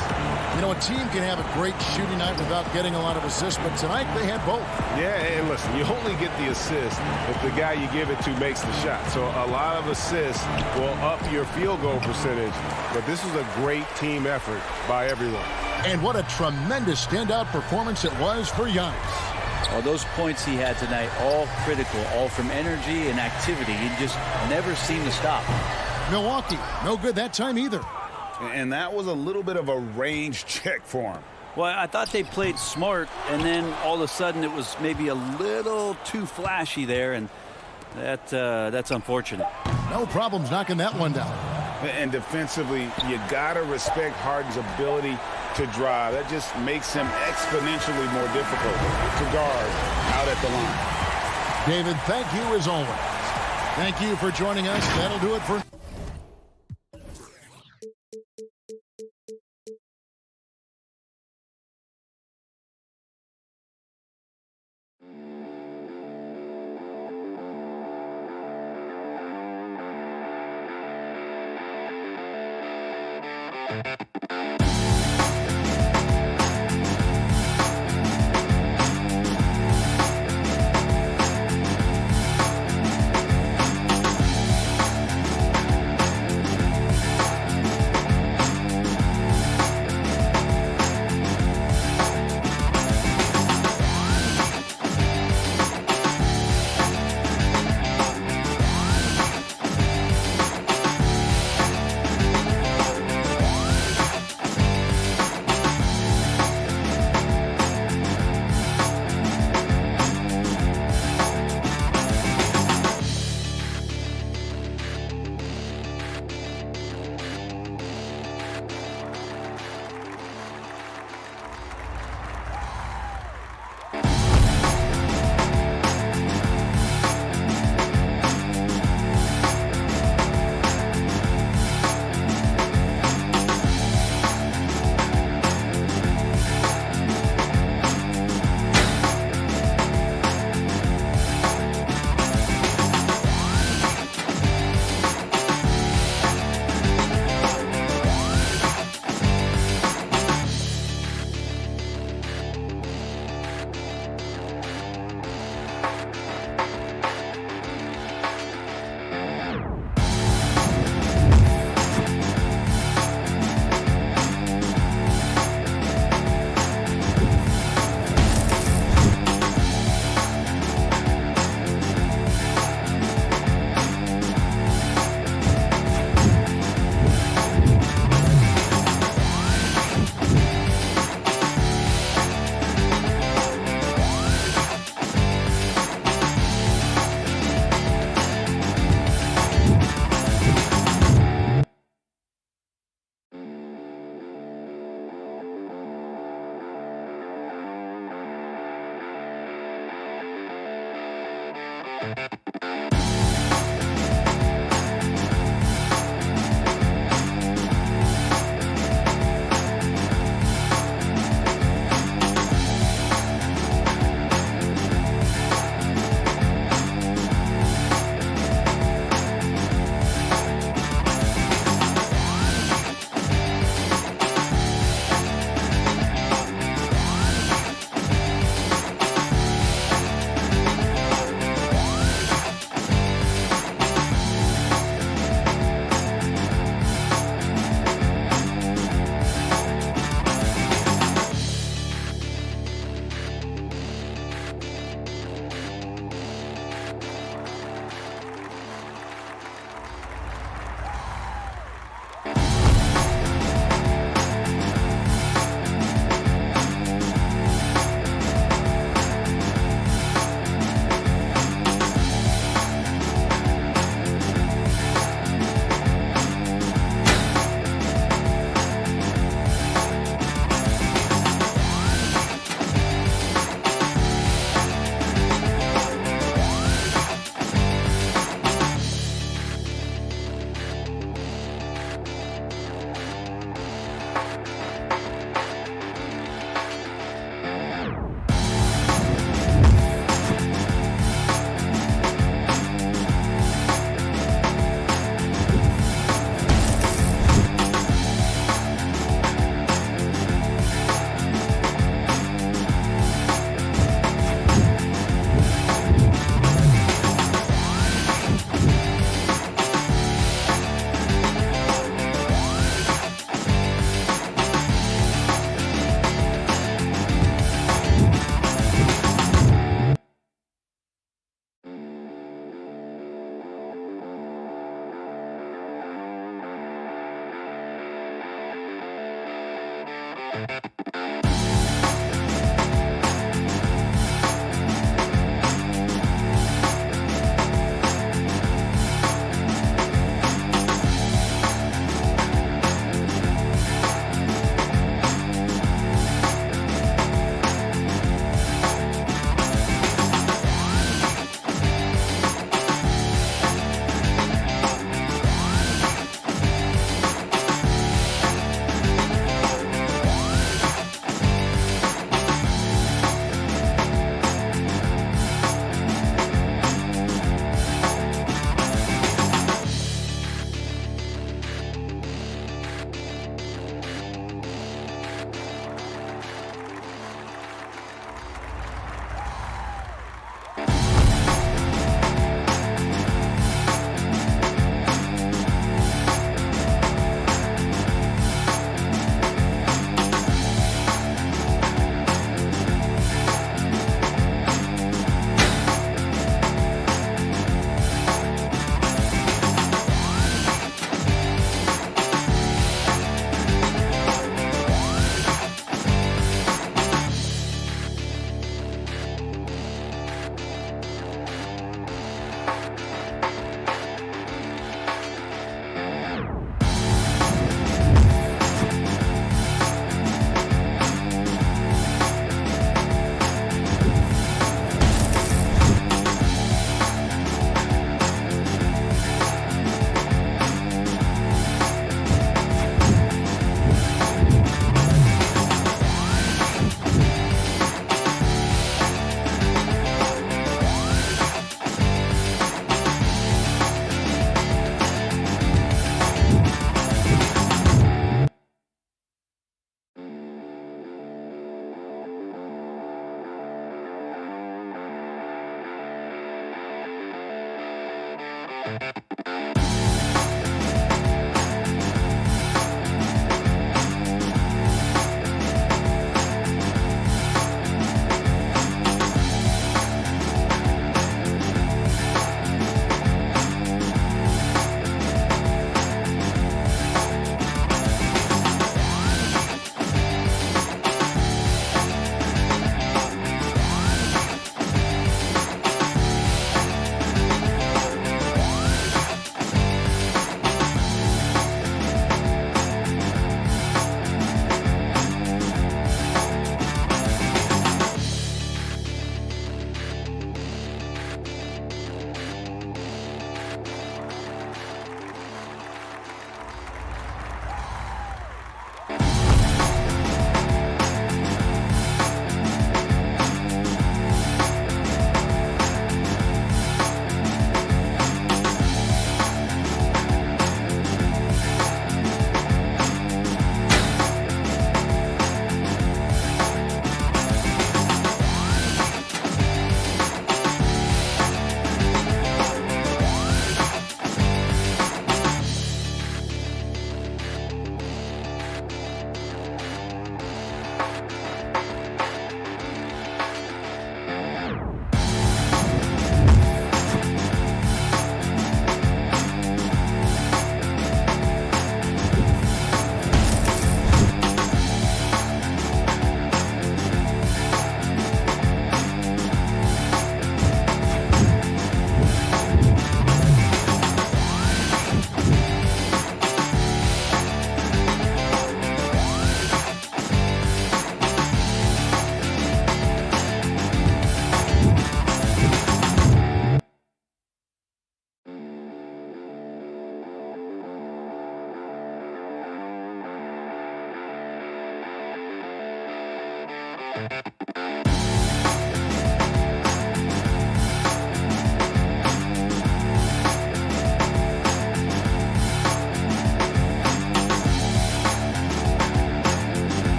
Speaker 1: You know, a team can have a great shooting night without getting a lot of assists, but tonight they had both.
Speaker 2: Yeah, and listen, you only get the assist if the guy you give it to makes the shot. So a lot of assists will up your field goal percentage, but this was a great team effort by everyone.
Speaker 1: And what a tremendous standout performance it was for Giannis.
Speaker 11: Well, those points he had tonight, all critical, all from energy and activity. He just never seemed to stop.
Speaker 1: Milwaukee, no good that time either.
Speaker 5: And that was a little bit of a range check for him.
Speaker 11: Well, I thought they played smart, and then all of a sudden it was maybe a little too flashy there, and that's unfortunate.
Speaker 1: No problems knocking that one down.
Speaker 5: And defensively, you got to respect Harden's ability to drive. That just makes him exponentially more difficult to guard out at the line.
Speaker 1: David, thank you as always. Thank you for joining us. That'll do it for...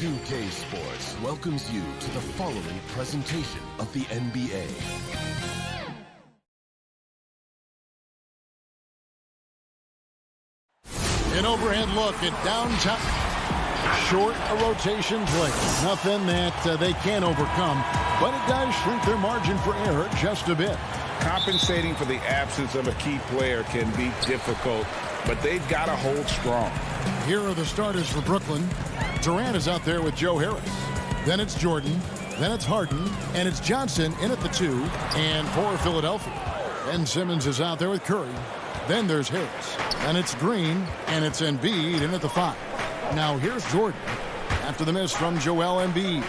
Speaker 10: 2K Sports welcomes you to the following presentation of the NBA.
Speaker 1: An overhead look at downtown. Short a rotation play. Nothing that they can't overcome, but it does shrink their margin for error just a bit.
Speaker 5: Compensating for the absence of a key player can be difficult, but they've got to hold strong.
Speaker 1: Here are the starters for Brooklyn. Durant is out there with Joe Harris. Then it's Jordan. Then it's Harden. And it's Johnson in at the 2. And for Philadelphia. Ben Simmons is out there with Curry. Then there's Harris. And it's Green. And it's Embiid in at the 5. Now here's Jordan after the miss from Joel Embiid.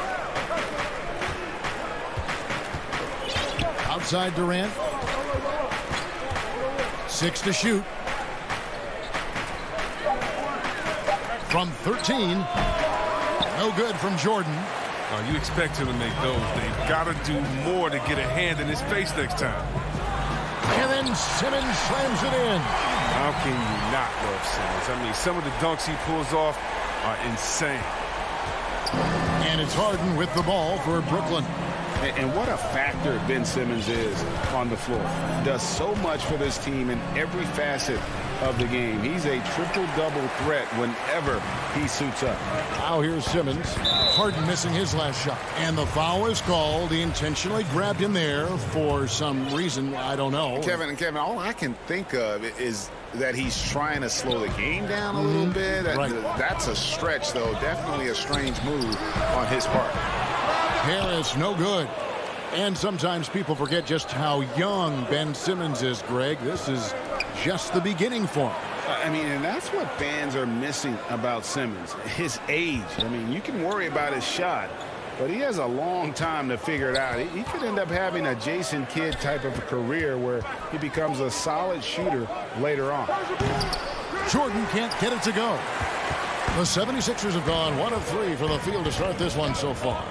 Speaker 1: Outside Durant. 6 to shoot. From 13. No good from Jordan.
Speaker 2: You expect him to make those. They've got to do more to get a hand in his face next time.
Speaker 1: And then Simmons slams it in.
Speaker 2: How can you not love Simmons? I mean, some of the dunks he pulls off are insane.
Speaker 1: And it's Harden with the ball for Brooklyn.
Speaker 5: And what a factor Ben Simmons is on the floor. Does so much for this team in every facet of the game. He's a triple-double threat whenever he suits up.
Speaker 1: Now here's Simmons. Harden missing his last shot. And the foul is called. He intentionally grabbed him there for some reason. I don't know.
Speaker 5: Kevin, all I can think of is that he's trying to slow the game down a little bit.
Speaker 1: Right.
Speaker 5: That's a stretch, though. Definitely a strange move on his part.
Speaker 1: Harris, no good. And sometimes people forget just how young Ben Simmons is, Greg. This is just the beginning for him.
Speaker 5: I mean, and that's what fans are missing about Simmons. His age. I mean, you can worry about his shot, but he has a long time to figure it out. He could end up having a Jason Kidd type of a career where he becomes a solid shooter later on.
Speaker 1: Jordan can't get it to go. The 76ers have gone 1 of 3 from the field to start this one so far.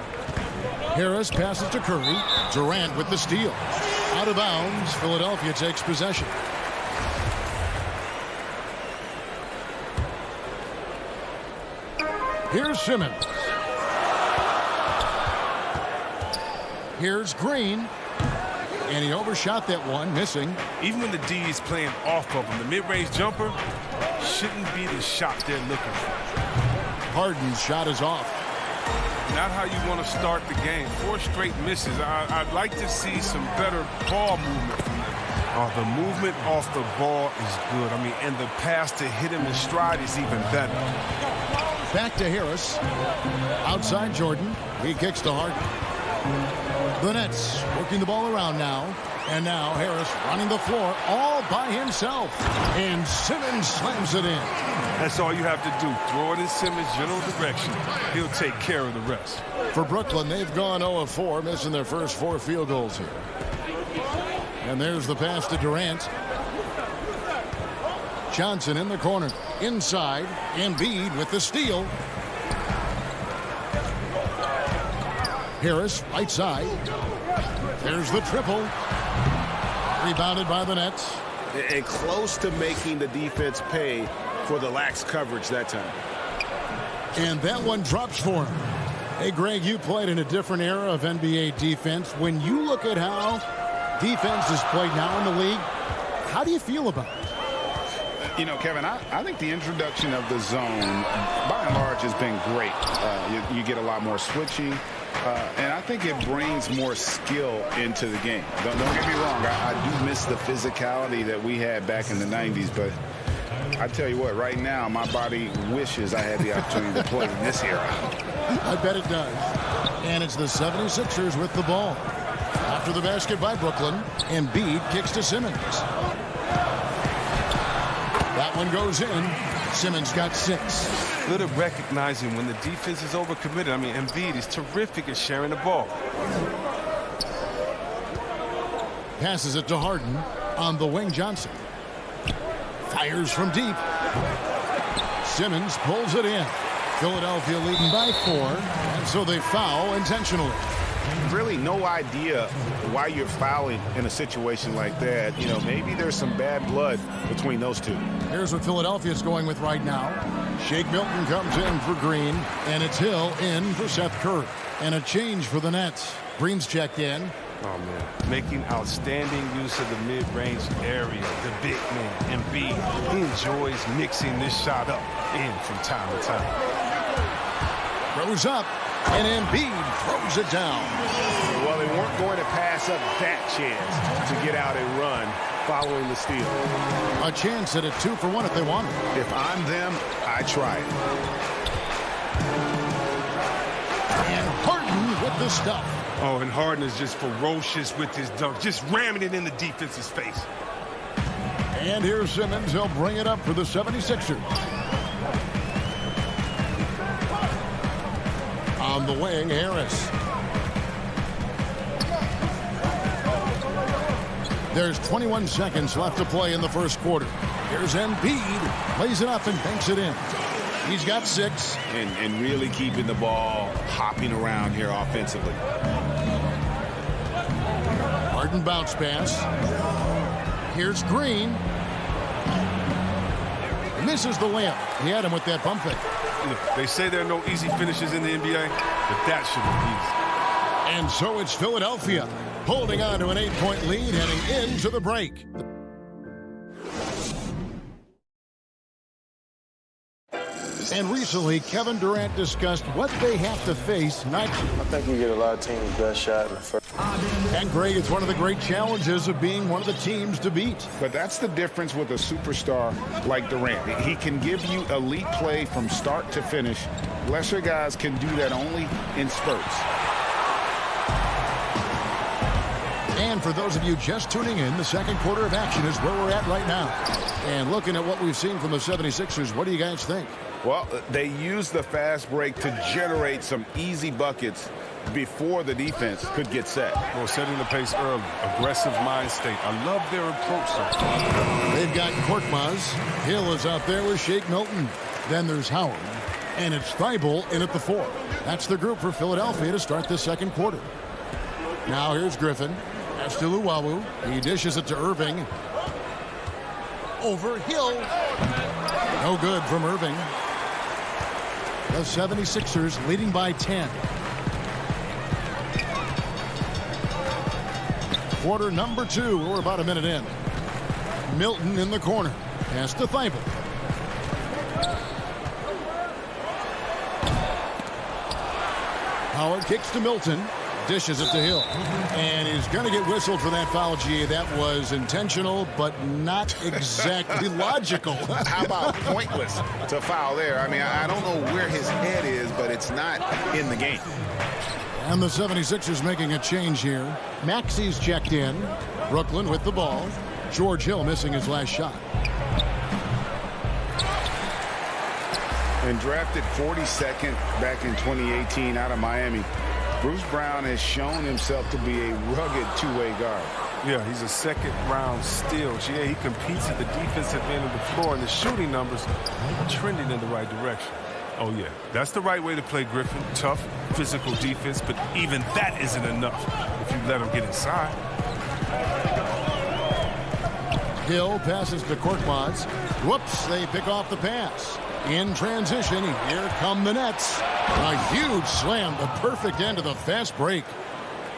Speaker 1: Harris passes to Curry. Durant with the steal. Out of bounds. Philadelphia takes possession. Here's Simmons. Here's Green. And he overshot that one, missing.
Speaker 2: Even when the D is playing off of him, the mid-range jumper shouldn't be the shot they're looking for.
Speaker 1: Harden's shot is off.
Speaker 2: Not how you want to start the game. 4 straight misses. I'd like to see some better ball movement from them. The movement off the ball is good. I mean, and the pass to hit him in stride is even better.
Speaker 1: Back to Harris. Outside Jordan. He kicks to Harden. The Nets working the ball around now. And now Harris running the floor all by himself. And Simmons slams it in.
Speaker 2: That's all you have to do. Throw it in Simmons' general direction. He'll take care of the rest.
Speaker 1: For Brooklyn, they've gone 0 of 4, missing their first 4 field goals here. And there's the pass to Durant. Johnson in the corner. Inside. Embiid with the steal. Harris, right side. There's the triple. Rebounded by the Nets.
Speaker 5: And close to making the defense pay for the lax coverage that time.
Speaker 1: And that one drops for him. Hey, Greg, you played in a different era of NBA defense. When you look at how defense is played now in the league, how do you feel about it?
Speaker 5: You know, Kevin, I think the introduction of the zone, by and large, has been great. You get a lot more switching. And I think it brings more skill into the game. Don't get me wrong. I do miss the physicality that we had back in the 90s. But I tell you what, right now, my body wishes I had the opportunity to play in this era.
Speaker 1: I bet it does. And it's the 76ers with the ball. After the basket by Brooklyn, Embiid kicks to Simmons. That one goes in. Simmons got 6.
Speaker 2: Good at recognizing when the defense is overcommitted. I mean, Embiid is terrific at sharing the ball.
Speaker 1: Passes it to Harden on the wing. Johnson fires from deep. Simmons pulls it in. Philadelphia leading by 4, and so they foul intentionally.
Speaker 3: really no idea why you're fouling in a situation like that. You know, maybe there's some bad blood between those two.
Speaker 1: Here's what Philadelphia's going with right now. Shake Milton comes in for Green, and it's Hill in for Seth Curry. And a change for the Nets. Green's checked in.
Speaker 2: Oh, man. Making outstanding use of the mid-range area. The big man, Embiid. He enjoys mixing this shot up in from time to time.
Speaker 1: Throws up, and Embiid throws it down.
Speaker 3: Well, they weren't going to pass up that chance to get out and run following the steal.
Speaker 1: A chance at a 2-for-1 if they want it.
Speaker 3: If I'm them, I try it.
Speaker 1: And Harden with the stuff.
Speaker 2: Oh, and Harden is just ferocious with his dunk, just ramming it in the defense's face.
Speaker 1: And here's Simmons. He'll bring it up for the 76ers. On the wing, Harris. There's 21 seconds left to play in the first quarter. Here's Embiid. Lays it up and banks it in. He's got 6.
Speaker 3: And really keeping the ball hopping around here offensively.
Speaker 1: Harden bounce pass. Here's Green. Misses the layup. He had him with that pump fake.
Speaker 2: They say there are no easy finishes in the NBA, but that should be easy.
Speaker 1: And so it's Philadelphia holding on to an 8-point lead heading into the break. And recently, Kevin Durant discussed what they have to face next.
Speaker 15: I think we get a lot of teams' best shot in the first.
Speaker 1: And Greg, it's one of the great challenges of being one of the teams to beat.
Speaker 3: But that's the difference with a superstar like Durant. He can give you elite play from start to finish. Lesser guys can do that only in spurts.
Speaker 1: And for those of you just tuning in, the second quarter of action is where we're at right now. And looking at what we've seen from the 76ers, what do you guys think?
Speaker 3: Well, they use the fast break to generate some easy buckets before the defense could get set.
Speaker 2: Well, setting the pace early, aggressive mind state. I love their approach so far.
Speaker 1: They've got Korkmaz. Hill is out there with Shake Milton. Then there's Howard. And it's Thibault in at the 4. That's the group for Philadelphia to start the second quarter. Now here's Griffin. Pass to Luwawu. He dishes it to Irving. Over Hill. No good from Irving. The 76ers leading by 10. Quarter number 2. We're about a minute in. Milton in the corner. Pass to Thibault. Howard kicks to Milton. Dishes it to Hill. And he's going to get whistled for that foul, G. That was intentional, but not exactly logical.
Speaker 3: How about pointless to foul there? I mean, I don't know where his head is, but it's not in the game.
Speaker 1: And the 76ers making a change here. Maxi's checked in. Brooklyn with the ball. George Hill missing his last shot.
Speaker 3: And drafted 42nd back in 2018 out of Miami, Bruce Brown has shown himself to be a rugged two-way guard.
Speaker 2: Yeah, he's a second-round steal. Yeah, he competes at the defensive end of the floor, and the shooting numbers are trending in the right direction. Oh, yeah, that's the right way to play Griffin. Tough, physical defense, but even that isn't enough if you let him get inside.
Speaker 1: Hill passes to Korkmaz. Whoops, they pick off the pass. In transition, here come the Nets. A huge slam, the perfect end of the fast break.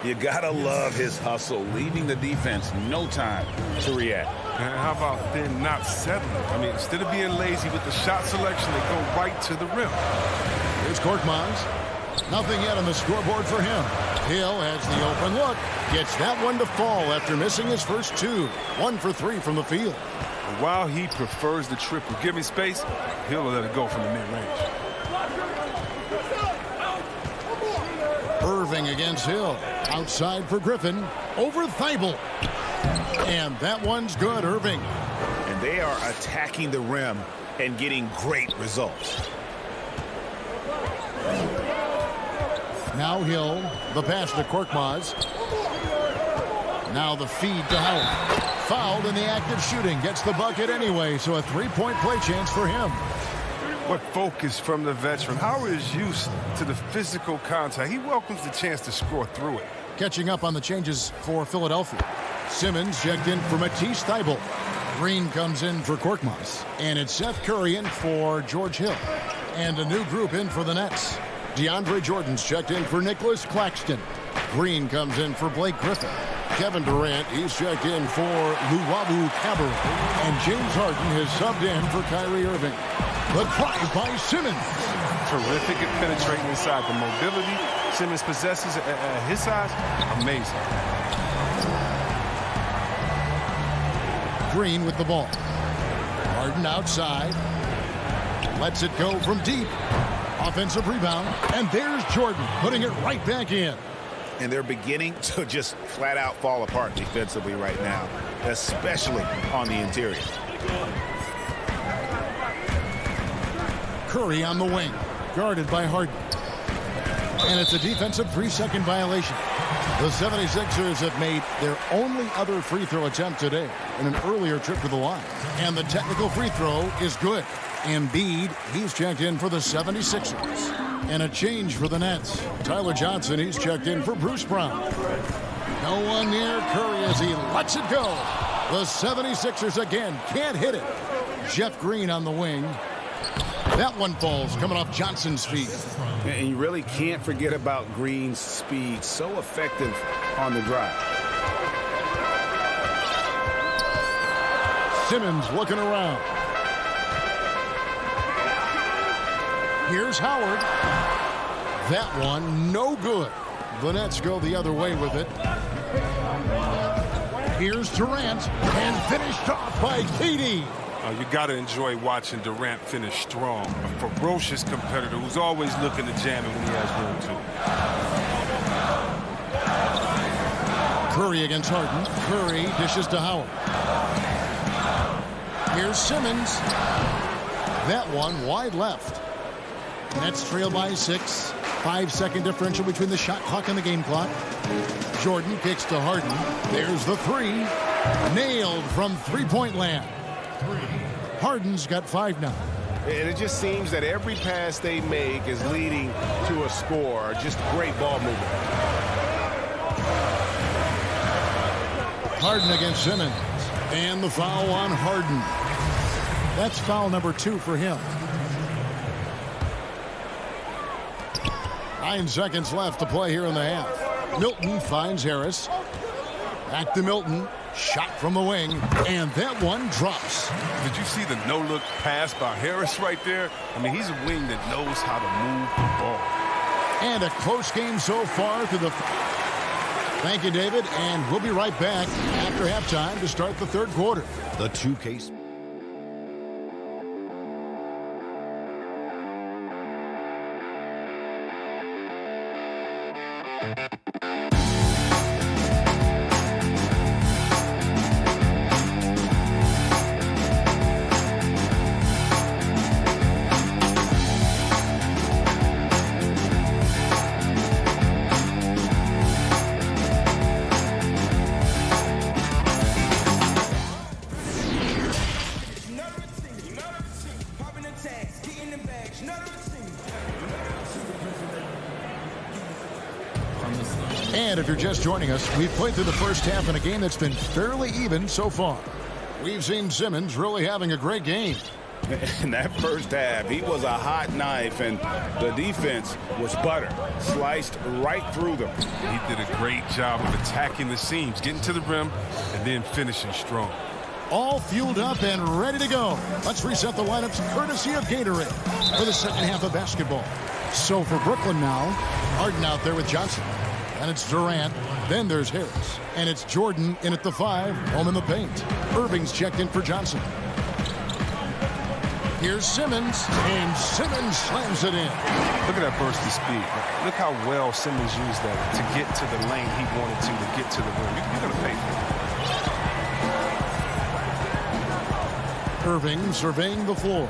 Speaker 3: You gotta love his hustle, leaving the defense no time to react.
Speaker 2: And how about then not settling? I mean, instead of being lazy with the shot selection, they go right to the rim.
Speaker 1: Here's Korkmaz. Nothing yet on the scoreboard for him. Hill has the open look. Gets that one to fall after missing his first 2. 1 for 3 from the field.
Speaker 2: And while he prefers the triple, give me space, he'll let it go from the mid-range.
Speaker 1: Irving against Hill. Outside for Griffin. Over Thibault. And that one's good, Irving.
Speaker 3: And they are attacking the rim and getting great results.
Speaker 1: Now Hill. The pass to Korkmaz. Now the feed to Howard. Fouled in the act of shooting. Gets the bucket anyway, so a 3-point play chance for him.
Speaker 2: What focus from the veteran. Howard is used to the physical contact. He welcomes the chance to score through it.
Speaker 1: Catching up on the changes for Philadelphia. Simmons checked in for Matisse Thybulle. Green comes in for Korkmaz. And it's Seth Curry in for George Hill. And a new group in for the Nets. DeAndre Jordan's checked in for Nicholas Claxton. Green comes in for Blake Griffin. Kevin Durant, he's checked in for Luwawu Cabarrot. And James Harden has subbed in for Kyrie Irving. The drive by Simmons.
Speaker 2: Terrific at penetrating inside. The mobility Simmons possesses at his size, amazing.
Speaker 1: Green with the ball. Harden outside. Lets it go from deep. Offensive rebound. And there's Jordan putting it right back in.
Speaker 5: And they're beginning to just flat out fall apart defensively right now, especially on the interior.
Speaker 1: Curry on the wing, guarded by Harden. And it's a defensive 3-second violation. The 76ers have made their only other free throw attempt today in an earlier trip to the line. And the technical free throw is good. Embiid, he's checked in for the 76ers. And a change for the Nets. Tyler Johnson, he's checked in for Bruce Brown. No one near Curry as he lets it go. The 76ers again can't hit it. Jeff Green on the wing. That one falls coming off Johnson's feet.
Speaker 8: And you really can't forget about Green's speed. So effective on the drive.
Speaker 1: Simmons looking around. Here's Howard. That one, no good. The Nets go the other way with it. Here's Durant, and finished off by KD.
Speaker 2: You got to enjoy watching Durant finish strong. A ferocious competitor who's always looking to jam it when he has room to.
Speaker 1: Curry against Harden. Curry dishes to Howard. Here's Simmons. That one wide left. Nets trail by 6. 5-second differential between the shot clock and the game clock. Jordan kicks to Harden. There's the 3. Nailed from three-point land. Harden's got 5 now.
Speaker 8: And it just seems that every pass they make is leading to a score. Just great ball movement.
Speaker 1: Harden against Simmons. And the foul on Harden. That's foul number 2 for him. 9 seconds left to play here in the half. Milton finds Harris. Back to Milton. Shot from the wing. And that one drops.
Speaker 2: Did you see the no-look pass by Harris right there? I mean, he's a wing that knows how to move the ball.
Speaker 1: And a close game so far through the... Thank you, David. And we'll be right back after halftime to start the third quarter.
Speaker 6: The 2K...
Speaker 1: And if you're just joining us, we've played through the first half in a game that's been fairly even so far. We've seen Simmons really having a great game.
Speaker 8: In that first half, he was a hot knife, and the defense was butter. Sliced right through them.
Speaker 2: He did a great job of attacking the seams, getting to the rim, and then finishing strong.
Speaker 1: All fueled up and ready to go. Let's reset the lineups courtesy of Gatorade for the second half of basketball. So for Brooklyn now, Harden out there with Johnson. And it's Durant. Then there's Harris. And it's Jordan in at the 5, home in the paint. Irving's checked in for Johnson. Here's Simmons, and Simmons slams it in.
Speaker 2: Look at that burst of speed. Look how well Simmons used that to get to the lane he wanted to get to the rim. You're going to pay for it.
Speaker 1: Irving surveying the floor.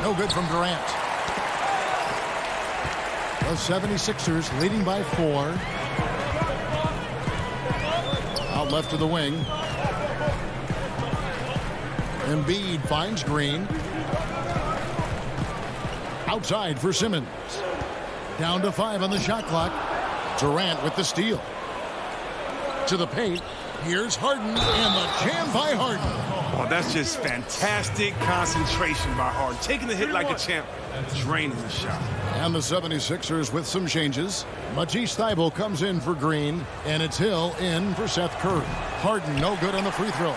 Speaker 1: No good from Durant. The 76ers leading by 4. Out left to the wing. Embiid finds Green. Outside for Simmons. Down to 5 on the shot clock. Durant with the steal. To the paint. Here's Harden, and the jam by Harden.
Speaker 2: Oh, that's just fantastic concentration by Harden. Taking the hit like a champ, draining the shot.
Speaker 1: And the 76ers with some changes. Matisse Thybulle comes in for Green, and it's Hill in for Seth Curry. Harden no good on the free throw.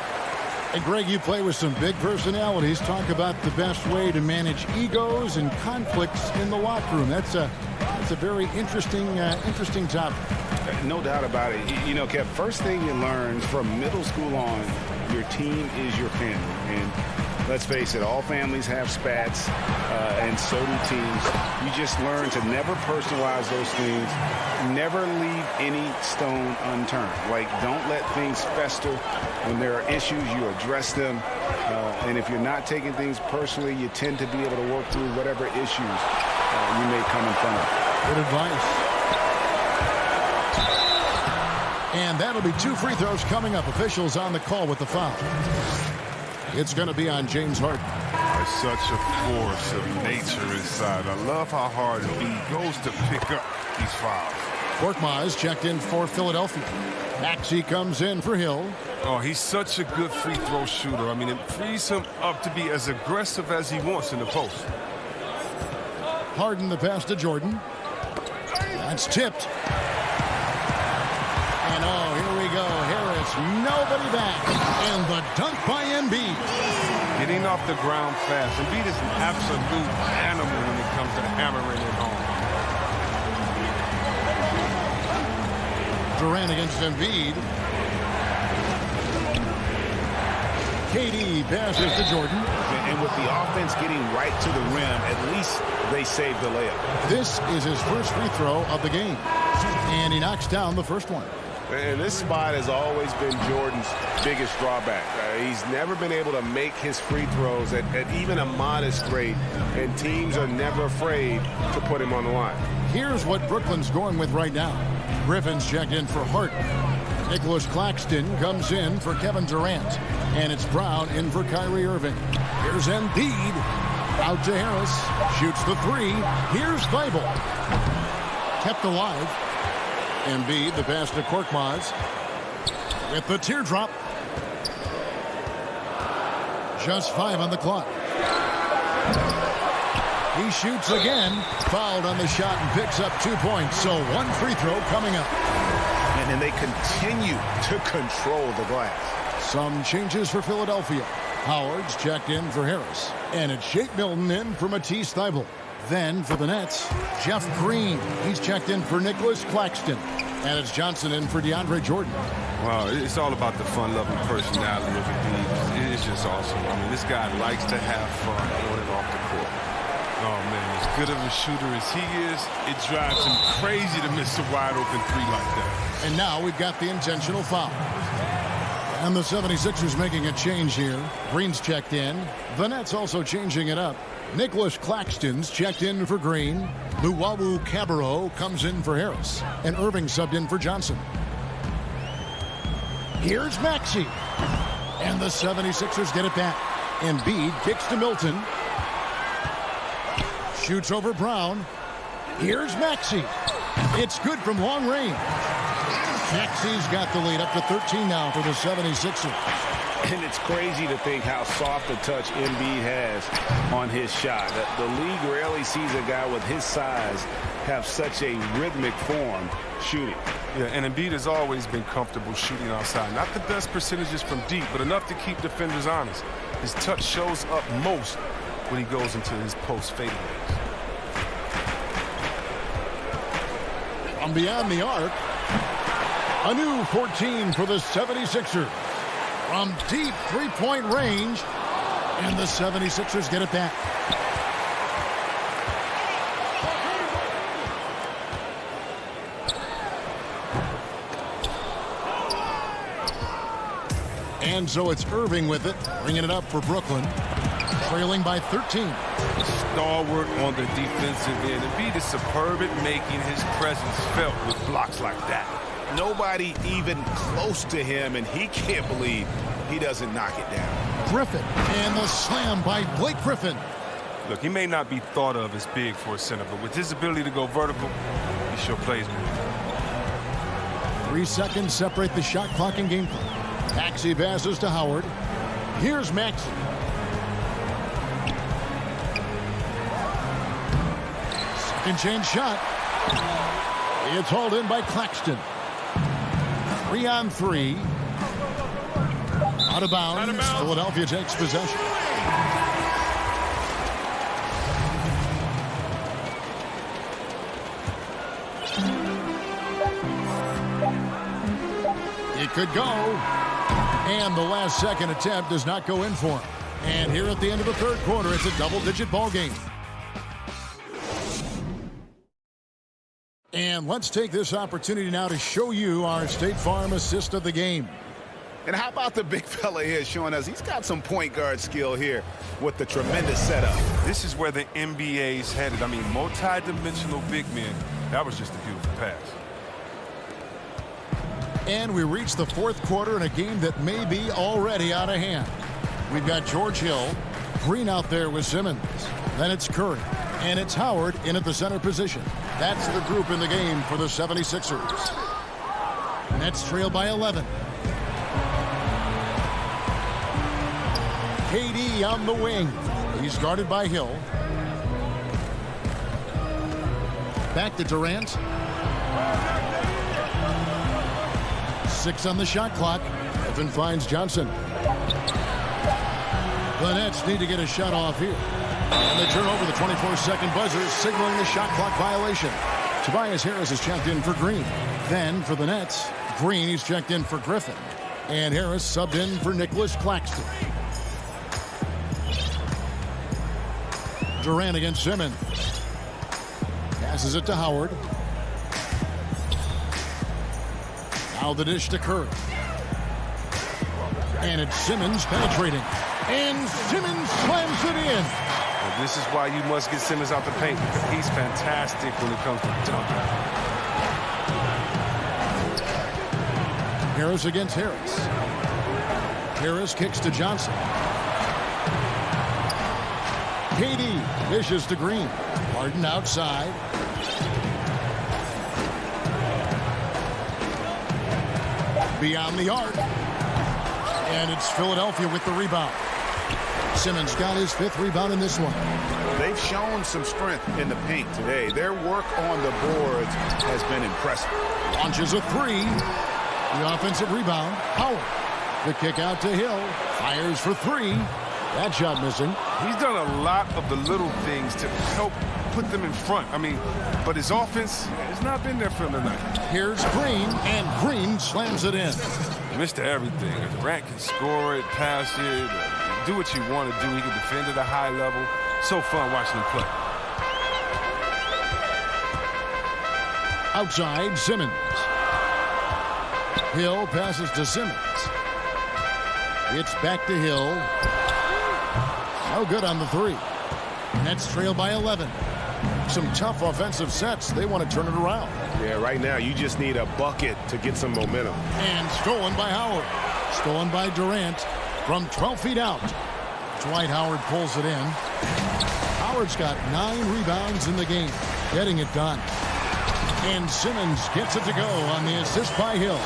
Speaker 1: And Greg, you play with some big personalities. Talk about the best way to manage egos and conflicts in the locker room. That's a very interesting topic.
Speaker 3: No doubt about it. You know, Kev, first thing you learn from middle school on, your team is your family. And let's face it, all families have spats, and so do teams. You just learn to never personalize those things. Never leave any stone unturned. Like, don't let things fester. When there are issues, you address them. And if you're not taking things personally, you tend to be able to work through whatever issues you may come in front of.
Speaker 1: Good advice. And that'll be 2 free throws coming up. Officials on the call with the foul. It's going to be on James Harden.
Speaker 2: Such a force of nature inside. I love how hard he goes to pick up these fouls.
Speaker 1: Korkmaz checked in for Philadelphia. Maxey comes in for Hill.
Speaker 2: Oh, he's such a good free throw shooter. I mean, it frees him up to be as aggressive as he wants in the post.
Speaker 1: Harden the pass to Jordan. That's tipped. And oh, here we go. Harris, nobody back. And the dunk by Embiid.
Speaker 2: Getting off the ground fast. Embiid is an absolute animal when it comes to hammering it home.
Speaker 1: Durant against Embiid. KD passes to Jordan.
Speaker 3: And with the offense getting right to the rim, at least they saved the layup.
Speaker 1: This is his first free throw of the game. And he knocks down the first one.
Speaker 8: And this spot has always been Jordan's biggest drawback. He's never been able to make his free throws at even a modest rate, and teams are never afraid to put him on the line.
Speaker 1: Here's what Brooklyn's going with right now. Griffin's checked in for Harden. Nicholas Claxton comes in for Kevin Durant. And it's Brown in for Kyrie Irving. Here's Embiid. Out to Harris. Shoots the 3. Here's Thybulle. Kept alive. Embiid, the pass to Korkmaz. With the teardrop. Just 5 on the clock. He shoots again. Fouled on the shot and picks up 2 points. So 1 free throw coming up.
Speaker 3: And they continue to control the glass.
Speaker 1: Some changes for Philadelphia. Howard's checked in for Harris. And it's Shake Milton in for Matisse Thybulle. Then for the Nets, Jeff Green. He's checked in for Nicholas Claxton. And it's Johnson in for DeAndre Jordan.
Speaker 2: Wow, it's all about the fun-loving personality of Embiid. It's just awesome. I mean, this guy likes to have fun on and off the court. Oh, man, as good of a shooter as he is, it drives him crazy to miss a wide-open 3 like that.
Speaker 1: And now we've got the intentional foul. And the 76ers making a change here. Green's checked in. The Nets also changing it up. Nicholas Claxton's checked in for Green. Luwawu Cabarro comes in for Harris. And Irving subbed in for Johnson. Here's Maxey. And the 76ers get it back. Embiid kicks to Milton. Shoots over Brown. Here's Maxey. It's good from long range. Maxey's got the lead up to 13 now for the 76ers.
Speaker 8: And it's crazy to think how soft a touch Embiid has on his shot. The league rarely sees a guy with his size have such a rhythmic form shooting.
Speaker 2: Yeah, and Embiid has always been comfortable shooting outside. Not the best percentages from deep, but enough to keep defenders honest. His touch shows up most when he goes into his post fadeaways.
Speaker 1: From beyond the arc, a new 14 for the 76ers. From deep three-point range, and the 76ers get it back. And so it's Irving with it, bringing it up for Brooklyn, trailing by 13.
Speaker 2: Stalwart on the defensive end. Embiid is superb at making his presence felt with blocks like that.
Speaker 3: Nobody even close to him, and he can't believe
Speaker 5: he doesn't knock it down.
Speaker 1: Griffin, and the slam by Blake Griffin.
Speaker 2: Look, he may not be thought of as big for a center, but with his ability to go vertical, he sure plays good.
Speaker 1: 3 seconds separate the shot clock and game clock. Maxey passes to Howard. Here's Maxey. Second chance shot. It's hauled in by Claxton. 3-on-3. Out of bounds. Philadelphia takes possession. It could go. And the last second attempt does not go in for him. And here at the end of the third quarter, it's a double-digit ball game. And let's take this opportunity now to show you our State Farm assist of the game.
Speaker 5: And how about the big fella here showing us he's got some point guard skill here with the tremendous setup.
Speaker 2: This is where the NBA's headed. I mean, multi-dimensional big men. That was just a beautiful pass.
Speaker 1: And we reach the fourth quarter in a game that may be already out of hand. We've got George Hill, Green out there with Simmons. Then it's Curry, and it's Howard in at the center position. That's the group in the game for the 76ers. Nets trail by 11. KD on the wing. He's guarded by Hill. Back to Durant. 6 on the shot clock. Griffin finds Johnson. The Nets need to get a shot off here. And they turn over the 24-second buzzer, signaling the shot clock violation. Tobias Harris is checked in for Green. Then for the Nets, Green is checked in for Griffin. And Harris subbed in for Nicholas Claxton. Durant against Simmons. Passes it to Howard. Now the dish to Curry. And it's Simmons penetrating. And Simmons slams it in.
Speaker 2: Well, this is why you must get Simmons out the paint, because he's fantastic when it comes to dunking.
Speaker 1: Harris against Harris. Harris kicks to Johnson. KD dishes to Green. Harden outside. Beyond the arc. And it's Philadelphia with the rebound. Simmons got his 5th rebound in this one.
Speaker 5: They've shown some strength in the paint today. Their work on the boards has been impressive.
Speaker 1: Launches a 3. The offensive rebound. Howard. The kick out to Hill. Fires for 3. That shot missing.
Speaker 2: He's done a lot of the little things to help put them in front. I mean, but his offense has not been there for him tonight.
Speaker 1: Here's Green, and Green slams it in.
Speaker 2: Mr. Everything. If Durant can score it, pass it, do what you want to do. He can defend at a high level. So fun watching him play.
Speaker 1: Outside, Simmons. Hill passes to Simmons. It's back to Hill. No good on the 3. Nets trail by 11. Some tough offensive sets. They want to turn it around.
Speaker 16: Yeah, right now you just need a bucket to get some momentum.
Speaker 1: And stolen by Howard. Stolen by Durant from 12 feet out. Dwight Howard pulls it in. Howard's got 9 rebounds in the game, getting it done. And Simmons gets it to go on the assist by Hill.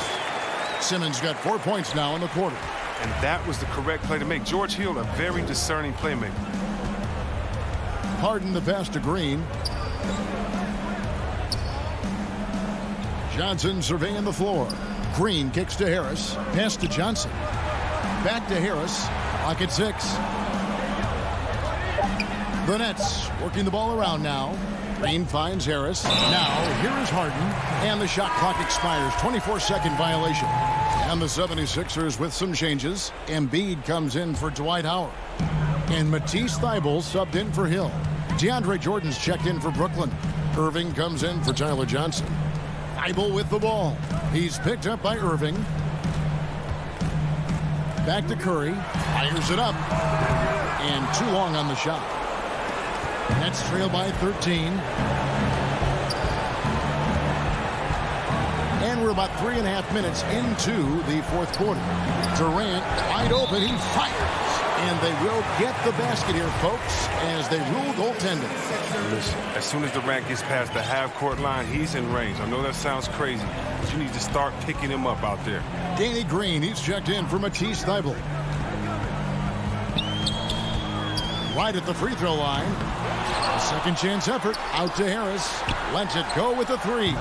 Speaker 1: Simmons got 4 points now in the quarter.
Speaker 2: And that was the correct play to make. George Hill, a very discerning playmaker.
Speaker 1: Harden the pass to Green. Johnson surveying the floor. Green kicks to Harris. Pass to Johnson. Back to Harris. Clock at 6. The Nets working the ball around now. Green finds Harris. Now, here is Harden. And the shot clock expires. 24-second violation. And the 76ers with some changes. Embiid comes in for Dwight Howard. And Matisse Thybulle subbed in for Hill. DeAndre Jordan's checked in for Brooklyn. Irving comes in for Tyler Johnson. Thybulle with the ball. He's picked up by Irving. Back to Curry. Fires it up. And too long on the shot. Nets trail by 13. And we're about 3.5 minutes into the fourth quarter. Durant wide open. He fires. And they will get the basket here, folks, as they rule goaltending.
Speaker 2: Listen, as soon as Durant gets past the half-court line, he's in range. I know that sounds crazy, but you need to start picking him up out there.
Speaker 1: Danny Green, he's checked in for Matisse Thybulle. Right at the free throw line. A second chance effort. Out to Harris. Lets it go with the three.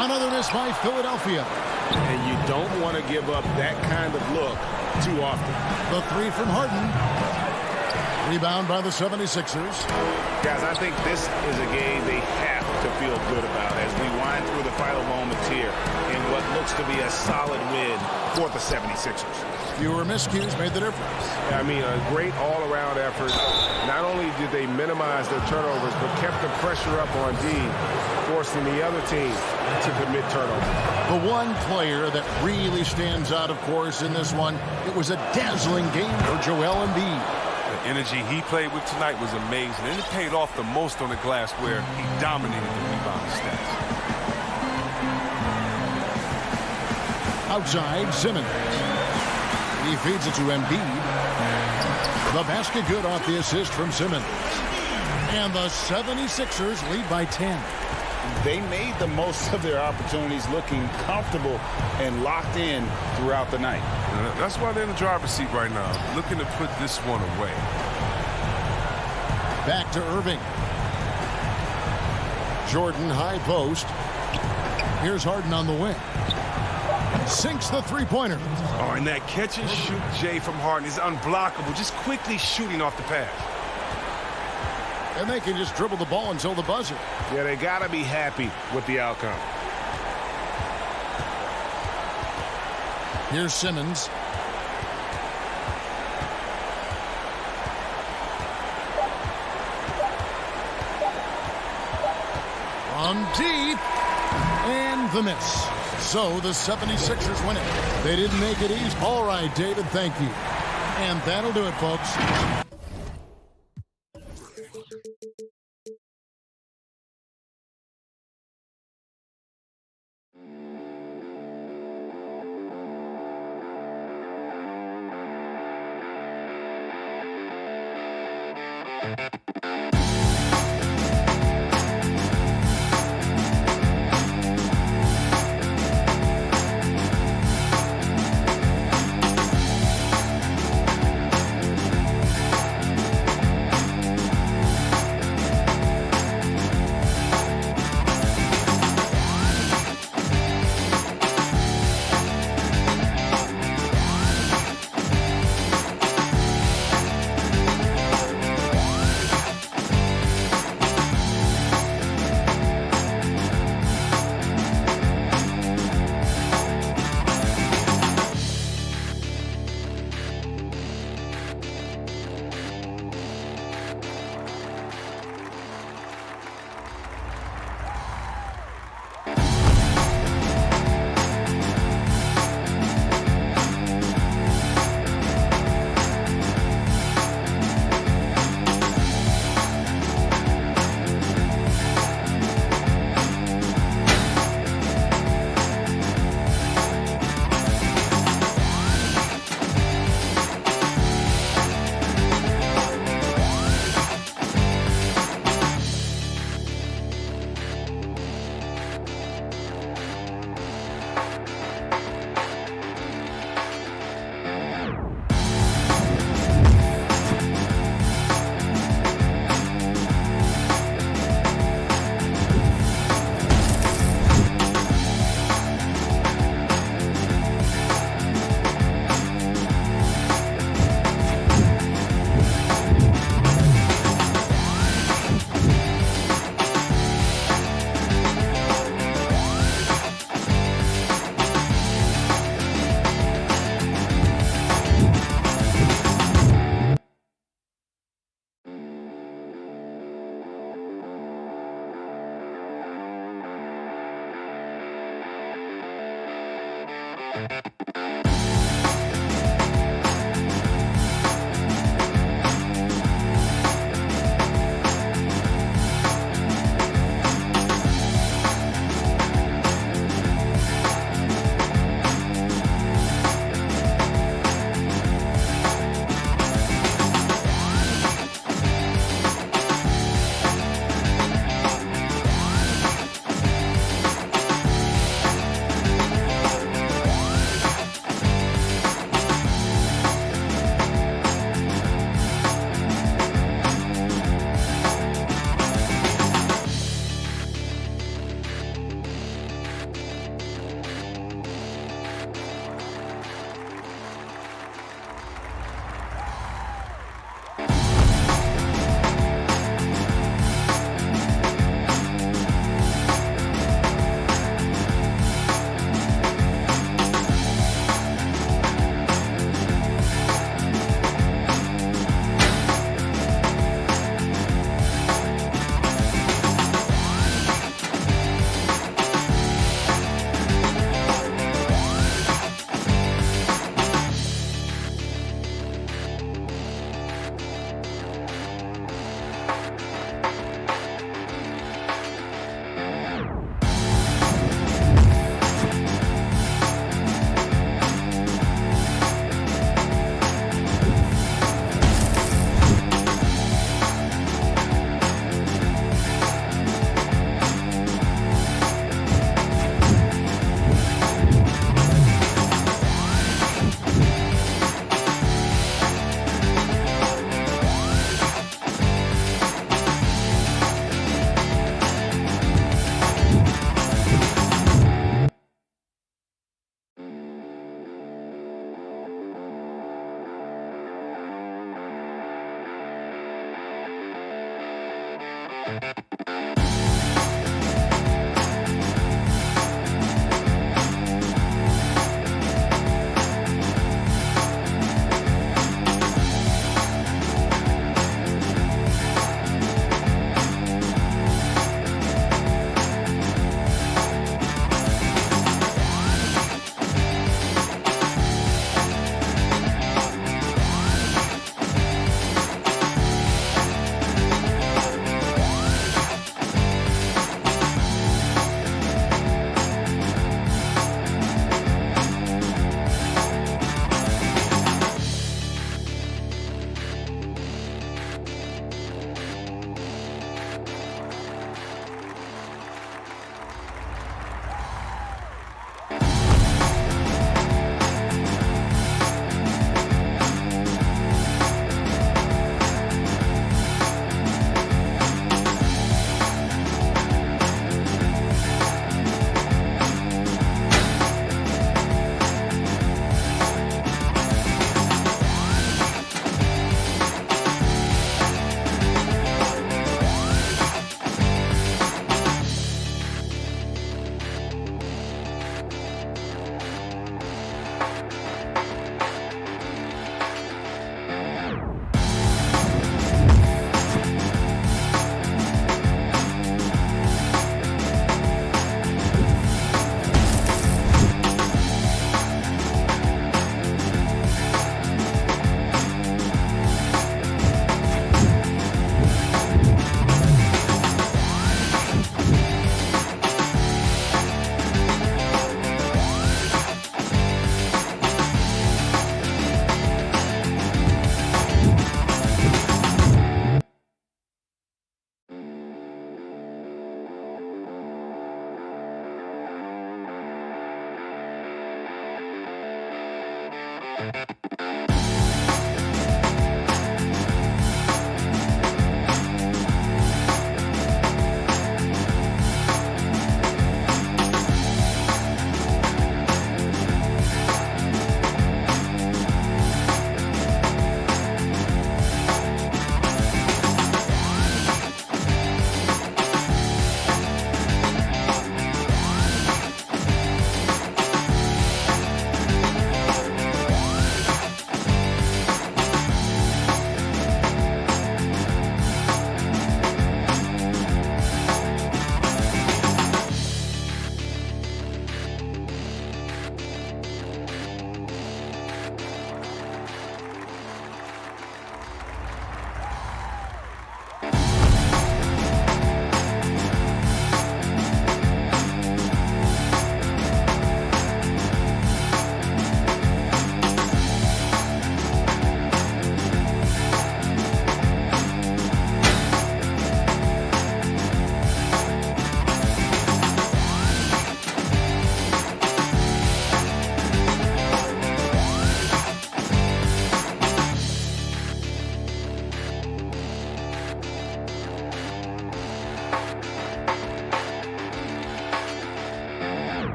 Speaker 1: Another miss by Philadelphia.
Speaker 16: And you don't want to give up that kind of look too often.
Speaker 1: The three from Harden. Rebound by the 76ers.
Speaker 3: Guys, I think this is a game they have to feel good about as we wind through the final moments here in what looks to be a solid win for the 76ers.
Speaker 1: Fewer miscues made the difference.
Speaker 16: I mean, a great all-around effort. Not only did they minimize their turnovers, but kept the pressure up on D, forcing the other team to commit turnovers.
Speaker 1: The one player that really stands out, of course, in this one, it was a dazzling game for Joel Embiid.
Speaker 2: The energy he played with tonight was amazing, and it paid off the most on the glass where he dominated the rebound stats.
Speaker 1: Outside, Simmons. He feeds it to Embiid. The basket good off the assist from Simmons. And the 76ers lead by 10.
Speaker 3: They made the most of their opportunities, looking comfortable and locked in throughout the night.
Speaker 2: That's why they're in the driver's seat right now, looking to put this one away.
Speaker 1: Back to Irving. Jordan high post. Here's Harden on the wing. Sinks the three-pointer.
Speaker 2: Oh, and that catch and shoot Jay from Harden is unblockable, just quickly shooting off the pass.
Speaker 1: And they can just dribble the ball until the buzzer.
Speaker 16: Yeah, they got to be happy with the outcome.
Speaker 1: Here's Simmons. On deep. And the miss. So the 76ers win it. They didn't make it easy. All right, David, thank you. And that'll do it, folks.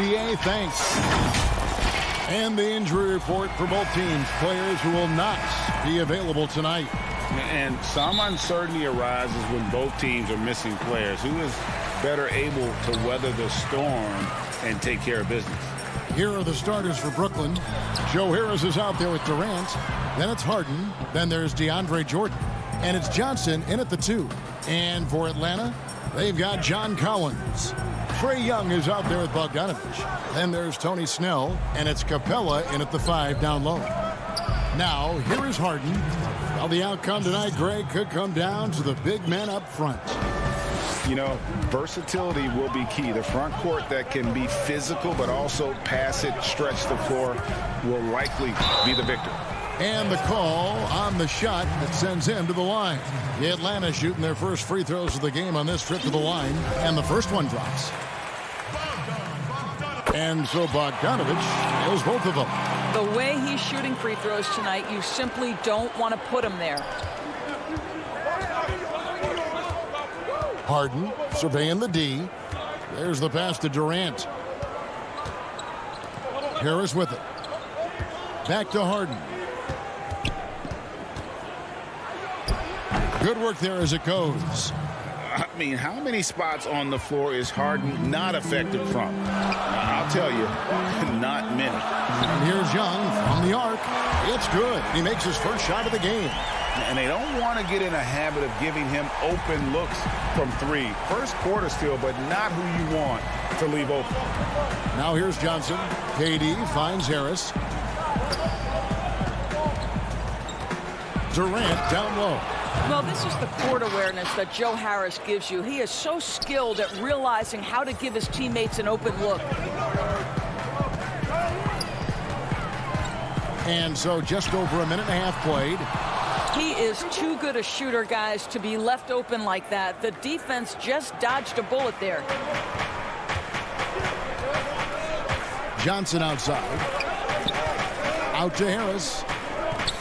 Speaker 1: USDA thanks. And the injury report for both teams. Players who will not be available tonight.
Speaker 8: And some uncertainty arises when both teams are missing players. Who is better able to weather the storm and take care of business?
Speaker 1: Here are the starters for Brooklyn. Joe Harris is out there with Durant. Then it's Harden. Then there's DeAndre Jordan. And it's Johnson in at the 2. And for Atlanta, they've got John Collins. Trae Young is out there with Bogdanovich. Then there's Tony Snell. And it's Capella in at the 5 down low. Now, here is Harden. Well, the outcome tonight, Greg, could come down to the big men up front.
Speaker 3: You know, versatility will be key. The front court that can be physical but also pass it, stretch the floor, will likely be the victor.
Speaker 1: And the call on the shot that sends him to the line. The Atlanta shooting their first free throws of the game on this trip to the line. And the first one drops. And so Bogdanovich nails both of them.
Speaker 4: The way he's shooting free throws tonight, you simply don't want to put him there.
Speaker 1: Harden surveying the D. There's the pass to Durant. Harris with it. Back to Harden. Good work there as it goes.
Speaker 8: I mean, how many spots on the floor is Harden not effective from? I'll tell you, not many.
Speaker 1: And here's Young from the arc. It's good. He makes his first shot of the game.
Speaker 8: And they don't want to get in a habit of giving him open looks from 3. First quarter still, but not who you want to leave open.
Speaker 1: Now here's Johnson. KD finds Harris. Durant down low.
Speaker 4: Well, this is the court awareness that Joe Harris gives you. He is so skilled at realizing how to give his teammates an open look.
Speaker 1: And so just over a minute and a half played.
Speaker 4: He is too good a shooter, guys, to be left open like that. The defense just dodged a bullet there.
Speaker 1: Johnson outside. Out to Harris.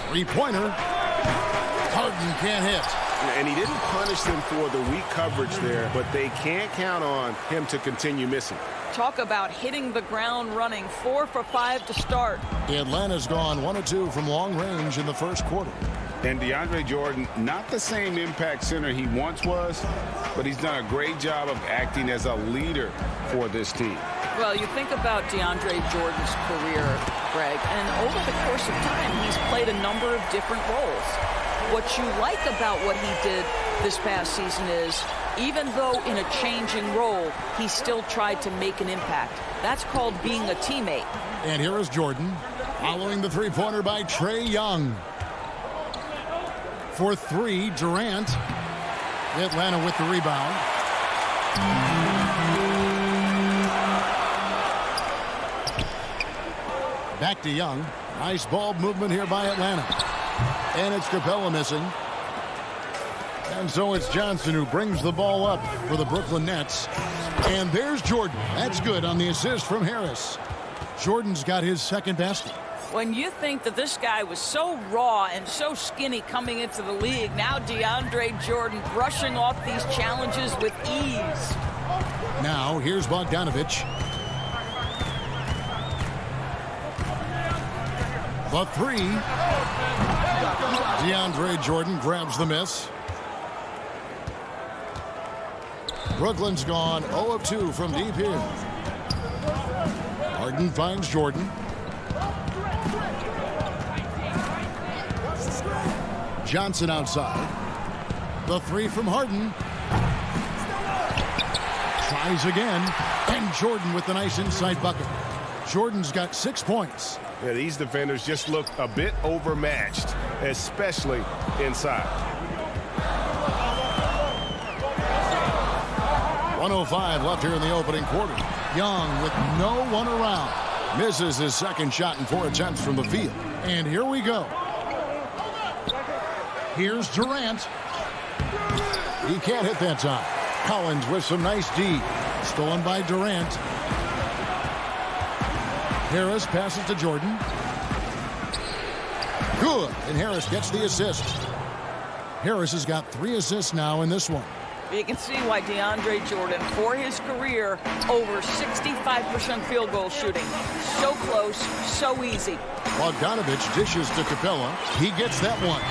Speaker 1: Three-pointer. Harden can't hit.
Speaker 16: And he didn't punish them for the weak coverage there, but they can't count on him to continue missing.
Speaker 4: Talk about hitting the ground running. 4 for 5 to start.
Speaker 1: Atlanta's gone 1 of 2 from long range in the first quarter.
Speaker 8: And DeAndre Jordan, not the same impact center he once was, but he's done a great job of acting as a leader for this team.
Speaker 4: Well, you think about DeAndre Jordan's career, Greg, and over the course of time, he's played a number of different roles. What you like about what he did this past season is, even though in a changing role, he still tried to make an impact. That's called being a teammate.
Speaker 1: And here is Jordan, following the three-pointer by Trae Young. For 3, Durant. Atlanta with the rebound. Back to Young. Nice ball movement here by Atlanta. And it's Capella missing. And so it's Johnson who brings the ball up for the Brooklyn Nets. And there's Jordan. That's good on the assist from Harris. Jordan's got his second basket.
Speaker 4: When you think that this guy was so raw and so skinny coming into the league, now DeAndre Jordan brushing off these challenges with ease.
Speaker 1: Now here's Bogdanovich. The 3. DeAndre Jordan grabs the miss. Brooklyn's gone 0 of 2 from deep here. Harden finds Jordan. Johnson outside. The 3 from Harden. Tries again. And Jordan with the nice inside bucket. Jordan's got 6 points.
Speaker 16: Yeah, these defenders just look a bit overmatched, especially inside.
Speaker 1: 1:05 left here in the opening quarter. Young with no one around. Misses his second shot in 4 attempts from the field. And here we go. Here's Durant. He can't hit that time. Collins with some nice D. Stolen by Durant. Harris passes to Jordan. Good. And Harris gets the assist. Harris has got 3 assists now in this one.
Speaker 4: You can see why DeAndre Jordan, for his career, over 65% field goal shooting. So close, so easy.
Speaker 1: Bogdanovich dishes to Capella. He gets that one.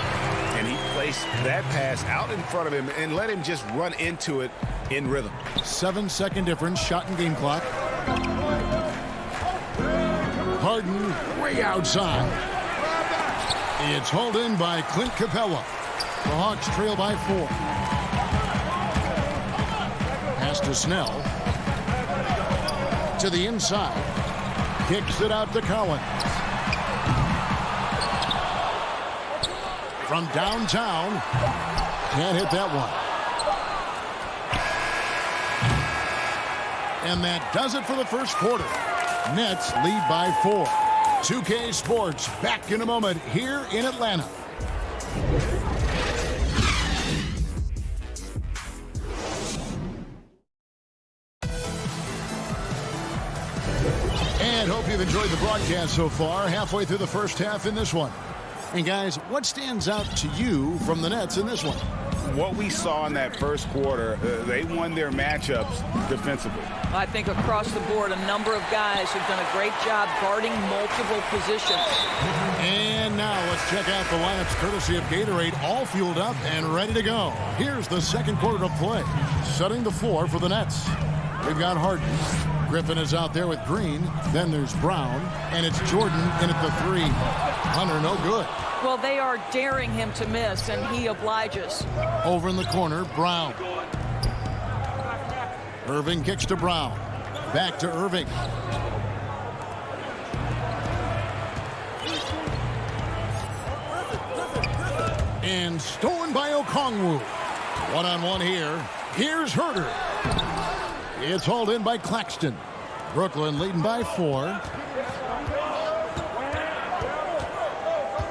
Speaker 5: And he placed that pass out in front of him and let him just run into it in rhythm.
Speaker 1: 7-second difference, shot and game clock. Harden way outside. It's hauled in by Clint Capella. The Hawks trail by 4. Pass to Snell. To the inside. Kicks it out to Collins. From downtown. Can't hit that one. And that does it for the first quarter. Nets lead by 4. 2K Sports back in a moment here in Atlanta. And hope you've enjoyed the broadcast so far. Halfway through the first half in this one. And guys, what stands out to you from the Nets in this one?
Speaker 8: What we saw in that first quarter, they won their matchups defensively.
Speaker 4: I think across the board, a number of guys have done a great job guarding multiple positions.
Speaker 1: And now let's check out the lineups courtesy of Gatorade, all fueled up and ready to go. Here's the second quarter of play. Setting the floor for the Nets. We've got Harden. Griffin is out there with Green. Then there's Brown. And it's Jordan in at the 3. Hunter, no good.
Speaker 4: Well, they are daring him to miss, and he obliges.
Speaker 1: Over in the corner, Brown. Irving kicks to Brown. Back to Irving. And stolen by Okongwu. One-on-one here. Here's Herter. It's hauled in by Claxton. Brooklyn leading by 4.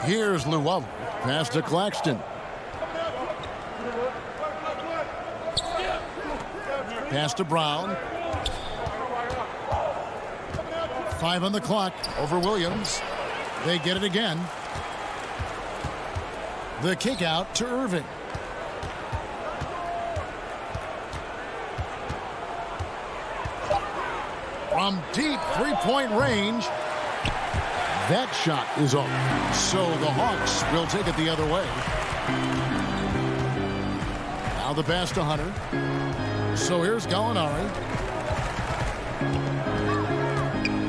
Speaker 1: Here's Luwawu. Pass to Claxton. Pass to Brown. 5 on the clock over Williams. They get it again. The kick out to Irving. From deep three-point range. That shot is off. So the Hawks will take it the other way. Now the pass to Hunter. So here's Gallinari.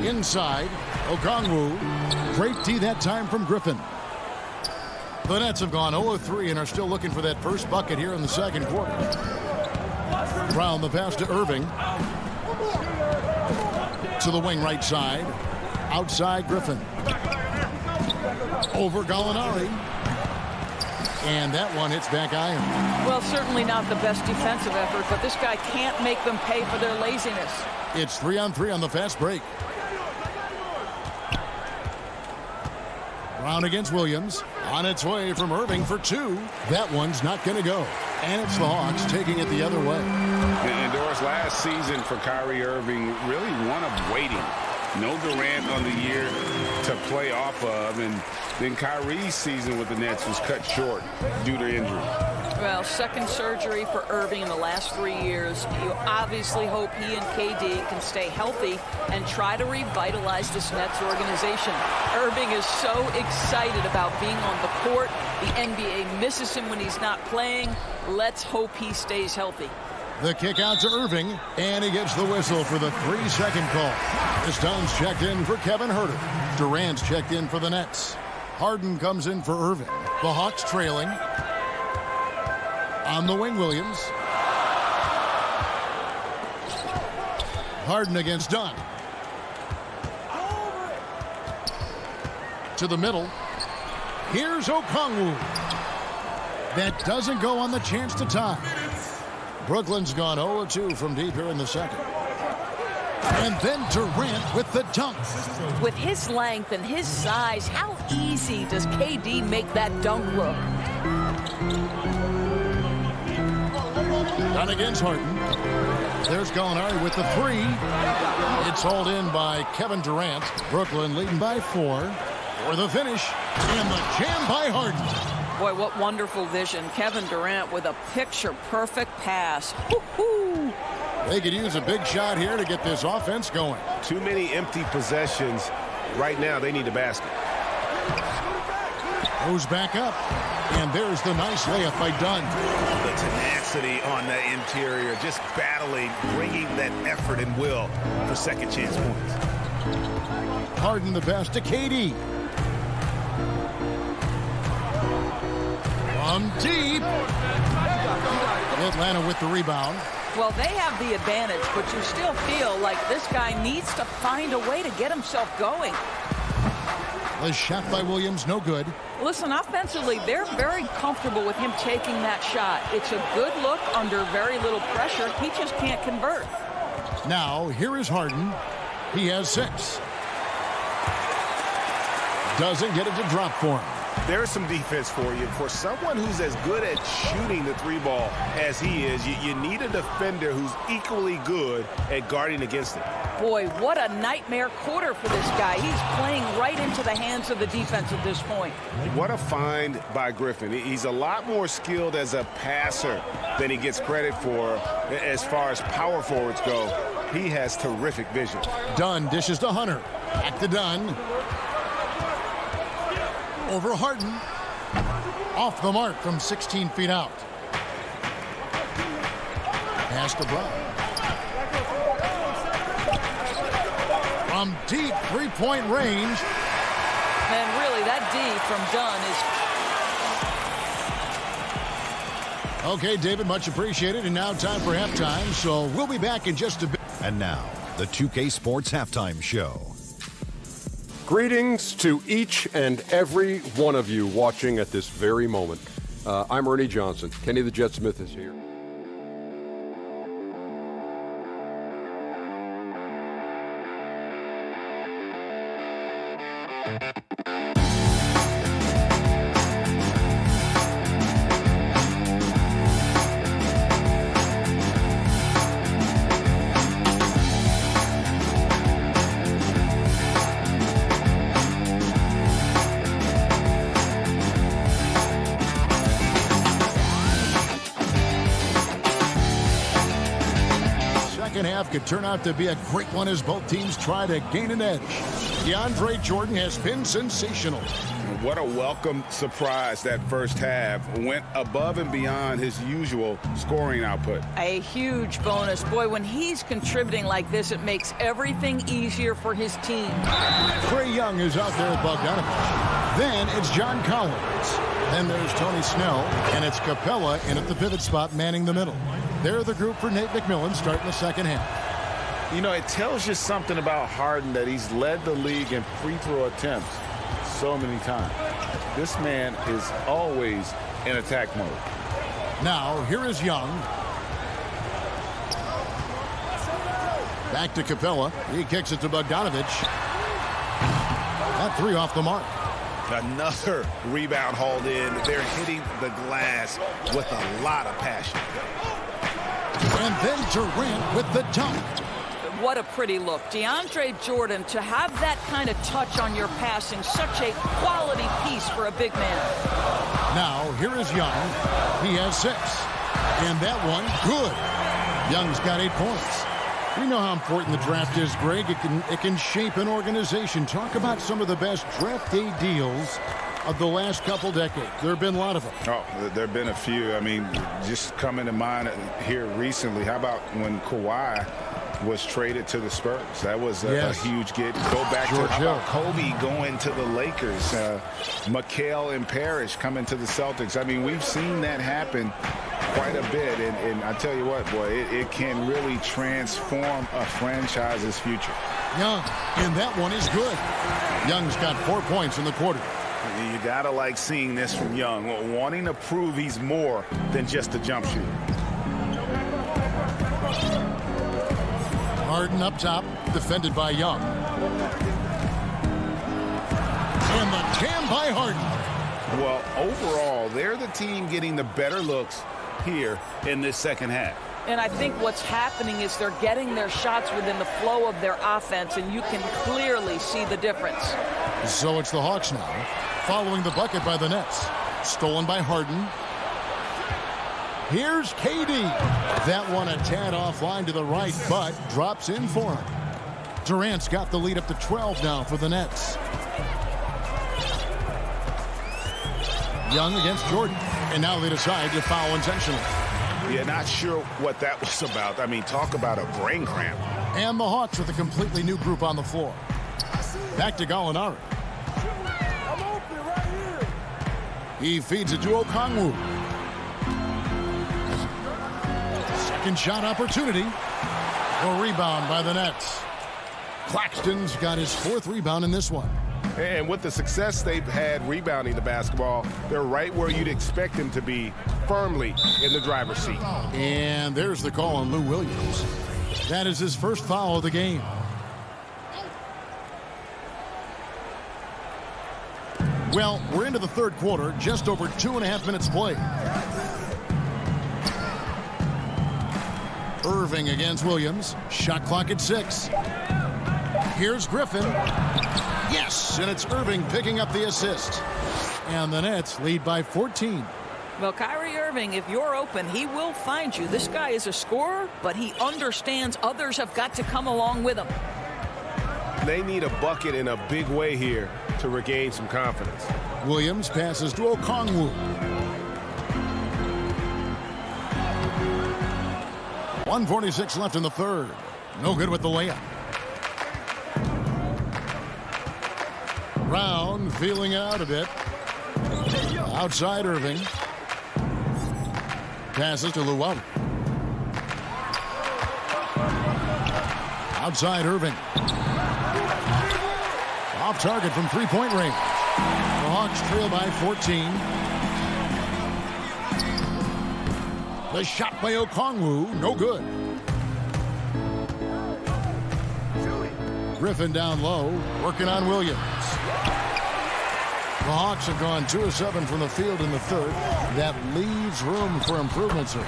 Speaker 1: Inside, Okongwu. Great D that time from Griffin. The Nets have gone 0-3 and are still looking for that first bucket here in the second quarter. Brown, the pass to Irving. To the wing right side. Outside Griffin. Over Gallinari. And that one hits back iron.
Speaker 4: Well, certainly not the best defensive effort, but this guy can't make them pay for their laziness.
Speaker 1: It's 3-on-3 on the fast break. Brown against Williams. On its way from Irving for 2. That one's not going to go. And it's the Hawks taking it the other way.
Speaker 8: And Doris, last season for Kyrie Irving, really one of waiting. No Durant on the year to play off of, and then Kyrie's season with the Nets was cut short due to injury.
Speaker 4: Well, second surgery for Irving in the last 3 years. You obviously hope he and KD can stay healthy and try to revitalize this Nets organization. Irving is so excited about being on the court. The NBA misses him when he's not playing. Let's hope he stays healthy.
Speaker 1: The kick out to Irving, and he gets the whistle for the 3-second call. The Stones checked in for Kevin Herter. Durant's checked in for the Nets. Harden comes in for Irving. The Hawks trailing. On the wing, Williams. Harden against Dunn. To the middle. Here's Okongwu. That doesn't go on the chance to tie. Brooklyn's gone 0-2 from deep here in the second. And then Durant with the dunk.
Speaker 4: With his length and his size, how easy does KD make that dunk look?
Speaker 1: Done against Harden. There's Gallinari with the 3. It's hauled in by Kevin Durant. Brooklyn leading by 4. For the finish. And the jam by Harden.
Speaker 4: Boy, what wonderful vision. Kevin Durant with a picture-perfect pass. Woo-hoo.
Speaker 1: They could use a big shot here to get this offense going.
Speaker 16: Too many empty possessions. Right now, they need a basket.
Speaker 1: Goes back up. And there's the nice layup by Dunn.
Speaker 5: The tenacity on the interior, just battling, bringing that effort and will for second chance points.
Speaker 1: Harden the pass to KD. From deep. Atlanta with the rebound.
Speaker 4: Well, they have the advantage, but you still feel like this guy needs to find a way to get himself going.
Speaker 1: The shot by Williams, no good.
Speaker 4: Listen, offensively, they're very comfortable with him taking that shot. It's a good look under very little pressure. He just can't convert.
Speaker 1: Now, here is Harden. He has 6. Doesn't get it to drop for him.
Speaker 16: There's some defense for you. For someone who's as good at shooting the 3-ball as he is, you need a defender who's equally good at guarding against it.
Speaker 4: Boy, what a nightmare quarter for this guy. He's playing right into the hands of the defense at this point.
Speaker 16: What a find by Griffin. He's a lot more skilled as a passer than he gets credit for as far as power forwards go. He has terrific vision.
Speaker 1: Dunn dishes to Hunter. Back to Dunn. Over Harden. Off the mark from 16 feet out. Pass to Brown. From deep three-point range.
Speaker 4: And really, that D from Dunn is...
Speaker 1: Okay, David, much appreciated. And now time for halftime. So we'll be back in just a bit.
Speaker 6: And now, the 2K Sports Halftime Show.
Speaker 7: Greetings to each and every one of you watching at this very moment. I'm Ernie Johnson. Kenny the Jet Smith is here.
Speaker 1: Could turn out to be a great one as both teams try to gain an edge. DeAndre Jordan has been sensational.
Speaker 8: What a welcome surprise that first half. Went above and beyond his usual scoring output.
Speaker 4: A huge bonus. Boy, when he's contributing like this, it makes everything easier for his team.
Speaker 1: Trae Young is out there with Bogdanovich. Then it's John Collins. Then there's Tony Snell, and it's Capella in at the pivot spot manning the middle. They're the group for Nate McMillan starting the second half.
Speaker 5: You know, it tells you something about Harden that he's led the league in free throw attempts so many times. This man is always in attack mode.
Speaker 1: Now, here is Young. Back to Capella. He kicks it to Bogdanovich. That 3 off the mark.
Speaker 5: Another rebound hauled in. They're hitting the glass with a lot of passion.
Speaker 1: And then Durant with the dunk.
Speaker 4: What a pretty look. DeAndre Jordan, to have that kind of touch on your passing, such a quality piece for a big man.
Speaker 1: Now, here is Young. He has 6. And that one, good. Young's got 8 points. We know how important the draft is, Greg. It can shape an organization. Talk about some of the best draft day deals of the last couple decades. There have been a lot of them.
Speaker 8: Oh, there have been a few. I mean, just coming to mind here recently. How about when Kawhi was traded to the Spurs? That was a huge get. Go back to how about Kobe going to the Lakers, McHale and Parrish coming to the Celtics. I mean, we've seen that happen quite a bit, and I tell you what, boy, it can really transform a franchise's future.
Speaker 1: Young, and that one is good. Young's got 4 points in the quarter.
Speaker 5: You gotta like seeing this from Young, wanting to prove he's more than just a jump shooter.
Speaker 1: Harden up top, defended by Young. And the jam by Harden.
Speaker 5: Well, overall, they're the team getting the better looks here in this second half.
Speaker 4: And I think what's happening is they're getting their shots within the flow of their offense, and you can clearly see the difference.
Speaker 1: So it's the Hawks now, following the bucket by the Nets. Stolen by Harden. Here's KD. That one a tad offline to the right, but drops in for him. Durant's got the lead up to 12 now for the Nets. Young against Jordan. And now they decide to foul intentionally.
Speaker 5: Yeah, not sure what that was about. I mean, talk about a brain cramp.
Speaker 1: And the Hawks with a completely new group on the floor. Back to Gallinari. He feeds it to Okongwu. Second shot opportunity. A rebound by the Nets. Claxton's got his 4th rebound in this one.
Speaker 16: And with the success they've had rebounding the basketball, they're right where you'd expect them to be, firmly in the driver's seat.
Speaker 1: And there's the call on Lou Williams. That is his first foul of the game. Well, we're into the third quarter, just over 2.5 minutes played. Irving against Williams. Shot clock at 6. Here's Griffin. Yes, and it's Irving picking up the assist. And the Nets lead by 14.
Speaker 4: Well, Kyrie Irving, if you're open, he will find you. This guy is a scorer, but he understands others have got to come along with him.
Speaker 16: They need a bucket in a big way here to regain some confidence.
Speaker 1: Williams passes to Okongwu. 1:46 left in the third. No good with the layup. Brown feeling out a bit. Outside Irving. Passes to Luwawu. Outside Irving. Off target from three-point range. The Hawks trail by 14. The shot by Okongwu, no good. Griffin down low, working on Williams. The Hawks have gone 2 of 7 from the field in the third. That leaves room for improvement, sir.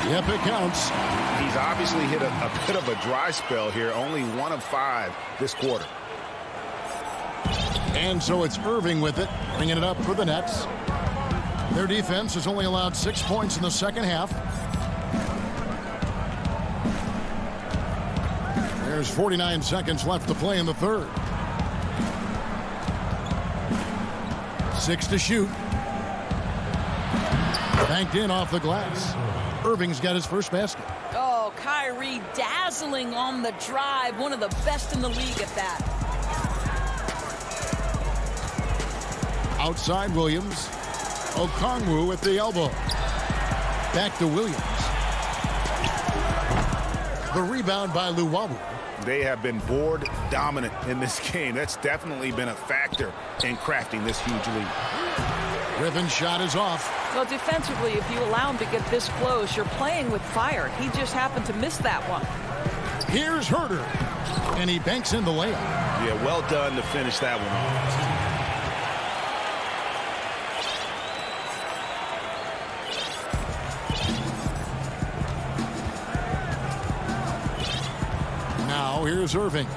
Speaker 1: Yep, it counts.
Speaker 5: He's obviously hit a bit of a dry spell here. Only 1 of 5 this quarter.
Speaker 1: And so it's Irving with it, bringing it up for the Nets. Their defense has only allowed 6 points in the second half. There's 49 seconds left to play in the third. 6 to shoot. Banked in off the glass. Irving's got his first basket.
Speaker 4: Oh, Kyrie dazzling on the drive. One of the best in the league at that.
Speaker 1: Outside Williams. Okongwu at the elbow. Back to Williams. The rebound by Luwawu.
Speaker 5: They have been board dominant in this game. That's definitely been a factor in crafting this huge lead.
Speaker 1: Griffin's shot is off.
Speaker 4: Well, defensively, if you allow him to get this close, you're playing with fire. He just happened to miss that one.
Speaker 1: Here's Herter. And he banks in the layup.
Speaker 5: Yeah, well done to finish that one off.
Speaker 1: Here's Irving.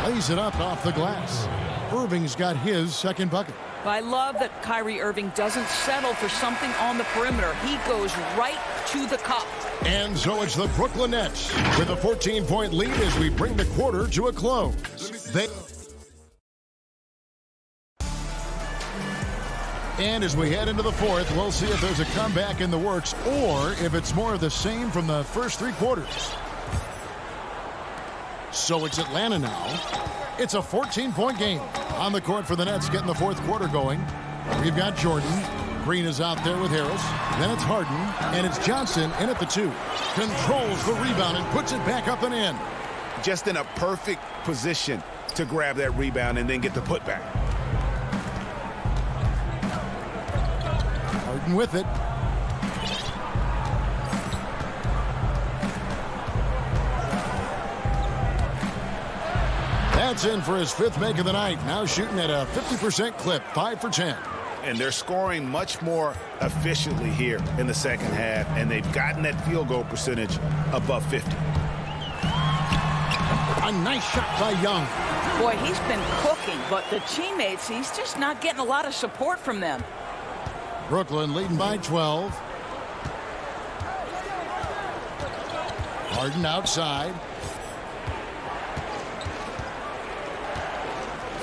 Speaker 1: Lays it up off the glass. Irving's got his second bucket.
Speaker 4: I love that Kyrie Irving doesn't settle for something on the perimeter. He goes right to the cup.
Speaker 1: And so it's the Brooklyn Nets with a 14-point lead as we bring the quarter to a close. And as we head into the fourth, we'll see if there's a comeback in the works or if it's more of the same from the first 3 quarters. So it's Atlanta now. It's a 14-point game. On the court for the Nets getting the fourth quarter going. We've got Jordan. Green is out there with Harris. Then it's Harden. And it's Johnson in at the 2. Controls the rebound and puts it back up and in.
Speaker 5: Just in a perfect position to grab that rebound and then get the putback.
Speaker 1: Harden with it. That's in for his 5th make of the night. Now shooting at a 50% clip, 5 for 10.
Speaker 5: And they're scoring much more efficiently here in the second half, and they've gotten that field goal percentage above 50.
Speaker 1: A nice shot by Young.
Speaker 4: Boy, he's been cooking, but the teammates, he's just not getting a lot of support from them.
Speaker 1: Brooklyn leading by 12. Harden outside.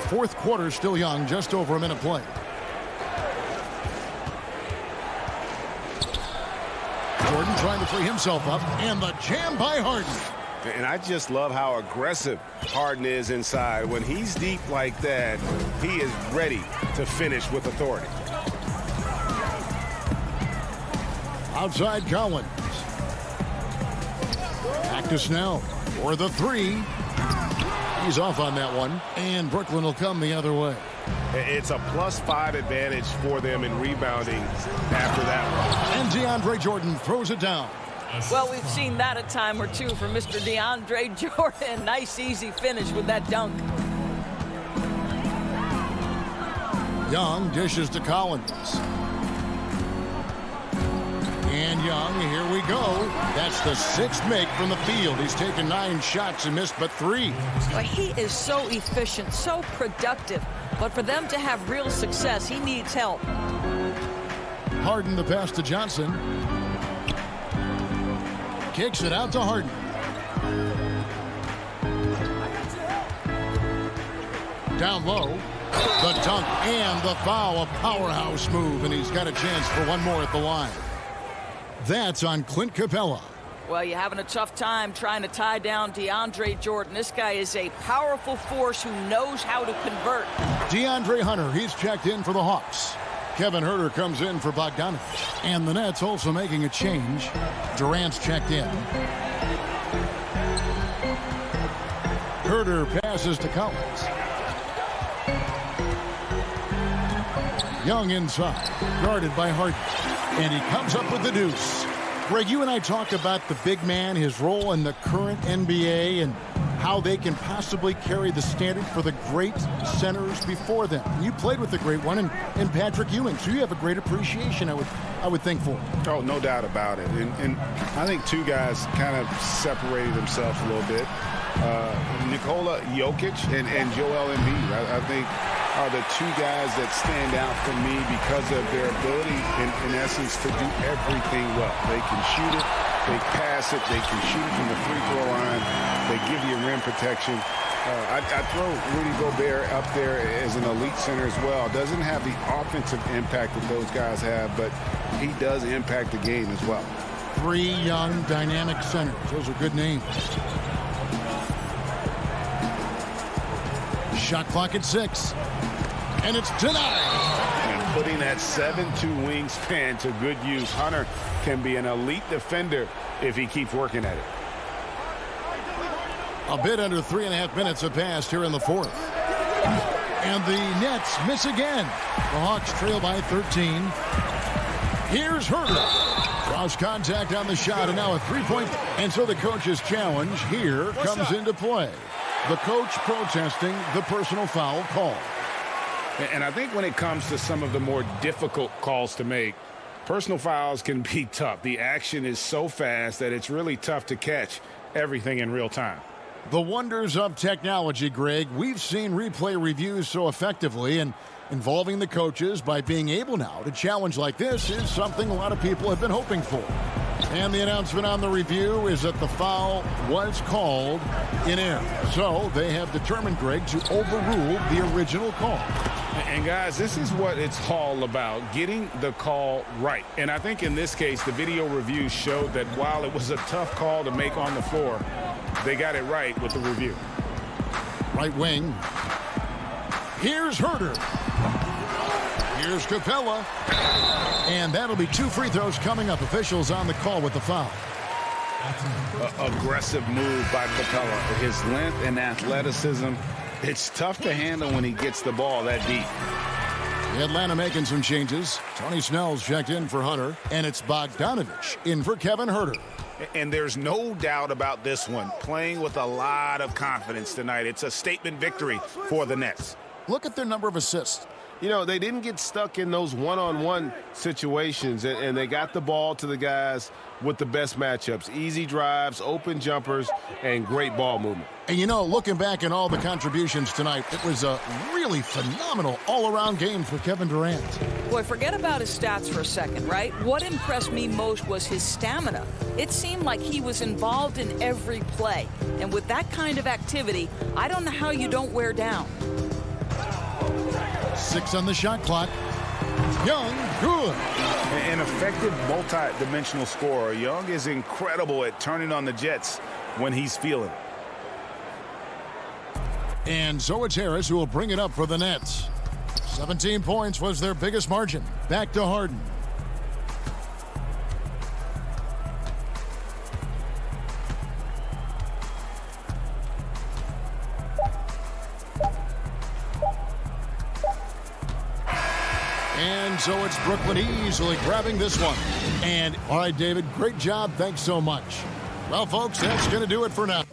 Speaker 1: Fourth quarter still young, just over a minute play. Jordan trying to free himself up, and the jam by Harden.
Speaker 8: And I just love how aggressive Harden is inside. When he's deep like that, he is ready to finish with authority.
Speaker 1: Outside Collins. Back to Snell for the three. He's off on that one, and Brooklyn will come the other way.
Speaker 16: It's a +5 advantage for them in rebounding after that one.
Speaker 1: And DeAndre Jordan throws it down.
Speaker 4: Well, we've seen that a time or two from Mr. DeAndre Jordan. Nice, easy finish with that dunk.
Speaker 1: Young dishes to Collins. And Young, here we go. That's the 6th make from the field. He's taken 9 shots and missed but 3.
Speaker 4: But he is so efficient, so productive. But for them to have real success, he needs help.
Speaker 1: Harden the pass to Johnson. Kicks it out to Harden. Down low. The dunk and the foul. A powerhouse move, and he's got a chance for one more at the line. That's on Clint Capella.
Speaker 4: Well, you're having a tough time trying to tie down DeAndre Jordan. This guy is a powerful force who knows how to convert.
Speaker 1: DeAndre Hunter, he's checked in for the Hawks. Kevin Huerter comes in for Bogdanovich. And the Nets also making a change. Durant's checked in. Huerter passes to Collins. Young inside, guarded by Harden. And he comes up with the deuce. Greg, you and I talked about the big man, his role in the current NBA, and how they can possibly carry the standard for the great centers before them. You played with the great one in Patrick Ewing, so you have a great appreciation, I would think, for him.
Speaker 8: Oh, no doubt about it. And I think two guys kind of separated themselves a little bit. Nikola Jokic and Joel Embiid, I think, are the two guys that stand out for me because of their ability, in essence, to do everything well. They can shoot it, they pass it, they can shoot it from the free throw line, they give you rim protection. I throw Rudy Gobert up there as an elite center as well. Doesn't have the offensive impact that those guys have, but he does impact the game as well.
Speaker 1: 3 young, dynamic centers. Those are good names. Shot clock at 6. And it's denied.
Speaker 8: And putting that 7'2" wingspan to good use. Hunter can be an elite defender if he keeps working at it.
Speaker 1: A bit under 3.5 minutes have passed here in the fourth. And the Nets miss again. The Hawks trail by 13. Here's Huerter. Cross contact on the shot, and now a 3-point. And so the coach's challenge here comes into play. The coach protesting the personal foul call.
Speaker 8: And I think when it comes to some of the more difficult calls to make, personal fouls can be tough. The action is so fast that it's really tough to catch everything in real time.
Speaker 1: The wonders of technology, Greg. We've seen replay reviews so effectively, and involving the coaches by being able now to challenge like this is something a lot of people have been hoping for. And the announcement on the review is that the foul was called in error. So they have determined, Greg, to overrule the original call.
Speaker 8: And guys, this is what it's all about, getting the call right. And I think in this case, the video review showed that while it was a tough call to make on the floor, they got it right with the review.
Speaker 1: Right wing. Here's Huerter. Here's Capella. And that'll be 2 free throws coming up. Officials on the call with the foul.
Speaker 8: Aggressive move by Capella. His length and athleticism, it's tough to handle when he gets the ball that deep.
Speaker 1: Atlanta making some changes. Tony Snell's checked in for Hunter, and it's Bogdanovich in for Kevin Huerter.
Speaker 8: And there's no doubt about this one. Playing with a lot of confidence tonight. It's a statement victory for the Nets.
Speaker 1: Look at their number of assists.
Speaker 16: you know, they didn't get stuck in those one-on-one situations, and they got the ball to the guys with the best matchups. Easy drives, open jumpers, and great ball movement.
Speaker 1: And, you know, looking back at all the contributions tonight, it was a really phenomenal all-around game for Kevin Durant.
Speaker 4: Boy, forget about his stats for a second, right? What impressed me most was his stamina. It seemed like he was involved in every play. And with that kind of activity, I don't know how you don't wear down.
Speaker 1: 6 on the shot clock. Young, good.
Speaker 5: An effective multi-dimensional scorer. Young is incredible at turning on the Jets when he's feeling.
Speaker 1: And so it's Harris who will bring it up for the Nets. 17 points was their biggest margin. Back to Harden. And so it's Brooklyn easily grabbing this one. And all right, David, great job. Thanks so much. Well, folks, that's going to do it for now.